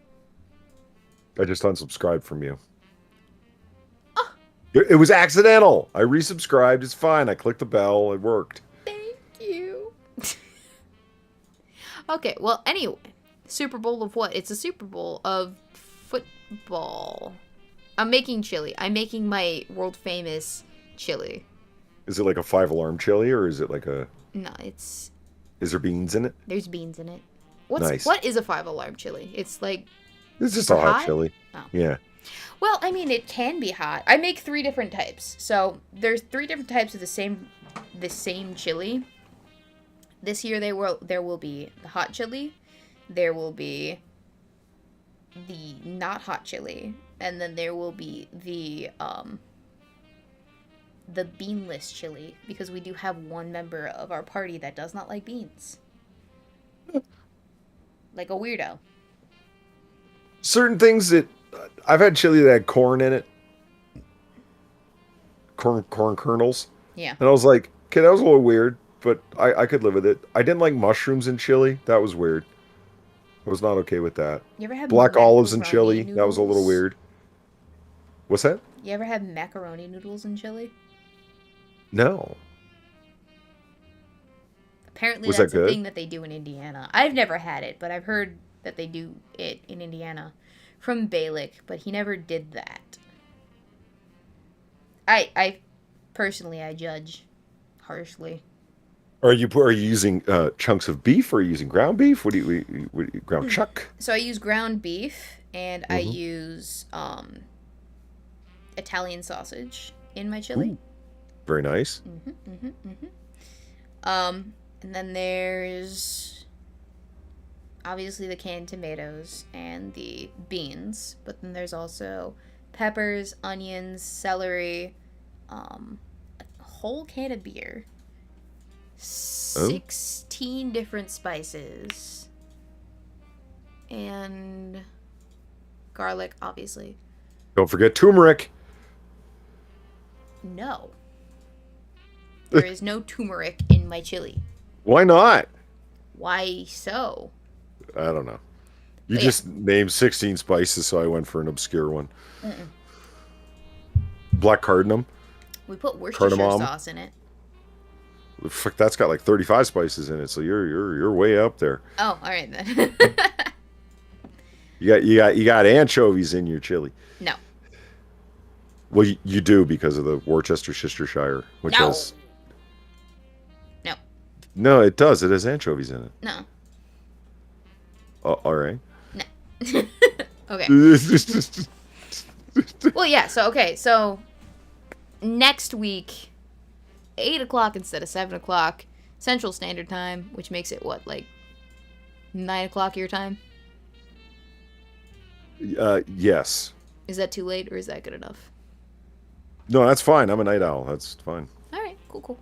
I just unsubscribed from you. Oh. It was accidental. I resubscribed. It's fine. I clicked the bell. It worked. Thank you. Okay, well, anyway. Super Bowl of what? It's a Super Bowl of football. I'm making chili. I'm making my world-famous chili. Is it like a 5-alarm chili, or is it like a... No, it's... Is there beans in it? There's beans in it. Nice. What is a 5-alarm chili? It's like... It's just super a hot hot? chili. Oh. Yeah. Well, I mean, it can be hot. I make 3 different types. So, there's 3 different types of the same chili. This year there will be the hot chili, there will be the not hot chili, and then there will be the beanless chili, because we do have one member of our party that does not like beans. Like a weirdo. Certain things that... I've had chili that had corn in it. Corn kernels. Yeah. And I was like, okay, that was a little weird, but I could live with it. I didn't like mushrooms in chili. That was weird. I was not okay with that. You ever had Black olives in macaroni chili. That was a little noodles? weird. What's that? You ever had macaroni noodles in chili? No. Apparently Was that's that a good? thing that they do in Indiana. I've never had it, but I've heard that they do it in Indiana from Balik, but he never did that. I personally, I judge harshly. Are you using chunks of beef, or are you using ground beef? What do you ground chuck? So I use ground beef, and I use Italian sausage in my chili. Ooh, very nice. And then there's obviously the canned tomatoes and the beans, but then there's also peppers, onions, celery, a whole can of beer, 16 different spices, and garlic, obviously. Don't forget turmeric. No. There is no turmeric in my chili. Why not? Why so? I don't know. You But just named 16 spices, so I went for an obscure one. Black cardamom. We put Worcestershire Cardamom. sauce in it. Fuck, that's got like 35 spices in it, so you're way up there. Oh, all right then. You got anchovies in your chili. No. Well, you do, because of the Worcestershire, which No. has... No. No, it does. It has anchovies in it. No. All right. No. Okay. Well, yeah. So next week, 8 o'clock instead of 7 o'clock Central Standard Time, which makes it what, like 9 o'clock your time? Yes. Is that too late, or is that good enough? No, that's fine. I'm a night owl. That's fine. All right. Cool.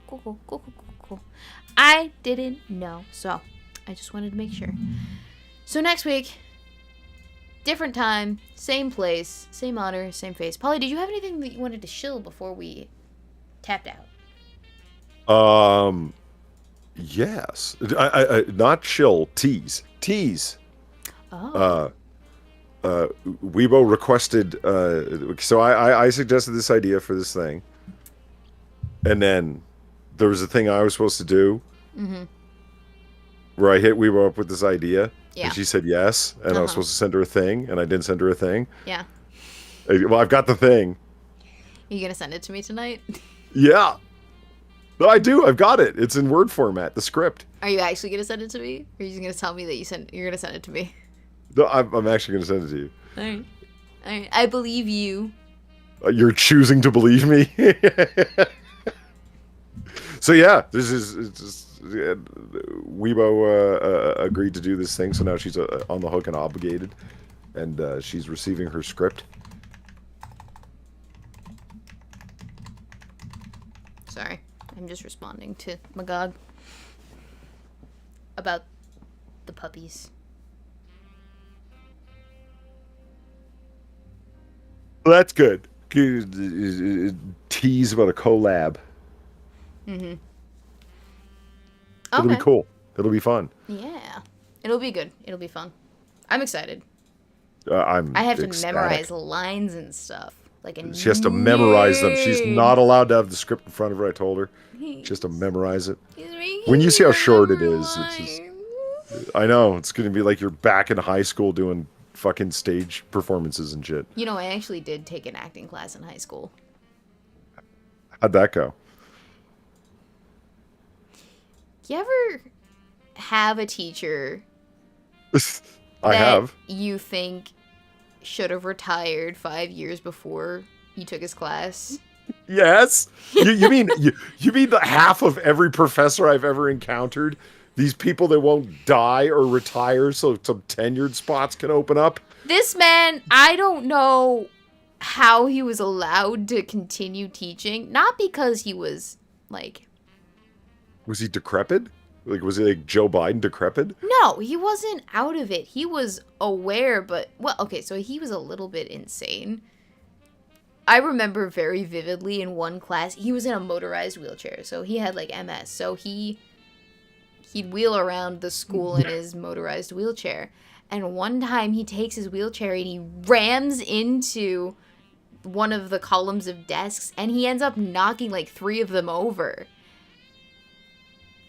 I didn't know, so I just wanted to make sure. So next week, different time, same place, same honor, same face. Polly, did you have anything that you wanted to shill before we tapped out? Yes. I not chill. Tease. Oh. Weebo requested. So I suggested this idea for this thing, and then there was a thing I was supposed to do. Where I hit Weebo up with this idea, Yeah. and she said yes, and I was supposed to send her a thing, and I didn't send her a thing. Yeah. Well, I've got the thing. You gonna send it to me tonight? Yeah. No, I do. I've got it. It's in Word format, the script. Are you actually gonna send it to me? Or are you just gonna tell me that you're gonna send it to me? No, I'm actually going to send it to you. Alright. Alright. I believe you. You're choosing to believe me? So yeah, this is it's just, Weebo agreed to do this thing, so now she's on the hook and obligated, and she's receiving her script. Sorry. I'm just responding to Magog about the puppies. Well, that's good. Tease about a collab. Okay. It'll be cool. It'll be fun. Yeah. It'll be good. It'll be fun. I'm excited. I have to ecstatic. memorize lines and stuff. She has to memorize them. She's not allowed to have the script in front of her. I told her. She has to memorize it. When you see how short it is, it's just, I know it's going to be like you're back in high school doing fucking stage performances and shit. You know, I actually did take an acting class in high school. How'd that go? You ever have a teacher I that have. you think should have retired 5 years before you took his class? Yes. You mean you mean the half of every professor I've ever encountered? These people that won't die or retire so some tenured spots can open up? This man, I don't know how he was allowed to continue teaching. Not because he was, like... Was he decrepit? Like, was he like Joe Biden decrepit? No, he wasn't out of it. He was aware, but... Well, okay, so he was a little bit insane. I remember very vividly in one class, he was in a motorized wheelchair, so he had, like, MS. So he'd wheel around the school in his motorized wheelchair. And one time he takes his wheelchair and he rams into one of the columns of desks, and he ends up knocking, like, 3 of them over.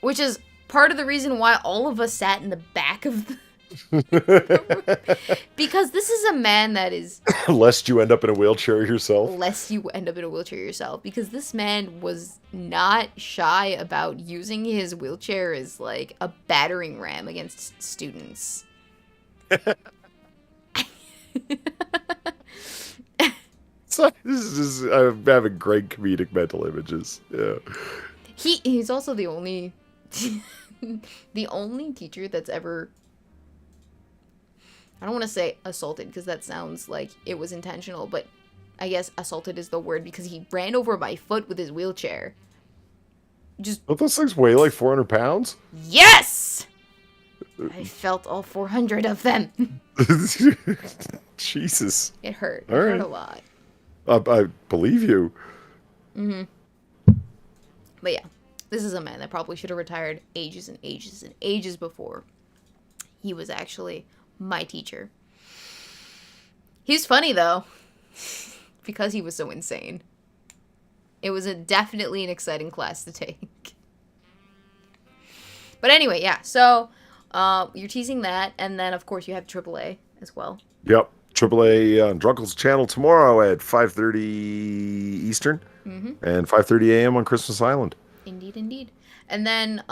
Which is part of the reason why all of us sat in the back of the... Because this is a man that is... Lest you end up in a wheelchair yourself. Lest you end up in a wheelchair yourself. Because this man was not shy about using his wheelchair as, like, a battering ram against students. So this is I'm having great comedic mental images. Yeah. He's also the only... the only teacher that's ever... I don't want to say assaulted because that sounds like it was intentional, but I guess assaulted is the word because he ran over my foot with his wheelchair. Don't those things weigh like 400 pounds? Yes! I felt all 400 of them. Jesus. It hurt. It All hurt right. a lot. I believe you. But yeah, this is a man that probably should have retired ages and ages and ages before he was actually my teacher. He's funny though, because he was so insane. It was definitely an exciting class to take. But anyway, yeah, so you're teasing that, and then of course you have AAA as well. Yep. AAA on Drunkle's channel tomorrow at 5:30 Eastern and 5:30 a.m. on Christmas Island. Indeed, indeed. And then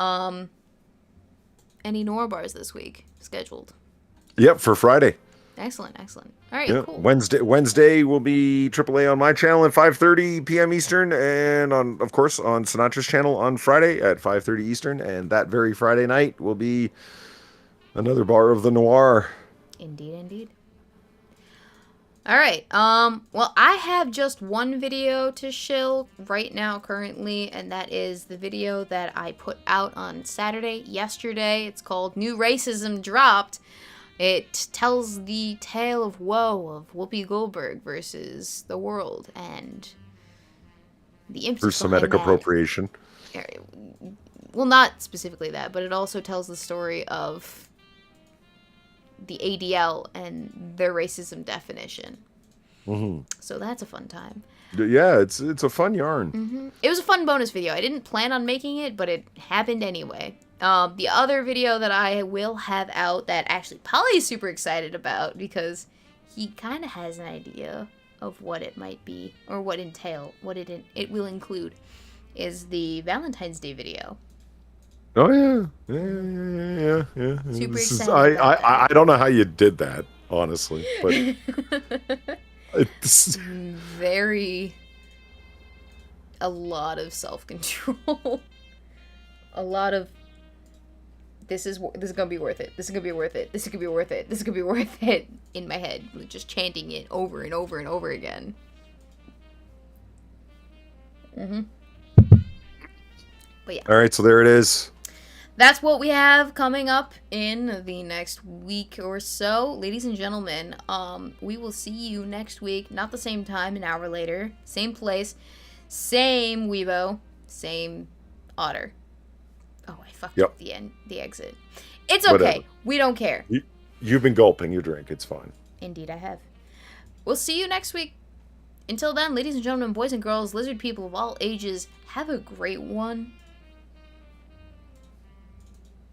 any Nora bars this week scheduled? Yep, for Friday. Excellent, excellent. All right, Yeah. cool. Wednesday will be AAA on my channel at 5:30 p.m. Eastern, and of course on Sinatra's channel on Friday at 5:30 Eastern. And that very Friday night will be another bar of the noir. Indeed, indeed. All right. Well, I have just one video to shill right now currently, and that is the video that I put out on Saturday, yesterday. It's called New Racism Dropped. It tells the tale of woe of Whoopi Goldberg versus the world and the impetus For Semitic behind that. appropriation. Well, not specifically that, but it also tells the story of the ADL and their racism definition. Mm-hmm. So that's a fun time. Yeah, it's a fun yarn. Mm-hmm. It was a fun bonus video. I didn't plan on making it, but it happened anyway. The other video that I will have out that actually Polly's super excited about because he kind of has an idea of what it might be or what it will include is the Valentine's Day video. Oh yeah. Super This is- excited about that. I don't know how you did that, honestly, but it's, A lot of self-control. A lot of this is gonna be worth it. This is gonna be worth it. This is gonna be worth it. This is gonna be worth it in my head, just chanting it over and over and over again. But yeah. all right. So there it is. That's what we have coming up in the next week or so. Ladies and gentlemen, we will see you next week. Not the same time, an hour later. Same place. Same Weebo. Same Otter. Oh, I fucked Yep. up the exit. It's okay. Whatever. We don't care. You've been gulping your drink. It's fine. Indeed, I have. We'll see you next week. Until then, ladies and gentlemen, boys and girls, lizard people of all ages, have a great one.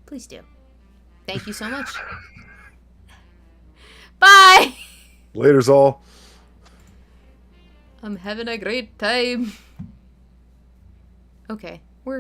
Please do. Thank you so much. Bye! Later's all. I'm having a great time. Okay.